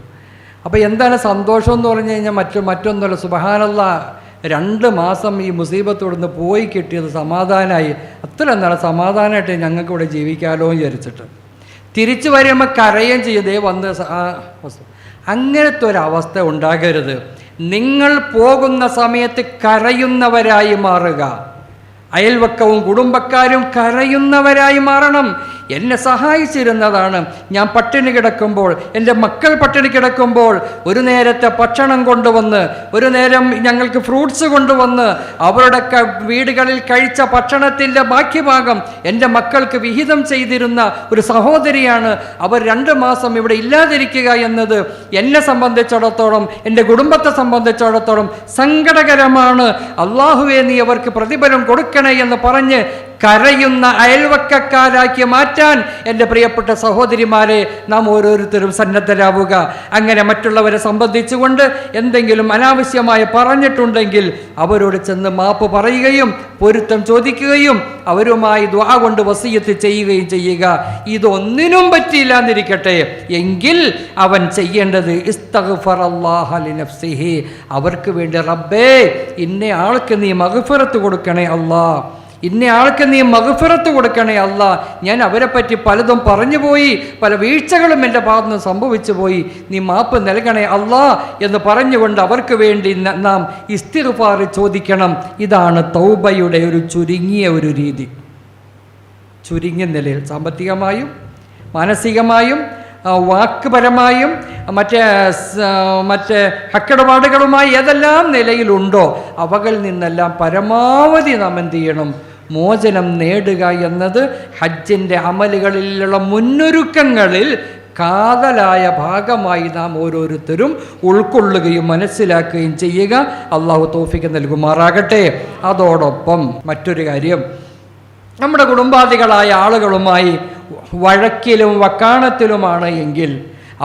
അപ്പോൾ എന്താണ് സന്തോഷം എന്ന് പറഞ്ഞു കഴിഞ്ഞാൽ മറ്റൊന്നുമല്ല, സുബ്ഹാനല്ലാഹ്, 2 മാസം ഈ മുസീബത്തോടുന്ന് പോയി കിട്ടിയത് സമാധാനമായി. അത്ര എന്താണ് സമാധാനമായിട്ട് ഞങ്ങൾക്ക് ഇവിടെ ജീവിക്കാമല്ലോ എന്ന് വിചാരിച്ചിട്ട് തിരിച്ചു വരുമ്പോൾ കരയുകയും ചെയ്തേ വന്ന് അങ്ങനത്തെ ഒരവസ്ഥ ഉണ്ടാകരുത്. നിങ്ങൾ പോകുന്ന സമയത്ത് കരയുന്നവരായി മാറുക. അയൽവക്കവും കുടുംബക്കാരും കരയുന്നവരായി മാറണം. എന്നെ സഹായിച്ചിരുന്നതാണ്. ഞാൻ പട്ടിണി കിടക്കുമ്പോൾ, എൻ്റെ മക്കൾ പട്ടിണി കിടക്കുമ്പോൾ ഒരു നേരത്തെ ഭക്ഷണം കൊണ്ടുവന്ന്, ഒരു നേരം ഞങ്ങൾക്ക് ഫ്രൂട്ട്സ് കൊണ്ടുവന്ന് അവരുടെ വീടുകളിൽ കഴിച്ച ഭക്ഷണത്തിൻ്റെ ബാക്കി ഭാഗം എൻ്റെ മക്കൾക്ക് വിഹിതം ചെയ്തിരുന്ന ഒരു സഹോദരിയാണ്. അവർ 2 മാസം ഇവിടെ ഇല്ലാതിരിക്കുക എന്നത് എന്നെ സംബന്ധിച്ചിടത്തോളം, എൻ്റെ കുടുംബത്തെ സംബന്ധിച്ചിടത്തോളം സങ്കടകരമാണ്. അള്ളാഹുവേ, നീ അവർക്ക് പ്രതിഫലം കൊടുക്കണേ എന്ന് പറഞ്ഞ് കരയുന്ന അയൽവക്കക്കാരാക്കി മാറ്റാൻ എൻ്റെ പ്രിയപ്പെട്ട സഹോദരിമാരെ നാം ഓരോരുത്തരും സന്നദ്ധരാവുക. അങ്ങനെ മറ്റുള്ളവരെ സംബന്ധിച്ചുകൊണ്ട് എന്തെങ്കിലും അനാവശ്യമായി പറഞ്ഞിട്ടുണ്ടെങ്കിൽ അവരോട് ചെന്ന് മാപ്പ് പറയുകയും പൊരുത്തം ചോദിക്കുകയും അവരുമായി ദുആ കൊണ്ട് വസിയത്ത് ചെയ്യുകയും ചെയ്യുക. ഇതൊന്നിനും പറ്റിയില്ല എന്നിരിക്കട്ടെ എങ്കിൽ അവൻ ചെയ്യേണ്ടത് ഇസ്തഗ്ഫറല്ലാഹ ലിനഫ്സിഹി, അവർക്ക് വേണ്ടി റബ്ബേ ഇന്ന ആൾക്ക് നീ മഗ്ഫിറത്ത് കൊടുക്കണേ അല്ലാ, ഇന്ന ആൾക്ക് നീ മഗ്ഫിറത്ത് കൊടുക്കണേ അല്ലാ, ഞാൻ അവരെ പറ്റി പലതും പറഞ്ഞു പോയി, പല വീഴ്ചകളും എൻ്റെ ഭാഗത്ത് നിന്ന് സംഭവിച്ചു പോയി, നീ മാപ്പ് നൽകണേ അല്ലാ എന്ന് പറഞ്ഞുകൊണ്ട് അവർക്ക് വേണ്ടി നാം ഇസ്തിഗ്ഫാർ ചോദിക്കണം. ഇതാണ് തൗബയുടെ ഒരു ചുരുങ്ങിയ ഒരു രീതി. ചുരുങ്ങിയ നിലയിൽ സാമ്പത്തികമായും മാനസികമായും വാക്കുപരമായും മറ്റേ ഹക്കിടപാടുകളുമായി ഏതെല്ലാം നിലയിലുണ്ടോ അവകളിൽ നിന്നെല്ലാം പരമാവധി നാം എന്ത് ചെയ്യണം? മോചനം നേടുക എന്നത് ഹജ്ജിൻ്റെ അമലുകളിലുള്ള മുന്നൊരുക്കങ്ങളിൽ കാതലായ ഭാഗമായി നാം ഓരോരുത്തരും ഉൾക്കൊള്ളുകയും മനസ്സിലാക്കുകയും ചെയ്യുക. അള്ളാഹു തൗഫീഖ് നൽകുമാറാകട്ടെ. അതോടൊപ്പം മറ്റൊരു കാര്യം, നമ്മുടെ കുടുംബാദികളായ ആളുകളുമായി വഴക്കിലും വക്കാണത്തിലുമാണ് എങ്കിൽ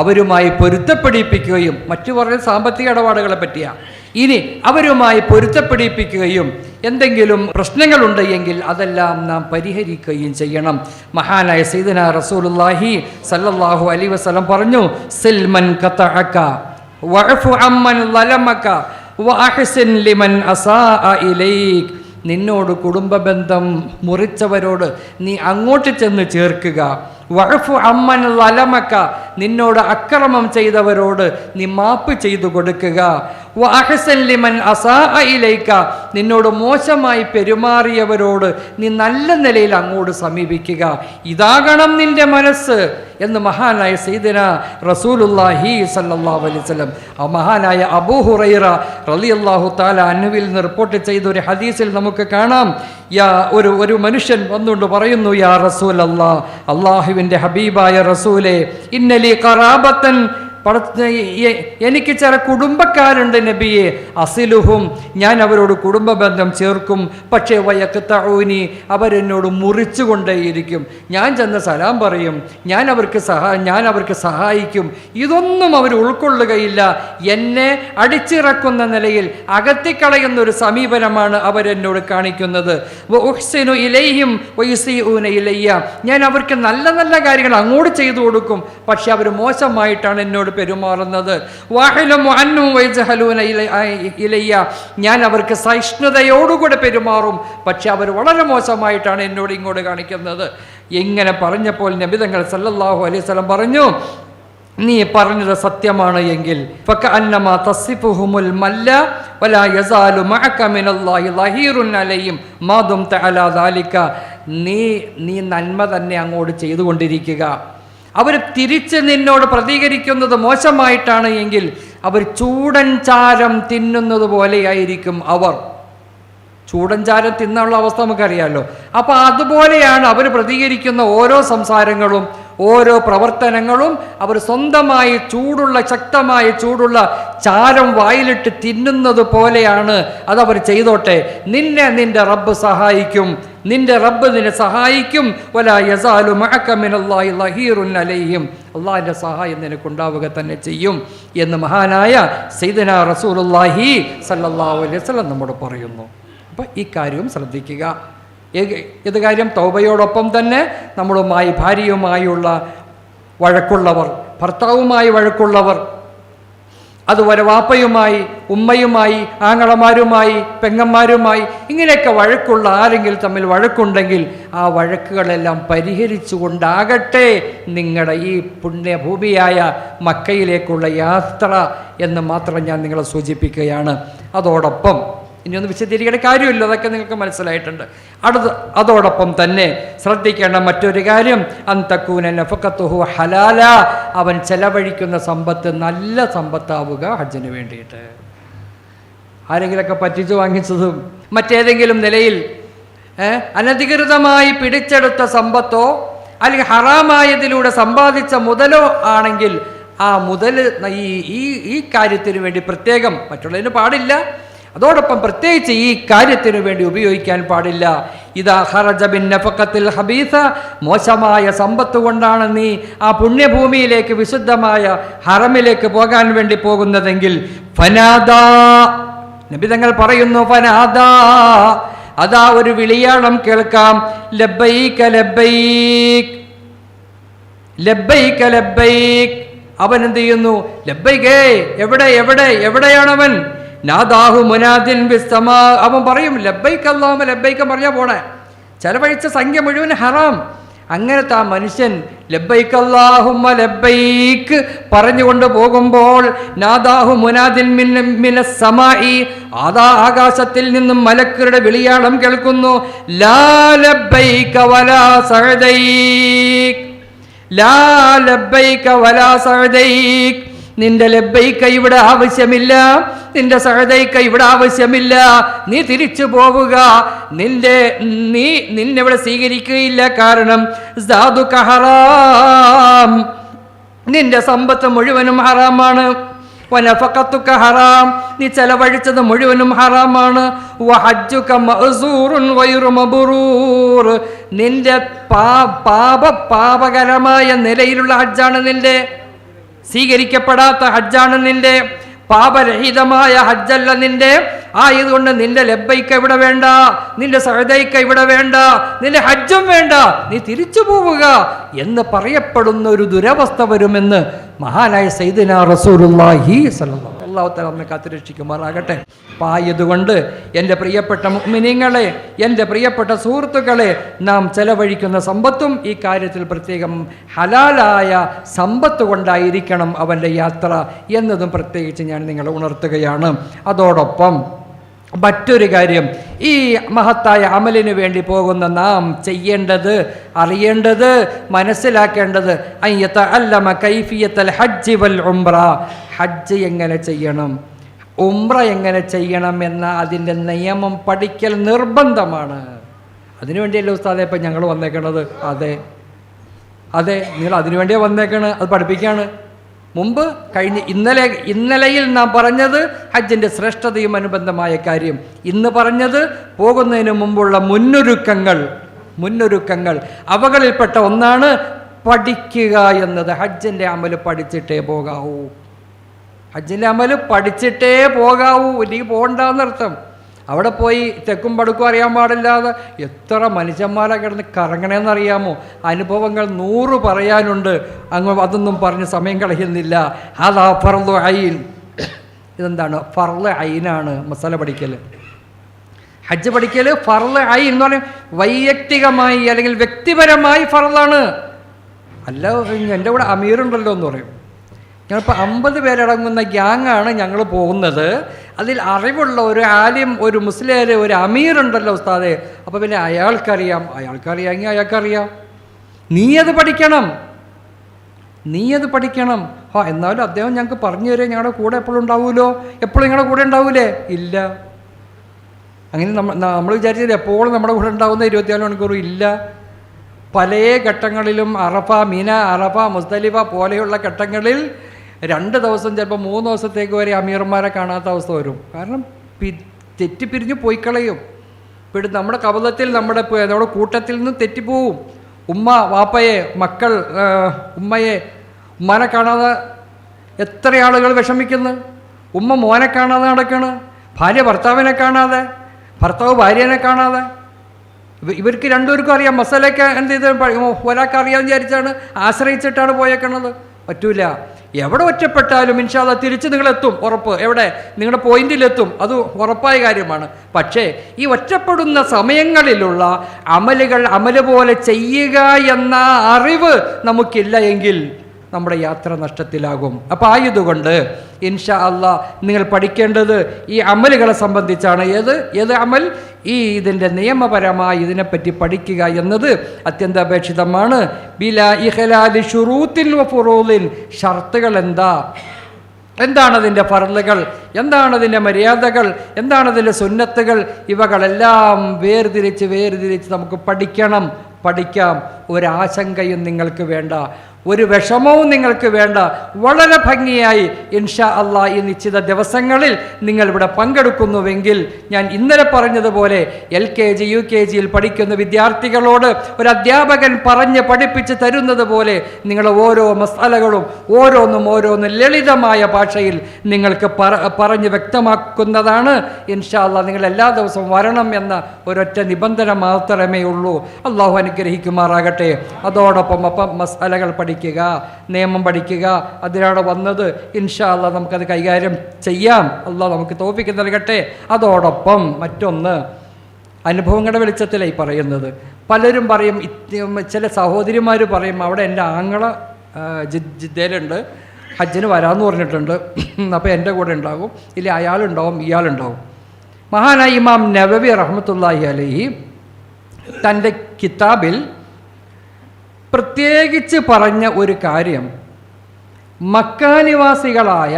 അവരുമായി പൊരുത്തപ്പെടിപ്പിക്കുകയും, മറ്റു പറഞ്ഞ സാമ്പത്തിക ഇടപാടുകളെ പറ്റിയാണ്, ഇനി അവരുമായി പൊരുത്തപ്പെടിപ്പിക്കുകയും എന്തെങ്കിലും പ്രശ്നങ്ങളുണ്ട് എങ്കിൽ അതെല്ലാം നാം പരിഹരിക്കുകയും ചെയ്യണം. മഹാനായ സയ്യിദുനാ റസൂലുള്ളാഹി സല്ലല്ലാഹു അലൈഹി വസല്ലം പറഞ്ഞു, സിൽമൻ ഖതഅക വഅഫു അമ്മൻ ളലമക വഅഹ്സിൻ ലിമൻ അസാഅ ഇലൈക്. നിന്നോട് കുടുംബബന്ധം മുറിച്ചവരോട് നീ അങ്ങോട്ട് ചെന്ന് ചേർക്കുക. വഅഫു അമ്മൻ ളലമക, നിന്നോട് അക്രമം ചെയ്തവരോട് നീ മാപ്പ് ചെയ്തു കൊടുക്കുക. വഅഹ്സിൻ ലിമൻ അസാഅ ഇലൈക, നിന്നോട് മോശമായി പെരുമാറിയവരോട് നീ നല്ല നിലയിൽ അങ്ങോട്ട് സമീപിക്കുക. ഇതാകണം നിന്റെ മനസ്സ് എന്ന് മഹാനായ സയ്യിദുനാ റസൂലുള്ളാഹി സല്ലല്ലാഹു അലൈഹി വസല്ലം, ആ മഹാനായ അബൂ ഹുറൈറ റളിയല്ലാഹു തആല അൻഹുവിൽ നിന്ന് റിപ്പോർട്ട് ചെയ്ത ഒരു ഹദീസിൽ നമുക്ക് കാണാം. ഒരു മനുഷ്യൻ വന്നുകൊണ്ട് പറയുന്നു, യാ റസൂലല്ലാഹ്, അല്ലാഹുവിൻ്റെ ഹബീബായ റസൂലേ, ഇന്നലി ഖറാബത്തൻ, എനിക്ക് ചില കുടുംബക്കാരുണ്ട് നബിയെ, അസിലുഹും, ഞാൻ അവരോട് കുടുംബ ബന്ധം ചേർക്കും, പക്ഷേ വയഖ്തഊനി, അവരെന്നോട് മുറിച്ചുകൊണ്ടേയിരിക്കും. ഞാൻ ചെന്ന് സലാം പറയും, ഞാൻ അവർക്ക് സഹായിക്കും, ഇതൊന്നും അവർ ഉൾക്കൊള്ളുകയില്ല. എന്നെ അടിച്ചിറക്കുന്ന നിലയിൽ അകത്തിക്കളയുന്ന ഒരു സമീപനമാണ് അവരെന്നോട് കാണിക്കുന്നത്. വഉഹ്സിനു ഇലൈഹിം വയുസീഊന ഇലയ്യ, ഞാൻ അവർക്ക് നല്ല നല്ല കാര്യങ്ങൾ അങ്ങോട്ട് ചെയ്തു കൊടുക്കും, പക്ഷെ അവർ മോശമായിട്ടാണ് എന്നോട് പെരുമാറുന്നത്. ഞാൻ അവർക്ക് സഹിഷ്ണുതയോടുകൂടെ പെരുമാറും, പക്ഷെ അവർ വളരെ മോശമായിട്ടാണ് എന്നോട് ഇങ്ങോട്ട് കാണിക്കുന്നത്. ഇങ്ങനെ പറഞ്ഞപ്പോൾ നബി തങ്ങൾ സല്ലല്ലാഹു അലൈഹി വസല്ലം പറഞ്ഞു, നീ പറഞ്ഞത് സത്യമാണ് എങ്കിൽ ഫകഅന്നമാ തസിഫുഹുമുൽ മല്ല വലാ യസാലു മഅക മിനല്ലാഹി ലഹീറുൻ അലൈഹിം മാ ദുംത അലാ ദാലിക, നീ നന്മ തന്നെ അങ്ങോട്ട് ചെയ്തുകൊണ്ടിരിക്കുക. അവർ തിരിച്ച് നിന്നോട് പ്രതികരിക്കുന്നത് മോശമായിട്ടാണ് എങ്കിൽ അവർ ചൂടൻ ചാരം തിന്നുന്നത് പോലെയായിരിക്കും. അവർ ചൂടൻ ചാരം തിന്നുള്ള അവസ്ഥ നമുക്കറിയാമല്ലോ. അപ്പോൾ അതുപോലെയാണ് അവർ പ്രതികരിക്കുന്ന ഓരോ സംസാരങ്ങളും ഓരോ പ്രവർത്തനങ്ങളും. അവർ സ്വന്തമായി ശക്തമായ ചൂടുള്ള ചാരം വായിലിട്ട് തിന്നുന്നത് പോലെയാണ്. അതവർ ചെയ്തോട്ടെ, നിന്റെ റബ്ബ് സഹായിക്കും, നിന്റെ റബ്ബ് നിന്നെ സഹായിക്കും. വലാ യസാലു മഅക മിനല്ലാഹി ലഹീറുൻ അലൈഹിം, അള്ളാഹിൻ്റെ സഹായം നിനക്കുണ്ടാവുക തന്നെ ചെയ്യും എന്ന് മഹാനായ സയ്യിദുനാ റസൂലുള്ളാഹി സല്ലല്ലാഹു അലൈഹി വസല്ലം നമ്മോട് പറയുന്നു. അപ്പം ഈ കാര്യവും ശ്രദ്ധിക്കുക. ഏത് കാര്യം? തൗബയോടൊപ്പം തന്നെ നമ്മളുമായി ഭാര്യയുമായുള്ള വഴക്കുള്ളവർ, ഭർത്താവുമായി വഴക്കുള്ളവർ, അതുപോലെ വാപ്പയുമായി, ഉമ്മയുമായി, ആങ്ങളമാരുമായി, പെങ്ങന്മാരുമായി, ഇങ്ങനെയൊക്കെ വഴക്കുള്ള ആരെങ്കിലും തമ്മിൽ വഴക്കുണ്ടെങ്കിൽ ആ വഴക്കുകളെല്ലാം പരിഹരിച്ചുകൊണ്ടാകട്ടെ നിങ്ങളുടെ ഈ പുണ്യഭൂമിയായ മക്കയിലേക്കുള്ള യാത്ര എന്ന് മാത്രം ഞാൻ നിങ്ങളെ സൂചിപ്പിക്കുകയാണ്. അതോടൊപ്പം ഇനിയൊന്ന് വിശദീകരിക്കേണ്ട കാര്യമില്ല, അതൊക്കെ നിങ്ങൾക്ക് മനസ്സിലായിട്ടുണ്ട്. അതോടൊപ്പം തന്നെ ശ്രദ്ധിക്കേണ്ട മറ്റൊരു കാര്യം, അന്തക്കൂന നഫഖത്തുഹു ഹലാല, അവൻ ചെലവഴിക്കുന്ന സമ്പത്ത് നല്ല സമ്പത്താവുക ഹജ്ജിന് വേണ്ടിയിട്ട്. ആരെങ്കിലൊക്കെ പറ്റിച്ചു വാങ്ങിച്ചതും മറ്റേതെങ്കിലും നിലയിൽ അനധികൃതമായി പിടിച്ചെടുത്ത സമ്പത്തോ അല്ലെങ്കിൽ ഹറാമായതിലൂടെ സമ്പാദിച്ച മുതലോ ആണെങ്കിൽ ആ മുതൽ ഈ കാര്യത്തിന് വേണ്ടി പ്രത്യേകം, മറ്റുള്ളതിന് പാടില്ല, അതോടൊപ്പം പ്രത്യേകിച്ച് ഈ കാര്യത്തിനു വേണ്ടി ഉപയോഗിക്കാൻ പാടില്ല. ഇദാ ഖറജ ബിൻ നഫഖത്തിൽ ഹബീസ, മോശമായ സമ്പത്ത് കൊണ്ടാണ് നീ ആ പുണ്യഭൂമിയിലേക്ക്, വിശുദ്ധമായ ഹറമിലേക്ക് പോകാൻ വേണ്ടി പോകുന്നതെങ്കിൽ ഫനാദാ, നബി തങ്ങൾ പറയുന്നു, ഫനാദാ, അതാ ഒരു വിളിയാളം കേൾക്കാം, ലബ്ബൈക ലബ്ബൈക് ലബ്ബൈക ലബ്ബൈക്. അവൻ എന്ത് ചെയ്യുന്നു? ലബ്ബൈകേ, എവിടെയാണവൻ? നാദാഹു മുനാദിൻ ബിസ്സമാ, അവൻ പറയും ലബ്ബൈക്ക് അല്ലാഹുമ്മ ലബ്ബൈക്ക് പറഞ്ഞാൽ പോണേ, ചെലവഴിച്ച സംഖ്യ മുഴുവൻ ഹറാം. അങ്ങനത്തെ ആ മനുഷ്യൻ ലബ്ബൈക്ക് അല്ലാഹുമ്മ ലബ്ബൈക്ക് പറഞ്ഞുകൊണ്ട് പോകുമ്പോൾ നാദാഹു മുനാദിൻ മിനസ് സമാഇ, ആകാശത്തിൽ നിന്നും മലക്കുകളുടെ വിളിയാളം കേൾക്കുന്നു, ലാ ലബ്ബൈക വലാ സഅദൈക്, ലാ ലബ്ബൈക വലാ സഅദൈക, നിന്റെ ലബ്ബൈക ഇവിടെ ആവശ്യമില്ല, നിന്റെ സഅദൈക ഇവിടെ ആവശ്യമില്ല. നീ തിരിച്ചു പോവുക, നിന്നെ ഇവിടെ സ്വീകരിക്കുകയില്ല. കാരണം സാദുക ഹറാം, നിന്റെ സമ്പത്ത് മുഴുവനും ഹറാമാണ്. വനഫഖതുക ഹറാം, നീ ചെലവഴിച്ചത് മുഴുവനും ഹറാമാണ്. വഹജ്ജുക മഅ്സൂറുൻ ഗൈറു മബ്റൂർ, നിന്റെ പാപകരമായ നിലയിലുള്ള ഹജ്ജാണ് നിന്റെ, സ്വീകരിക്കപ്പെടാത്ത ഹജ്ജാണ് നിന്റെ, പാപരഹിതമായ ഹജ്ജല്ല നിന്റെ. ആയതുകൊണ്ട് നിന്റെ ലബ്ബൈക്ക ഇവിടെ വേണ്ട, നിന്റെ സഅദൈക്ക ഇവിടെ വേണ്ട, നിന്റെ ഹജ്ജും വേണ്ട, നീ തിരിച്ചു പോവുക എന്ന് പറയപ്പെടുന്ന ഒരു ദുരവസ്ഥ വരുമെന്ന് മഹാനായ സയ്യിദുനാ റസൂലുള്ളാഹി സ്വല്ലല്ലാഹു അല്ലാഹു തആല നമ്മെ കാത്തുരക്ഷിക്കുമാറാകട്ടെ. ആയതുകൊണ്ട് എൻ്റെ പ്രിയപ്പെട്ട മുഅ്മിനീങ്ങളെ, എൻ്റെ പ്രിയപ്പെട്ട സുഹൃത്തുക്കളെ, നാം ചെലവഴിക്കുന്ന സമ്പത്തും ഈ കാര്യത്തിൽ പ്രത്യേകം ഹലാലായ സമ്പത്ത് കൊണ്ടായിരിക്കണം അവൻ്റെ യാത്ര എന്നതും പ്രത്യേകിച്ച് ഞാൻ നിങ്ങളെ ഉണർത്തുകയാണ്. അതോടൊപ്പം മറ്റൊരു കാര്യം, ഈ മഹത്തായ അമലിന് വേണ്ടി പോകുന്ന നാം ചെയ്യേണ്ടത്, അറിയേണ്ടത്, മനസ്സിലാക്കേണ്ടത് അയ്യതഅല്ലമ കൈഫിയത്തൽ ഹജ്ജ് വൽ ഉംറ, ഹജ്ജ് എങ്ങനെ ചെയ്യണം, ഉംറ എങ്ങനെ ചെയ്യണം എന്ന അതിൻ്റെ നിയമം പഠിക്കൽ നിർബന്ധമാണ്. അതിനുവേണ്ടിയല്ലേ ഉസ്താദെ ഇപ്പം ഞങ്ങൾ വന്നേക്കണത്? അതെ, നിങ്ങൾ അതിനുവേണ്ടിയാണ് വന്നേക്കണത്, അത് പഠിപ്പിക്കുകയാണ്. മുമ്പ് ഇന്നലെയിൽ നാം പറഞ്ഞത് ഹജ്ജിൻ്റെ ശ്രേഷ്ഠതയും അനുബന്ധമായ കാര്യം. ഇന്ന് പറഞ്ഞത് പോകുന്നതിന് മുമ്പുള്ള മുന്നൊരുക്കങ്ങൾ. അവകളിൽപ്പെട്ട ഒന്നാണ് പഠിക്കുക എന്നത്. ഹജ്ജിൻ്റെ അമല് പഠിച്ചിട്ടേ പോകാവൂ, ഹജ്ജിൻ്റെ അമല് പഠിച്ചിട്ടേ പോകാവൂ, ഇല്ലെങ്കിൽ പോകണ്ടെന്നർത്ഥം. അവിടെ പോയി തെക്കും പടുക്കും അറിയാൻ പാടില്ലാതെ എത്ര മനുഷ്യന്മാരെ കിടന്ന് കറങ്ങണമെന്നറിയാമോ? അനുഭവങ്ങൾ 100 പറയാനുണ്ട്. അതൊന്നും പറഞ്ഞ് സമയം കളയുന്നില്ല. അതാ ഫർളു ഐൻ. ഇതെന്താണ്? ഫർളു ഐനാണ് മസല പഠിക്കൽ. ഹജ്ജ് പഠിക്കൽ ഫർളു ഐൻ എന്ന് പറയും, വൈയക്തികമായി അല്ലെങ്കിൽ വ്യക്തിപരമായി ഫർളാണ്. അല്ല എൻ്റെ കൂടെ അമീറുണ്ടല്ലോ എന്ന് പറയും. ഞങ്ങളിപ്പോൾ 50 പേരടങ്ങുന്ന ഗ്യാങ്ങാണ് ഞങ്ങൾ പോകുന്നത്. അതിൽ അറിവുള്ള ഒരു ആലിം, ഒരു മുസ്ലിം, ഒരു അമീറുണ്ടല്ലോ ഉസ്താദെ. അപ്പോൾ പിന്നെ അയാൾക്കറിയാമെങ്കിൽ അയാൾക്കറിയാം. നീ അത് പഠിക്കണം. എന്നാലും അദ്ദേഹം ഞങ്ങൾക്ക് പറഞ്ഞു തരാം, ഞങ്ങളുടെ കൂടെ എപ്പോഴും ഉണ്ടാവുമല്ലോ. എപ്പോഴും നിങ്ങളുടെ കൂടെ ഉണ്ടാവൂലേ? ഇല്ല. അങ്ങനെ നമ്മൾ വിചാരിച്ചത് എപ്പോഴും നമ്മുടെ കൂടെ ഉണ്ടാവുന്ന 24 മണിക്കൂറും ഇല്ല. പല ഘട്ടങ്ങളിലും മിന, അറഫ, മുസ്ദലിഫ പോലെയുള്ള ഘട്ടങ്ങളിൽ 2 ദിവസം, ചിലപ്പോൾ 3 ദിവസത്തേക്ക് വരെ അമീർമാരെ കാണാത്ത അവസ്ഥ വരും. കാരണം തെറ്റിപ്പിരിഞ്ഞ് പോയി കളയും. പിന്നെ നമ്മുടെ കബളത്തിൽ, നമ്മുടെ കൂട്ടത്തിൽ നിന്ന് തെറ്റിപ്പോവും. ഉമ്മ വാപ്പയെ, മക്കൾ ഉമ്മനെ കാണാതെ എത്ര ആളുകൾ വിഷമിക്കുന്നു. ഉമ്മ മോനെ കാണാതെ നടക്കണ്, ഭാര്യ ഭർത്താവിനെ കാണാതെ, ഭർത്താവ് ഭാര്യനെ കാണാതെ. ഇവർക്ക് രണ്ടുപേർക്കും അറിയാം മസാലയൊക്കെ എന്ത് ചെയ്ത് ഒരാൾക്ക് അറിയാമെന്ന് വിചാരിച്ചാണ്, ആശ്രയിച്ചിട്ടാണ് പോയേക്കണത്. പറ്റൂല. എവിടെ ഒറ്റപ്പെട്ടാലും ഇൻഷാ അല്ലാഹ് തിരിച്ച് നിങ്ങളെത്തും, ഉറപ്പ്. എവിടെ? നിങ്ങളുടെ പോയിന്റിലെത്തും, അത് ഉറപ്പായ കാര്യമാണ്. പക്ഷേ ഈ ഒറ്റപ്പെടുന്ന സമയങ്ങളിലുള്ള അമല് പോലെ ചെയ്യുക എന്ന അറിവ് നമുക്കില്ല എങ്കിൽ നമ്മുടെ യാത്ര നഷ്ടത്തിലാകും. അപ്പോൾ ആയതുകൊണ്ട് ഇൻഷാ അല്ലാഹ് നിങ്ങൾ പഠിക്കേണ്ടത് ഈ അമലുകളെ സംബന്ധിച്ചാണ്. ഏത് അമൽ? ഇതിൻ്റെ നിയമപരമായി ഇതിനെപ്പറ്റി പഠിക്കുക എന്നത് അത്യന്താപേക്ഷിതമാണ്. ബിലാ ഇഖ്ലാലി ശുറൂത്തിൻ വ ഫുറൂദിൻ, ഷർത്തുകൾ എന്താണതിൻ്റെ ഫർളുകൾ, എന്താണതിൻ്റെ മര്യാദകൾ, എന്താണതിൻ്റെ സുന്നത്തുകൾ, ഇവകളെല്ലാം വേർതിരിച്ച് നമുക്ക് പഠിക്കാം. ഒരാശങ്കയും നിങ്ങൾക്ക് വേണ്ട, ഒരു വിഷമവും നിങ്ങൾക്ക് വേണ്ട. വളരെ ഭംഗിയായി ഇൻഷാ അല്ലാഹ് ഈ നിശ്ചിത ദിവസങ്ങളിൽ നിങ്ങളിവിടെ പങ്കെടുക്കുന്നുവെങ്കിൽ, ഞാൻ ഇന്നലെ പറഞ്ഞതുപോലെ LKG UKGയിൽ പഠിക്കുന്ന വിദ്യാർത്ഥികളോട് ഒരു അധ്യാപകൻ പഠിപ്പിച്ച് തരുന്നത് പോലെ നിങ്ങൾ ഓരോ മസാലകളും ഓരോന്നും ലളിതമായ ഭാഷയിൽ നിങ്ങൾക്ക് പറഞ്ഞ് വ്യക്തമാക്കുന്നതാണ്. ഇൻഷാ അല്ലാഹ് നിങ്ങൾ എല്ലാ ദിവസവും വരണം എന്ന ഒരൊറ്റ നിബന്ധന മാത്രമേ ഉള്ളൂ. അള്ളാഹു അനുഗ്രഹിക്കുമാറാകട്ടെ. അതോടൊപ്പം മസാലകൾ പഠിക്കുക, നിയമം പഠിക്കുക, അതിനാണ് വന്നത്. ഇൻഷാ അല്ലാഹ് നമുക്കത് കൈകാര്യം ചെയ്യാം. അല്ലാഹ് നമുക്ക് തൗഫീഖ് നൽകട്ടെ. അതോടൊപ്പം മറ്റൊന്ന്, അനുഭവങ്ങളുടെ വെളിച്ചത്തിലായി പറയുന്നത്. പലരും പറയും, ചില സഹോദരിമാർ പറയും, അവിടെ എൻ്റെ ആങ്ങള ജിദ്ദയിലുണ്ട്, ഹജ്ജിന് വരാമെന്ന് പറഞ്ഞിട്ടുണ്ട്, അപ്പോൾ എൻ്റെ കൂടെ ഉണ്ടാകും, ഇല്ല ഇയാളുണ്ടാവും. മഹാനായ ഇമാം നവവി റഹ്മത്തുള്ളാഹി അലൈഹി തൻ്റെ കിതാബിൽ പ്രത്യേകിച്ച് പറഞ്ഞ ഒരു കാര്യം, മക്കാനിവാസികളായ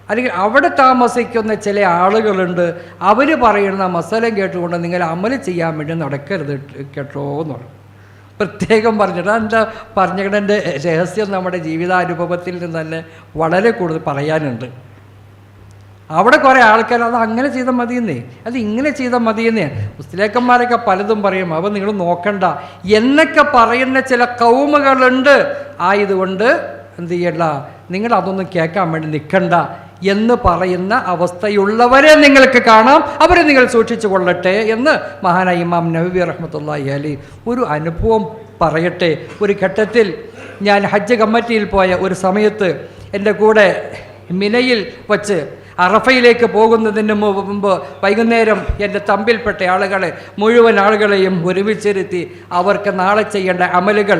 അല്ലെങ്കിൽ അവിടെ താമസിക്കുന്ന ചില ആളുകളുണ്ട്, അവർ പറയുന്ന മസലം കേട്ടുകൊണ്ട് നിങ്ങൾ അമൽ ചെയ്യാൻ വേണ്ടി നടക്കരുത് കേട്ടോ എന്ന് പറഞ്ഞു. പ്രത്യേകം പറഞ്ഞിട്ട് എന്താ പറഞ്ഞതിൻ്റെ രഹസ്യം നമ്മുടെ ജീവിതാനുഭവത്തിൽ നിന്ന് തന്നെ വളരെ കൂടുതൽ പറയാനുണ്ട്. അവിടെ കുറേ ആൾക്കാർ അത് അങ്ങനെ ചെയ്താൽ മതിയെന്നേ, അത് ഇങ്ങനെ ചെയ്താൽ മതിയെന്നേ, മുസ്ലിയാക്കന്മാരൊക്കെ പലതും പറയും, അവ നിങ്ങൾ നോക്കണ്ട എന്നൊക്കെ പറയുന്ന ചില കൗമുകളുണ്ട്. ആയതുകൊണ്ട് എന്ത് ചെയ്യണ്ട, നിങ്ങൾ അതൊന്നും കേൾക്കാൻ വേണ്ടി നിൽക്കണ്ട എന്ന് പറയുന്ന അവസ്ഥയുള്ളവരെ നിങ്ങൾക്ക് കാണാം. അവരെ നിങ്ങൾ സൂക്ഷിച്ചു കൊള്ളട്ടെ എന്ന് മഹാനായ ഇമാം നവവി റഹ്മത്തുള്ളാഹി അലൈഹി ഒരു അനുഭവം പറയട്ടെ. ഒരു ഘട്ടത്തിൽ ഞാൻ ഹജ്ജ് കമ്മിറ്റിയിൽ പോയ ഒരു സമയത്ത് എൻ്റെ കൂടെ മിനയിൽ വച്ച് അറഫയിലേക്ക് പോകുന്നതിന് മുമ്പ് വൈകുന്നേരം എൻ്റെ തമ്പിൽപ്പെട്ട ആളുകളെ മുഴുവൻ ആളുകളെയും ഒരുമിച്ചിരുത്തി അവർക്ക് നാളെ ചെയ്യേണ്ട അമലുകൾ,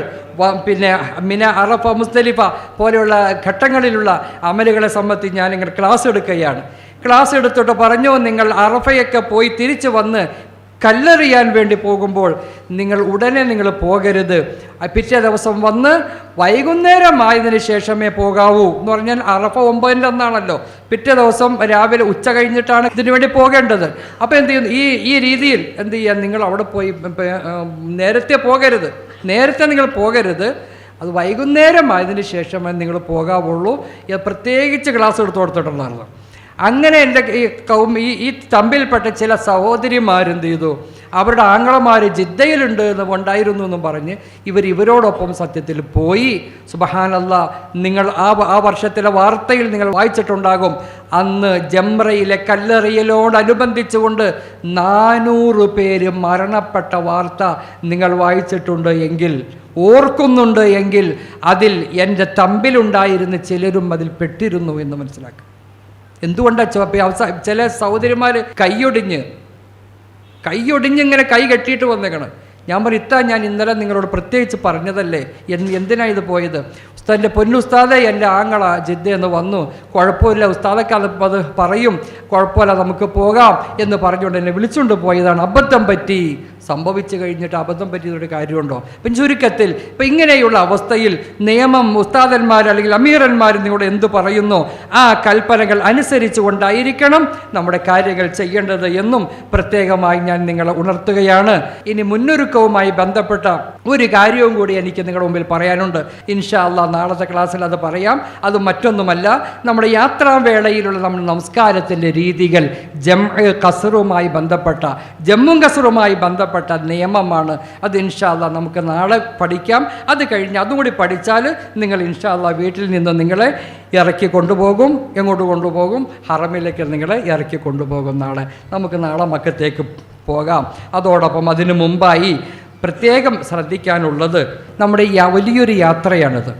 പിന്നെ മിന, അറഫ, മുസ്ദലിഫ പോലെയുള്ള ഘട്ടങ്ങളിലുള്ള അമലുകളെ സംബന്ധിച്ച് ഞാനിങ്ങനെ ക്ലാസ് എടുക്കുകയാണ്. ക്ലാസ് എടുത്തിട്ട് പറഞ്ഞു, നിങ്ങൾ അറഫയൊക്കെ പോയി തിരിച്ചു വന്ന് കല്ലെറിയാൻ വേണ്ടി പോകുമ്പോൾ നിങ്ങൾ ഉടനെ നിങ്ങൾ പോകരുത്. പിറ്റേ ദിവസം വന്ന് വൈകുന്നേരം ആയതിനു ശേഷമേ പോകാവൂ എന്ന് പറഞ്ഞാൽ അറഫ 9-ൻ്റെ അന്നാണല്ലോ. പിറ്റേ ദിവസം രാവിലെ ഉച്ച കഴിഞ്ഞിട്ടാണ് ഇതിനു വേണ്ടി പോകേണ്ടത്. അപ്പോൾ എന്ത് ചെയ്യുന്നു, ഈ രീതിയിൽ എന്ത് ചെയ്യാൻ, നിങ്ങൾ അവിടെ പോയി നേരത്തെ പോകരുത്, നേരത്തെ നിങ്ങൾ പോകരുത്, അത് വൈകുന്നേരം ആയതിനു ശേഷമേ നിങ്ങൾ പോകാവുള്ളൂ. പ്രത്യേകിച്ച് ക്ലാസ് എടുത്തു കൊടുത്തിട്ടുള്ളതാണ്. അങ്ങനെ എൻ്റെ ഈ തമ്പിൽപ്പെട്ട ചില സഹോദരിമാരെന്ത് ചെയ്തു, അവരുടെ ആങ്ങളമാർ ജിദ്ദയിലുണ്ട് എന്ന് ഉണ്ടായിരുന്നു എന്നും പറഞ്ഞ് ഇവരോടൊപ്പം സത്യത്തിൽ പോയി. സുബ്ഹാനല്ലാഹ്, നിങ്ങൾ ആ വർഷത്തിലെ വാർത്തയിൽ നിങ്ങൾ വായിച്ചിട്ടുണ്ടാകും. അന്ന് ജംറയിലെ കല്ലെറിയലോടനുബന്ധിച്ചുകൊണ്ട് 400 പേര് മരണപ്പെട്ട വാർത്ത നിങ്ങൾ വായിച്ചിട്ടുണ്ട് എങ്കിൽ, ഓർക്കുന്നുണ്ട് എങ്കിൽ, അതിൽ എൻ്റെ തമ്പിലുണ്ടായിരുന്ന ചിലരും അതിൽ പെട്ടിരുന്നു എന്ന് മനസ്സിലാക്കുക. എന്തുകൊണ്ടാണ് ചില സഹോദരിമാർ കൈയൊടിഞ്ഞിങ്ങനെ കൈ കെട്ടിയിട്ട് വന്നേക്കണം. ഞാൻ പറയും, ഞാൻ ഇന്നലെ നിങ്ങളോട് പ്രത്യേകിച്ച് പറഞ്ഞതല്ലേ, എന്തിനാണ് ഇത് പോയത്? ഉസ്താദിൻ്റെ പൊന്നുസ്താദെ, എൻ്റെ ആങ്ങള ജിദ്ദയെന്ന് വന്നു, കുഴപ്പമില്ല ഉസ്താദൊക്കെ അത് പറയും, കുഴപ്പമില്ല നമുക്ക് പോകാം എന്ന് പറഞ്ഞുകൊണ്ട് എന്നെ വിളിച്ചുകൊണ്ട് പോയതാണ്. അബദ്ധം പറ്റി, സംഭവിച്ചു കഴിഞ്ഞിട്ട് അബദ്ധം പറ്റിയതൊരു കാര്യമുണ്ടോ? ഇപ്പം ചുരുക്കത്തിൽ ഇപ്പം ഇങ്ങനെയുള്ള അവസ്ഥയിൽ നിയമം ഉസ്താദന്മാർ അല്ലെങ്കിൽ അമീറന്മാർ നിങ്ങളോട് എന്തു പറയുന്നു, ആ കൽപ്പനകൾ അനുസരിച്ച് കൊണ്ടായിരിക്കണം നമ്മുടെ കാര്യങ്ങൾ ചെയ്യേണ്ടത് എന്നും പ്രത്യേകമായി ഞാൻ നിങ്ങളെ ഉണർത്തുകയാണ്. ഇനി മുന്നൊരുക്കവുമായി ബന്ധപ്പെട്ട ഒരു കാര്യവും കൂടി എനിക്ക് നിങ്ങളുടെ മുമ്പിൽ പറയാനുണ്ട്. ഇൻഷാ അല്ലാഹ് നാളത്തെ ക്ലാസ്സിൽ അത് പറയാം. അത് മറ്റൊന്നുമല്ല, നമ്മുടെ യാത്രാവേളയിലുള്ള നമ്മുടെ നമസ്കാരത്തിൻ്റെ രീതികൾ കസറുമായി ബന്ധപ്പെട്ട ജമ്മും കസറുമായി ബന്ധപ്പെട്ട നിയമമാണ്. അത് ഇൻഷാ അല്ലാഹ് നമുക്ക് നാളെ പഠിക്കാം. അത് കഴിഞ്ഞ് അതും കൂടി പഠിച്ചാൽ നിങ്ങൾ ഇൻഷാ അല്ലാഹ് വീട്ടിൽ നിന്ന് നിങ്ങളെ ഇറക്കി കൊണ്ടുപോകും. എങ്ങോട്ട് കൊണ്ടുപോകും? ഹറമിലേക്ക് നിങ്ങളെ ഇറക്കി കൊണ്ടുപോകും. നമുക്ക് നാളെ മക്കത്തേക്ക് പോകാം. അതോടൊപ്പം അതിനു മുമ്പായി പ്രത്യേകം ശ്രദ്ധിക്കാനുള്ളത്, നമ്മുടെ വലിയൊരു യാത്രയാണിത്,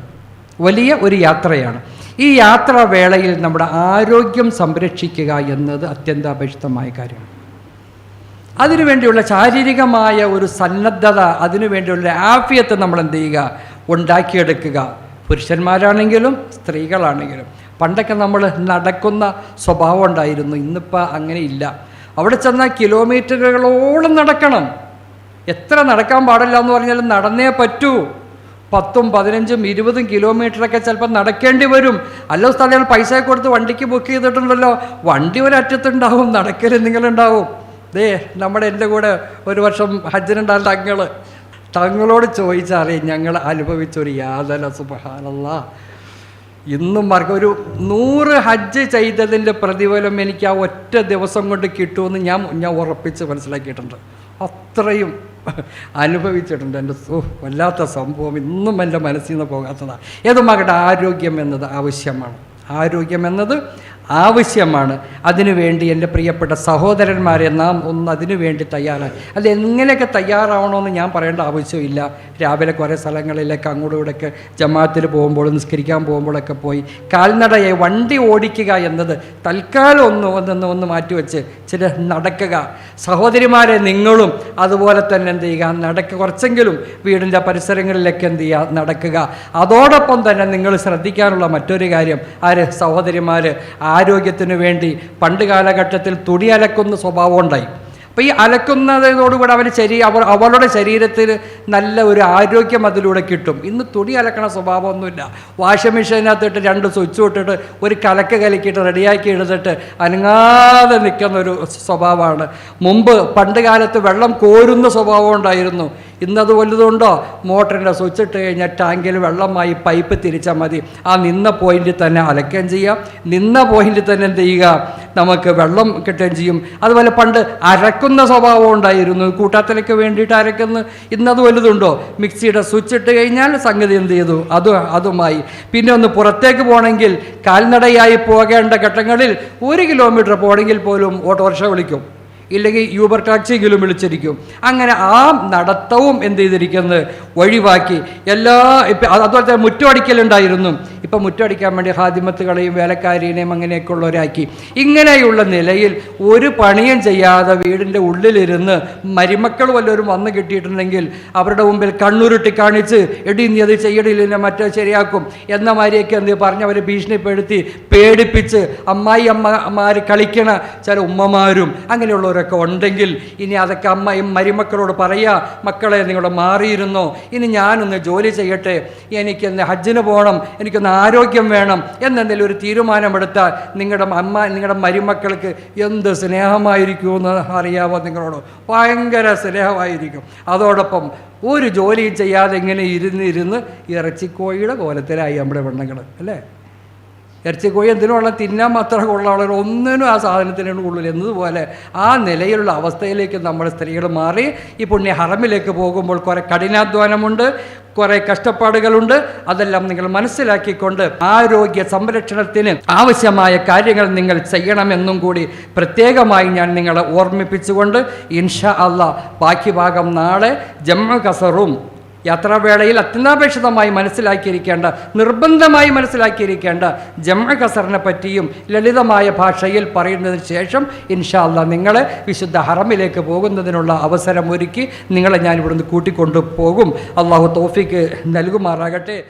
വലിയ ഒരു യാത്രയാണ്. ഈ യാത്രാവേളയിൽ നമ്മുടെ ആരോഗ്യം സംരക്ഷിക്കുക എന്നത് അത്യന്താപേക്ഷിതമായ കാര്യമാണ്. അതിനുവേണ്ടിയുള്ള ശാരീരികമായ ഒരു സന്നദ്ധത, അതിനുവേണ്ടിയുള്ള ആഫിയത്ത് നമ്മൾ എന്ത് ചെയ്യുക, ഉണ്ടാക്കിയെടുക്കുക. പുരുഷന്മാരാണെങ്കിലും സ്ത്രീകളാണെങ്കിലും. പണ്ടൊക്കെ നമ്മൾ നടക്കുന്ന സ്വഭാവം ഉണ്ടായിരുന്നു, ഇന്നിപ്പോൾ അങ്ങനെ ഇല്ല. അവിടെ ചെന്നാൽ കിലോമീറ്ററുകളോളം നടക്കണം. എത്ര നടക്കാൻ പാടില്ല എന്ന് പറഞ്ഞാലും നടന്നേ പറ്റൂ. 10, 15, 20 കിലോമീറ്ററൊക്കെ ചിലപ്പോൾ നടക്കേണ്ടി വരും. അല്ല സ്ഥലങ്ങൾ പൈസ കൊടുത്ത് വണ്ടിക്ക് ബുക്ക് ചെയ്തിട്ടുണ്ടല്ലോ, വണ്ടി ഒരറ്റത്തുണ്ടാവും, നടക്കൽ നിങ്ങളുണ്ടാവും. നമ്മുടെ എൻ്റെ കൂടെ ഒരു വർഷം ഹജ്ജിനുണ്ടായ തങ്ങളോട് ചോദിച്ചറിയാം ഞങ്ങൾ അനുഭവിച്ചൊരു യാതന. സുബ്ഹാനല്ലാഹ്, ഇന്നും ഒരു 100 ഹജ്ജ് ചെയ്തതിൻ്റെ പ്രതിഫലം എനിക്ക് ആ ഒറ്റ ദിവസം കൊണ്ട് കിട്ടുമെന്ന് ഞാൻ ഉറപ്പിച്ച് മനസ്സിലാക്കിയിട്ടുണ്ട്. അത്രയും അനുഭവിച്ചിട്ടുണ്ട്. എൻ്റെ വല്ലാത്ത സംഭവം ഇന്നും എൻ്റെ മനസ്സിൽ നിന്ന് പോകാത്തതാണ്. ഏതുമാകട്ടെ, ആരോഗ്യം എന്നത് ആവശ്യമാണ്. ആവശ്യമാണ്. അതിനുവേണ്ടി എൻ്റെ പ്രിയപ്പെട്ട സഹോദരന്മാരെ നാം ഒന്ന് അതിനുവേണ്ടി തയ്യാറായി. അത് എങ്ങനെയൊക്കെ തയ്യാറാവണമെന്ന് ഞാൻ പറയേണ്ട ആവശ്യമില്ല. രാവിലെ കുറേ സ്ഥലങ്ങളിലേക്ക് അങ്ങോട്ടും ഇവിടെയൊക്കെ ജമാഅത്തിൽ പോകുമ്പോൾ, നിസ്കരിക്കാൻ പോകുമ്പോഴൊക്കെ പോയി കാൽനടയായി വണ്ടി ഓടിക്കുക എന്നത് തൽക്കാലം ഒന്ന് മാറ്റിവെച്ച് ചില നടക്കുക. സഹോദരിമാരെ, നിങ്ങളും അതുപോലെ തന്നെ എന്ത് ചെയ്യുക, കുറച്ചെങ്കിലും വീടിൻ്റെ പരിസരങ്ങളിലേക്ക് എന്ത് ചെയ്യുക, നടക്കുക. അതോടൊപ്പം തന്നെ നിങ്ങൾ ശ്രദ്ധിക്കാനുള്ള മറ്റൊരു കാര്യം, സഹോദരിമാർ, ആരോഗ്യത്തിന് വേണ്ടി പണ്ട് കാലഘട്ടത്തിൽ തുണി അലക്കുന്ന സ്വഭാവം ഉണ്ടായി. അപ്പോൾ ഈ അലക്കുന്നതോടുകൂടി അവളുടെ ശരീരത്തിൽ നല്ല ഒരു ആരോഗ്യം അതിലൂടെ കിട്ടും. ഇന്ന് തുണി അലക്കണ സ്വഭാവമൊന്നുമില്ല. വാഷിംഗ് മെഷീനകത്തിട്ട് 2 സ്വിച്ച് ഇട്ടിട്ട് ഒരു കലക്ക് കലക്കിയിട്ട് റെഡിയാക്കി എടുത്തിട്ട് അനങ്ങാതെ നിൽക്കുന്ന ഒരു സ്വഭാവമാണ്. മുമ്പ് പണ്ട് കാലത്ത് വെള്ളം കോരുന്ന സ്വഭാവം ഉണ്ടായിരുന്നു. ഇന്നത് വലുതുണ്ടോ? മോട്ടറിൻ്റെ സ്വിച്ച് ഇട്ട് കഴിഞ്ഞാൽ ടാങ്കിൽ വെള്ളമായി പൈപ്പ് തിരിച്ചാൽ മതി. ആ നിന്ന പോയിന്റിൽ തന്നെ അലക്കുകയും ചെയ്യാം, നിന്ന പോയിന്റിൽ തന്നെ എന്ത് ചെയ്യുക, നമുക്ക് വെള്ളം കിട്ടുകയും ചെയ്യും. അതുപോലെ പണ്ട് അരക്കുന്ന സ്വഭാവം ഉണ്ടായിരുന്നു, കൂട്ടാത്തലയ്ക്ക് വേണ്ടിയിട്ട് അരക്കുന്ന. ഇന്നത് വലുതുണ്ടോ? മിക്സിയുടെ സ്വിച്ച് ഇട്ട് കഴിഞ്ഞാൽ സംഗതി എന്ത് ചെയ്തു, അതുമായി. പിന്നെ ഒന്ന് പുറത്തേക്ക് പോകണമെങ്കിൽ കാൽനടയായി പോകേണ്ട ഘട്ടങ്ങളിൽ 1 കിലോമീറ്റർ പോകണമെങ്കിൽ പോലും ഓട്ടോറിക്ഷ വിളിക്കും, ഇല്ലെങ്കിൽ യൂബർ ടാക്സിയെങ്കിലും വിളിച്ചിരിക്കും. അങ്ങനെ ആ നടത്തവും എന്ത് ചെയ്തിരിക്കുന്നത് ഒഴിവാക്കി. അതുപോലെ തന്നെ മുറ്റമടിക്കലുണ്ടായിരുന്നു. ഇപ്പം മുറ്റമടിക്കാൻ വേണ്ടി ഹാദിമത്തുകളെയും വേലക്കാരിനെയും അങ്ങനെയൊക്കെ ഉള്ളവരാക്കി. ഇങ്ങനെയുള്ള നിലയിൽ ഒരു പണിയും ചെയ്യാതെ വീടിൻ്റെ ഉള്ളിലിരുന്ന് മരുമക്കൾ വല്ലവരും വന്ന് കിട്ടിയിട്ടുണ്ടെങ്കിൽ അവരുടെ മുമ്പിൽ കണ്ണുരുട്ടി കാണിച്ച് എടി നീ അത് ചെയ്യടില്ല മറ്റേ ശരിയാക്കും എന്ന മാതിരിയൊക്കെ എന്ത് പറഞ്ഞവരെ ഭീഷണിപ്പെടുത്തി പേടിപ്പിച്ച് അമ്മായിമാർ കളിക്കണ ചില ഉമ്മമാരും അങ്ങനെയുള്ളവരൊക്കെ ഉണ്ടെങ്കിൽ ഇനി അതൊക്കെ അമ്മയും മരുമക്കളോട് പറയുക, മക്കളെ നിങ്ങൾ മാറിയിരുന്നോ, ഇനി ഞാനൊന്ന് ജോലി ചെയ്യട്ടെ, എനിക്കൊന്ന് ഹജ്ജിന് പോകണം, എനിക്കൊന്ന് ആരോഗ്യം വേണം എന്നെന്തെങ്കിലും ഒരു തീരുമാനമെടുത്താൽ നിങ്ങളുടെ മരുമക്കൾക്ക് എന്ത് സ്നേഹമായിരിക്കുമെന്ന് അറിയാമോ? നിങ്ങളോട് ഭയങ്കര സ്നേഹമായിരിക്കും. അതോടൊപ്പം ഒരു ജോലിയും ചെയ്യാതെ ഇങ്ങനെ ഇരുന്ന് ഇറച്ചിക്കോഴിയുടെ കോലത്തിലായി നമ്മുടെ പെണ്ണുങ്ങൾ അല്ലേ. ഇറച്ചിക്കോഴി എന്തിനുള്ള തിന്നാൻ മാത്രമേ കൊള്ളാവുള്ള, ഒന്നിനും ആ സാധനത്തിനോട് കൊള്ളില്ല എന്നതുപോലെ ആ നിലയിലുള്ള അവസ്ഥയിലേക്ക് നമ്മൾ സ്ത്രീകൾ മാറി. ഈ പുണ്യ ഹറമിലേക്ക് പോകുമ്പോൾ കുറേ കഠിനാധ്വാനമുണ്ട്, കുറേ കഷ്ടപ്പാടുകളുണ്ട്. അതെല്ലാം നിങ്ങൾ മനസ്സിലാക്കിക്കൊണ്ട് ആരോഗ്യ സംരക്ഷണത്തിന് ആവശ്യമായ കാര്യങ്ങൾ നിങ്ങൾ ചെയ്യണമെന്നും കൂടി പ്രത്യേകമായി ഞാൻ നിങ്ങളെ ഓർമ്മിപ്പിച്ചുകൊണ്ട് ഇൻഷാ അല്ലാഹ് ബാക്കി ഭാഗം നാളെ ജംഉ ഖസറും യാത്രാവേളയിൽ അത്യന്താപേക്ഷിതമായി നിർബന്ധമായി മനസ്സിലാക്കിയിരിക്കേണ്ട ജംഉ ഖസറിനെ പറ്റിയും ലളിതമായ ഭാഷയിൽ പറയുന്നതിന് ശേഷം ഇൻഷാ അല്ലാഹ് നിങ്ങളെ വിശുദ്ധ ഹറമിലേക്ക് പോകുന്നതിനുള്ള അവസരം ഒരുക്കി നിങ്ങളെ ഞാൻ ഇവിടുന്ന് കൂട്ടിക്കൊണ്ടു പോകും. അള്ളാഹു തൗഫീക്ക് നൽകുമാറാകട്ടെ.